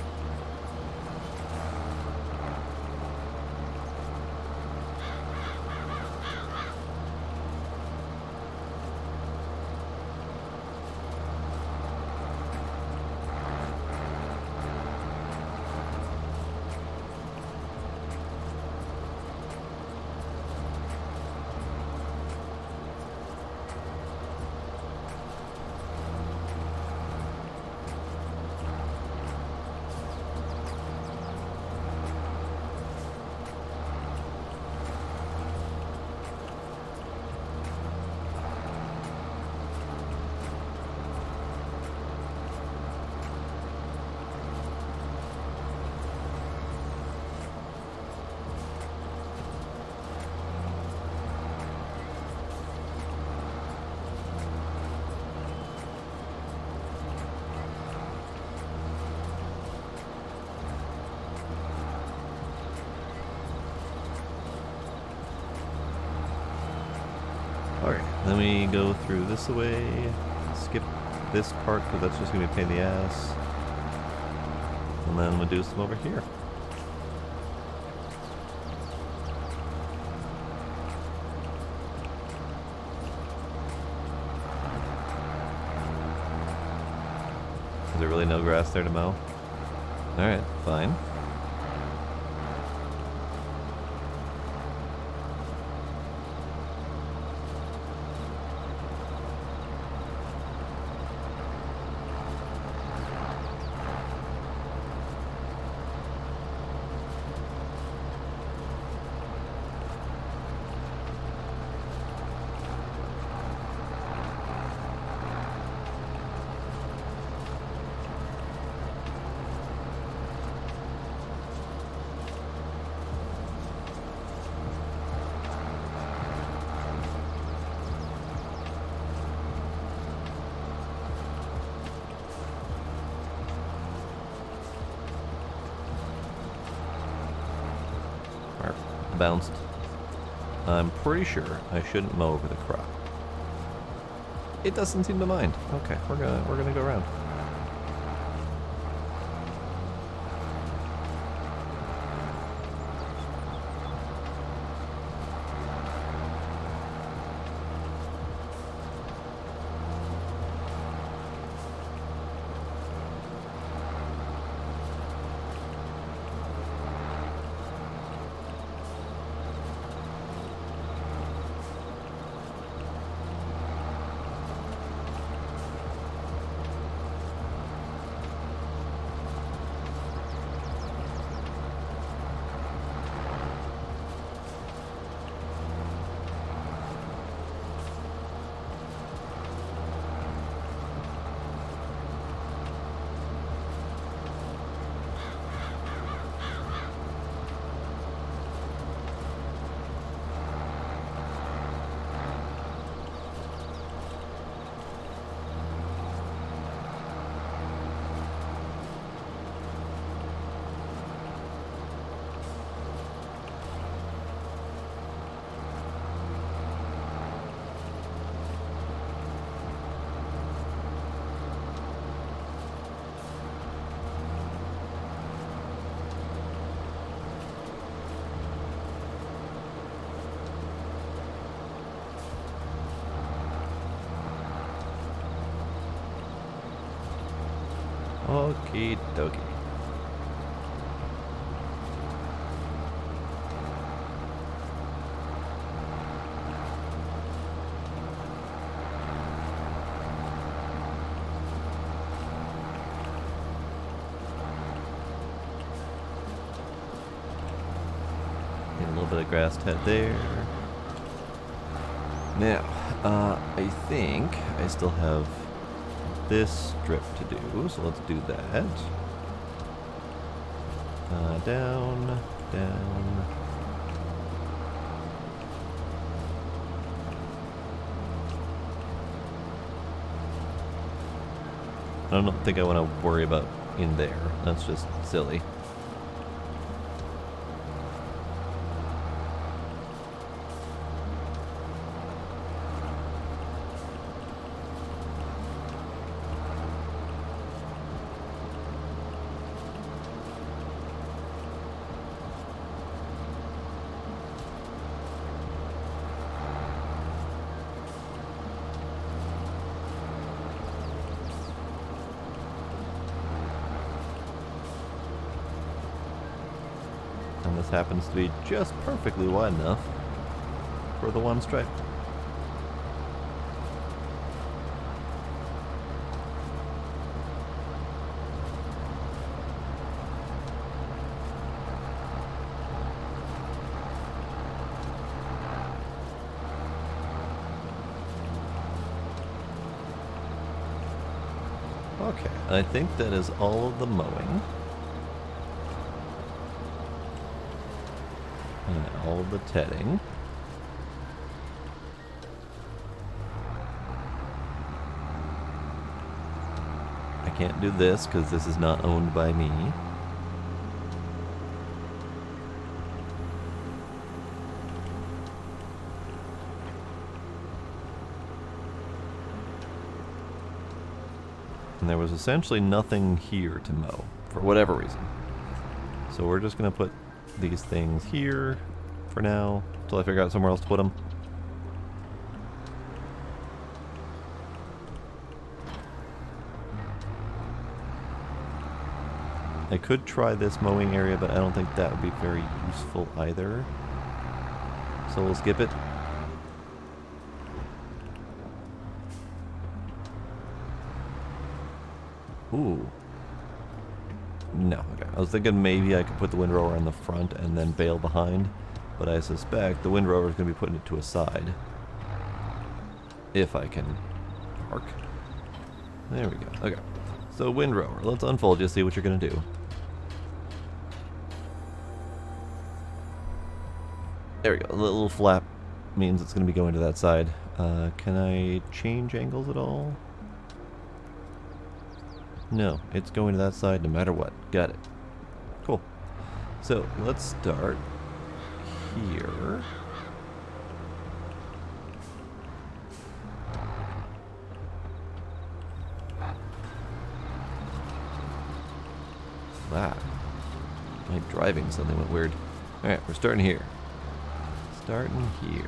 Alright, then we go through this way, skip this part because that's just going to be a pain in the ass, and then we'll do some over here. Is there really no grass there to mow? Alright, fine. Bounced. I'm pretty sure I shouldn't mow over the crop. It doesn't seem to mind. Okay, we're gonna go around. Okie dokie. Get a little bit of grass ted there. Now, I think I still have this strip to do, so let's do that. Down, down. I don't think I want to worry about in there. That's just silly. And this happens to be just perfectly wide enough for the one stripe. Okay, I think that is all of the mowing. And all of the tedding. I can't do this because this is not owned by me. And there was essentially nothing here to mow, for whatever reason. So we're just going to put these things here for now, until I figure out somewhere else to put them. I could try this mowing area, but I don't think that would be very useful either. So we'll skip it. Ooh. No, okay. I was thinking maybe I could put the windrower on the front and then bail behind, but I suspect the windrower is going to be putting it to a side. If I can park. There we go. Okay. So windrower, let's unfold you, see what you're going to do. There we go. The little flap means it's going to be going to that side. Can I change angles at all? No, it's going to that side no matter what. Got it. Cool. So let's start here. Wow. My driving suddenly went weird. Alright, we're starting here. Starting here.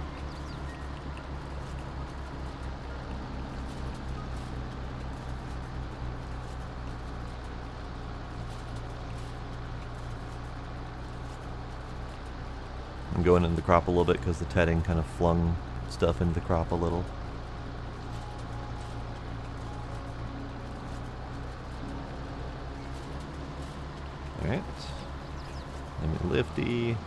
I'm going into the crop a little bit because the tedding kind of flung stuff into the crop a little. Alright. Let me lifty,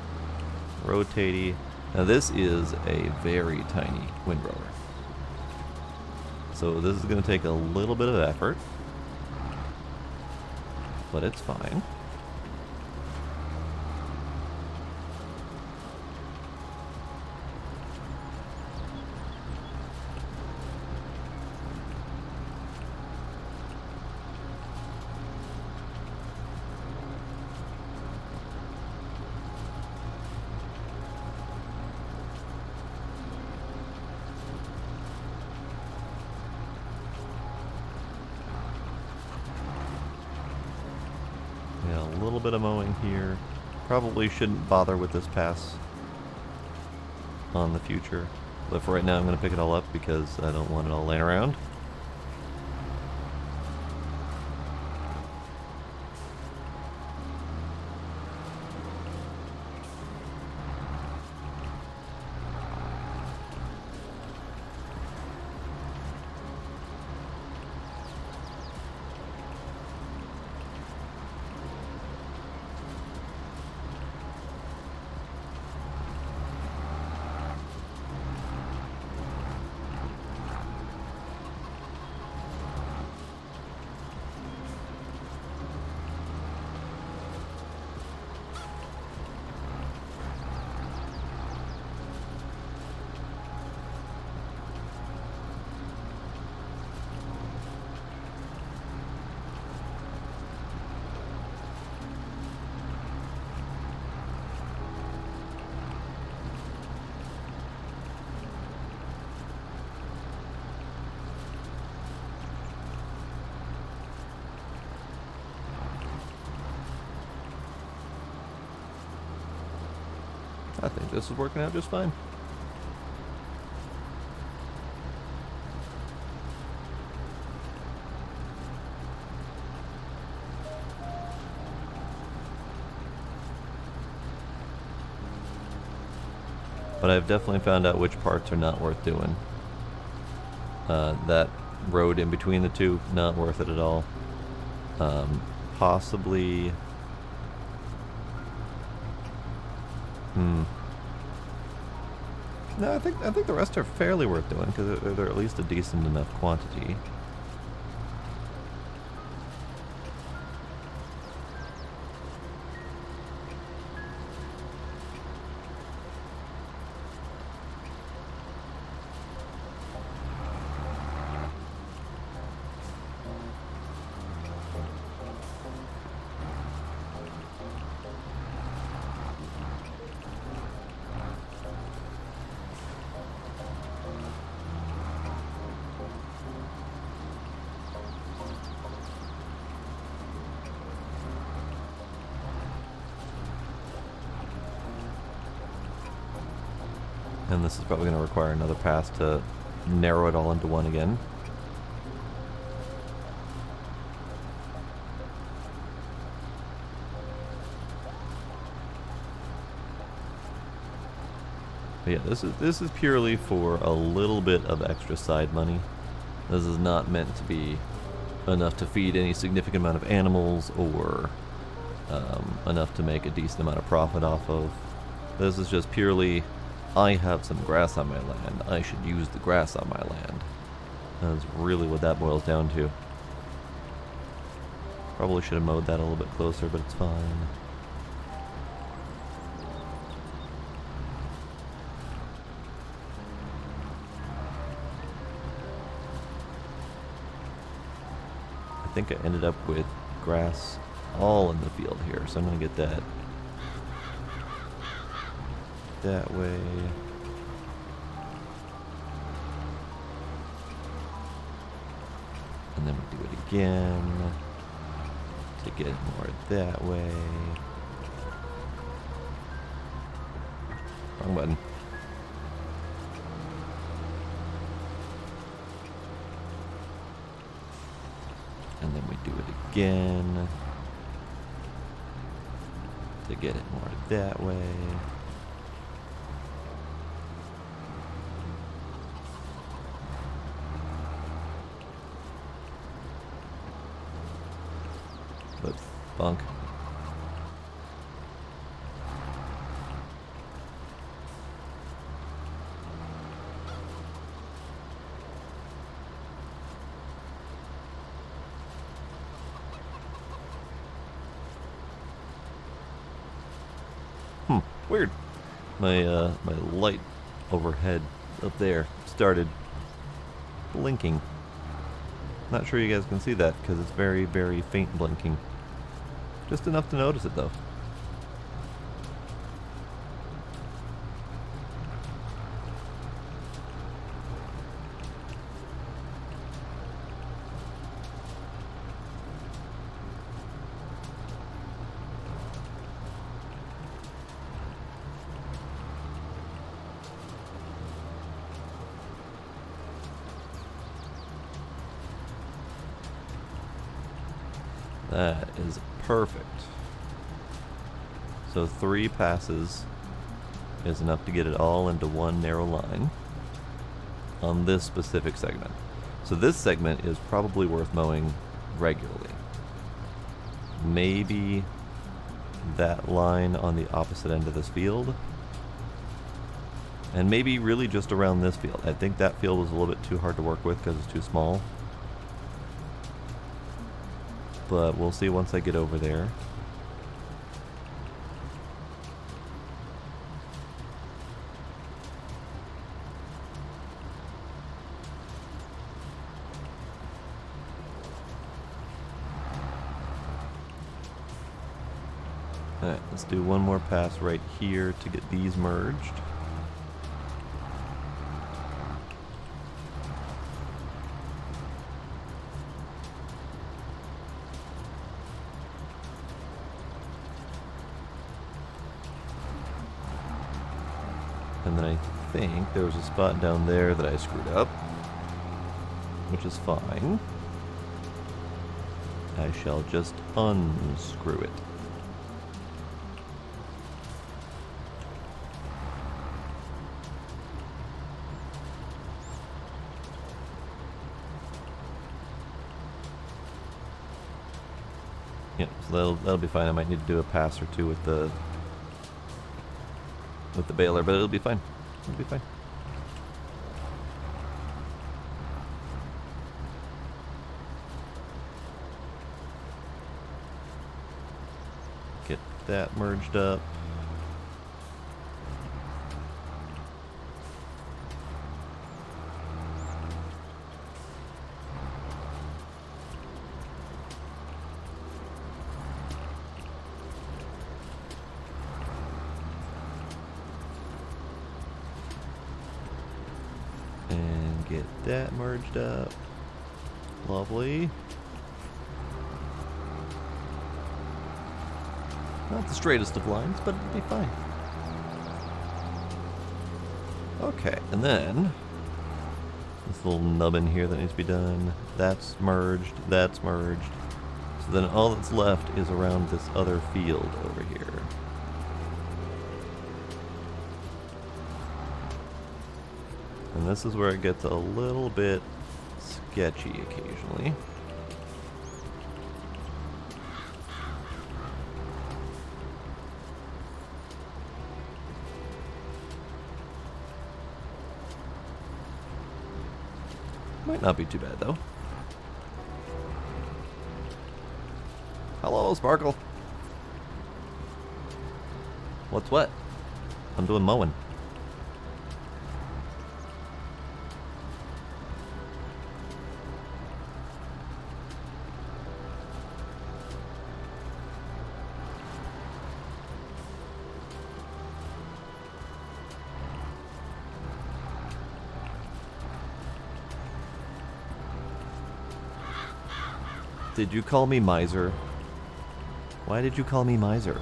rotatey. Now this is a very tiny windrower. So this is going to take a little bit of effort, but it's fine. Yeah, a little bit of mowing here. Probably shouldn't bother with this pass on the future. But for right now I'm going to pick it all up because I don't want it all laying around. I think this is working out just fine. But I've definitely found out which parts are not worth doing. That road in between the two, not worth it at all. Possibly... No, I think the rest are fairly worth doing, because they're at least a decent enough quantity. And this is probably going to require another pass to narrow it all into one again. But yeah, this is purely for a little bit of extra side money. This is not meant to be enough to feed any significant amount of animals or enough to make a decent amount of profit off of. This is just purely, I have some grass on my land, I should use the grass on my land. That's really what that boils down to. Probably should have mowed that a little bit closer, but it's fine. I think I ended up with grass all in the field here, so I'm going to get that way. And then we do it again to get more that way. Wrong button. And then we do it again to get it more that way. But bunk. Weird. My light overhead up there started blinking. Not sure you guys can see that because it's very, very faint blinking. Just enough to notice it though. That is perfect. So 3 passes is enough to get it all into one narrow line on this specific segment. So this segment is probably worth mowing regularly. Maybe that line on the opposite end of this field. And maybe really just around this field. I think that field is a little bit too hard to work with because it's too small. But we'll see once I get over there. Alright, let's do one more pass right here to get these merged. And then I think there was a spot down there that I screwed up, which is fine. I shall just unscrew it. Yeah, so that'll be fine. I might need to do a pass or two with the baler, but it'll be fine. It'll be fine. Get that merged up. And get that merged up. Lovely. Not the straightest of lines, but it'll be fine. Okay, and then this little nubbin here that needs to be done. That's merged, that's merged. So then all that's left is around this other field over here. And this is where it gets a little bit sketchy occasionally. Might not be too bad though. Hello, Sparkle. What's what? I'm doing mowing. Did you call me miser? Why did you call me miser?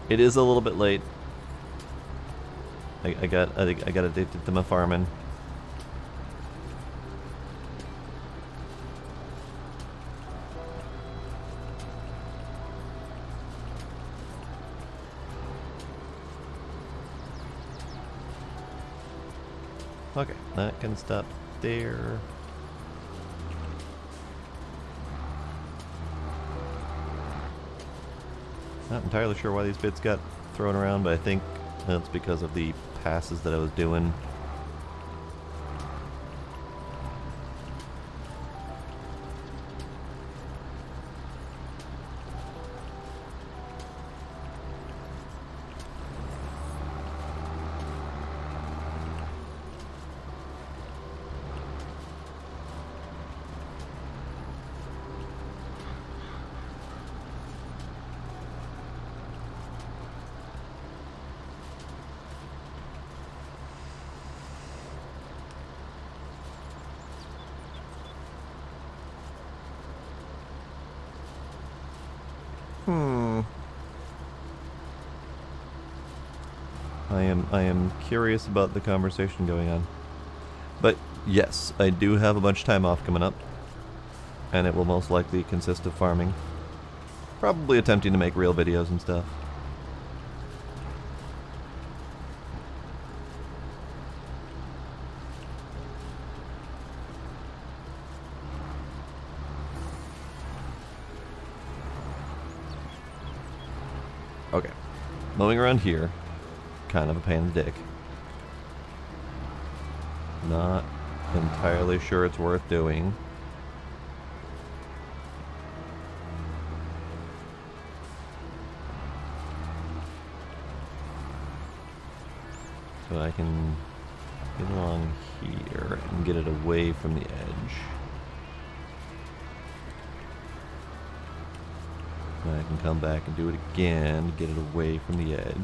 It is a little bit late. I got addicted to my farming. Okay, that can stop there. Not entirely sure why these bits got thrown around, but I think that's because of the passes that I was doing. I am curious about the conversation going on. But yes, I do have a bunch of time off coming up, and it will most likely consist of farming. Probably attempting to make real videos and stuff. Okay, mowing around here. Kind of a pain in the dick. Not entirely sure it's worth doing. So I can get along here and get it away from the edge. And I can come back and do it again, get it away from the edge.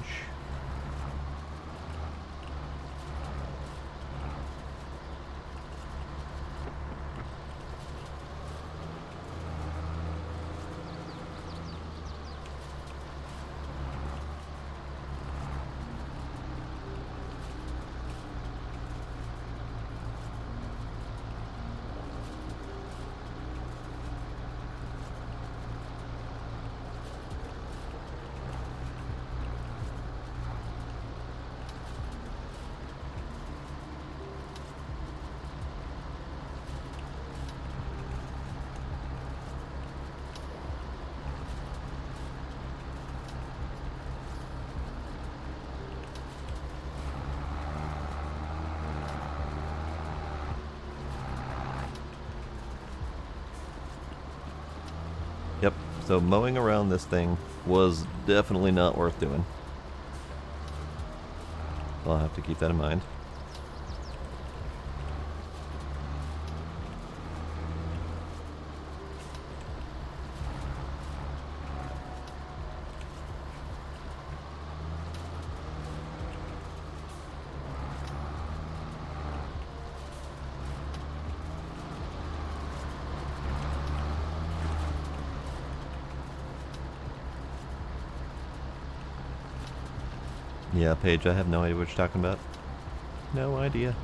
Yep, so mowing around this thing was definitely not worth doing. I'll have to keep that in mind. Yeah, Paige, I have no idea what you're talking about. No idea.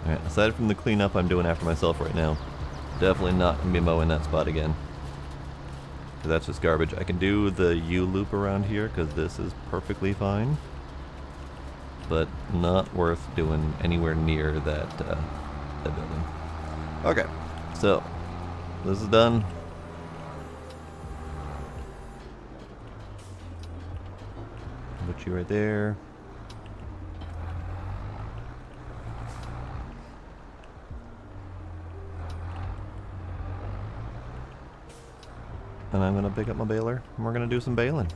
Alright, aside from the cleanup I'm doing after myself right now, definitely not going to be mowing that spot again. Because that's just garbage. I can do the U-loop around here because this is perfectly fine. But not worth doing anywhere near that, that building. Okay, so this is done. Put you right there. And I'm gonna pick up my baler and we're gonna do some baling.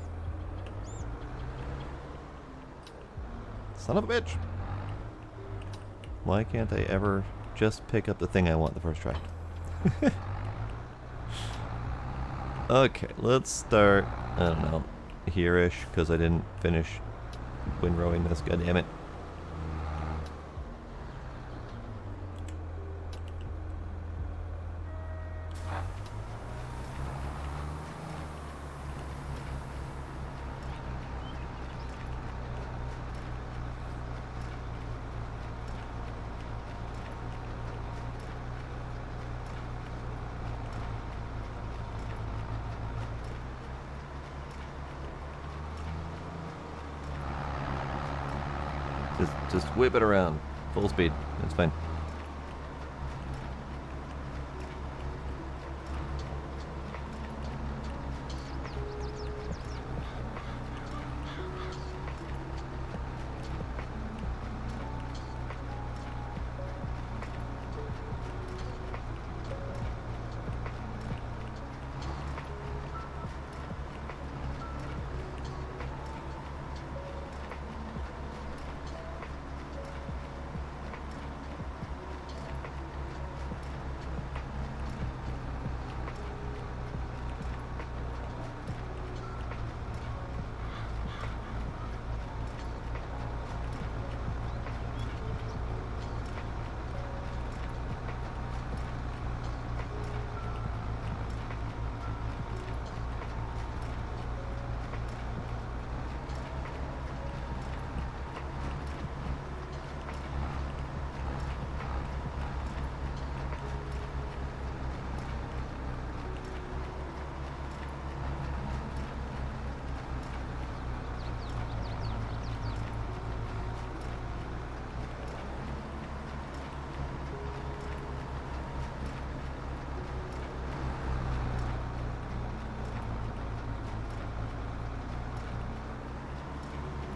Son of a bitch! Why can't I ever just pick up the thing I want the first try? Okay, let's start, I don't know, here-ish, because I didn't finish windrowing this, goddammit. Just whip it around. Full speed. It's fine.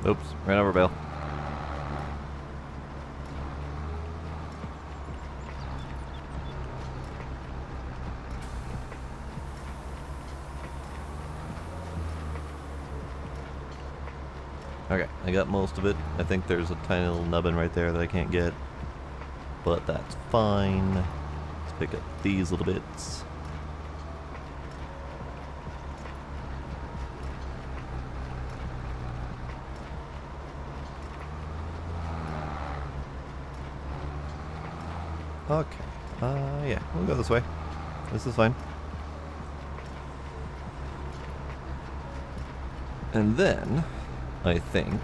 Oops, ran over Bill. Okay, I got most of it. I think there's a tiny little nubbin right there that I can't get. But that's fine. Let's pick up these little bits. Okay, yeah, we'll go this way. This is fine. And then, I think,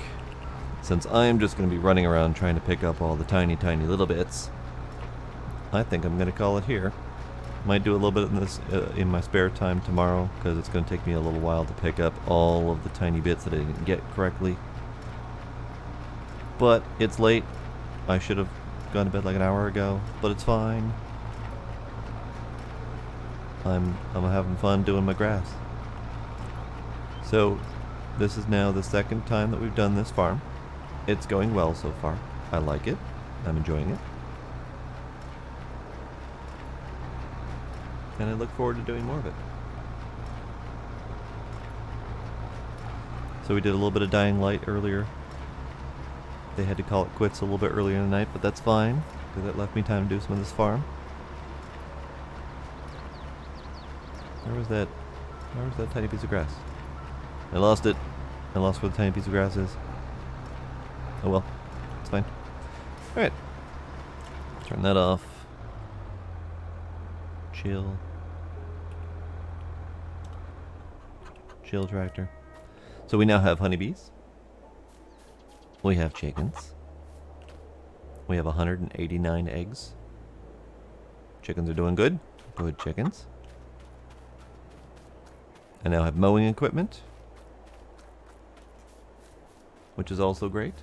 since I'm just going to be running around trying to pick up all the tiny little bits, I think I'm going to call it here. Might do a little bit of this in my spare time tomorrow, because it's going to take me a little while to pick up all of the tiny bits that I didn't get correctly. But it's late. I should have gone to bed like an hour ago, but it's fine. I'm having fun doing my grass. So, this is now the second time that we've done this farm. It's going well so far. I like it. I'm enjoying it. And I look forward to doing more of it. So we did a little bit of Dying Light earlier. They had to call it quits a little bit earlier in the night, but that's fine, because that left me time to do some of this farm. Where was that tiny piece of grass? I lost it. I lost where the tiny piece of grass is. Oh well, it's fine. Alright. Turn that off. Chill. Chill tractor. So we now have honeybees. We have chickens. We have 189 eggs. Chickens are doing good. Good chickens. I now have mowing equipment, which is also great.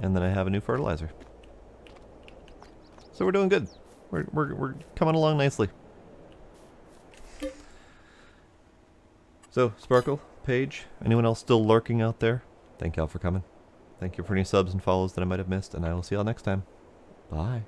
And then I have a new fertilizer. So we're doing good. We're coming along nicely. So, Sparkle, Paige, anyone else still lurking out there? Thank y'all for coming. Thank you for any subs and follows that I might have missed, and I will see y'all next time. Bye.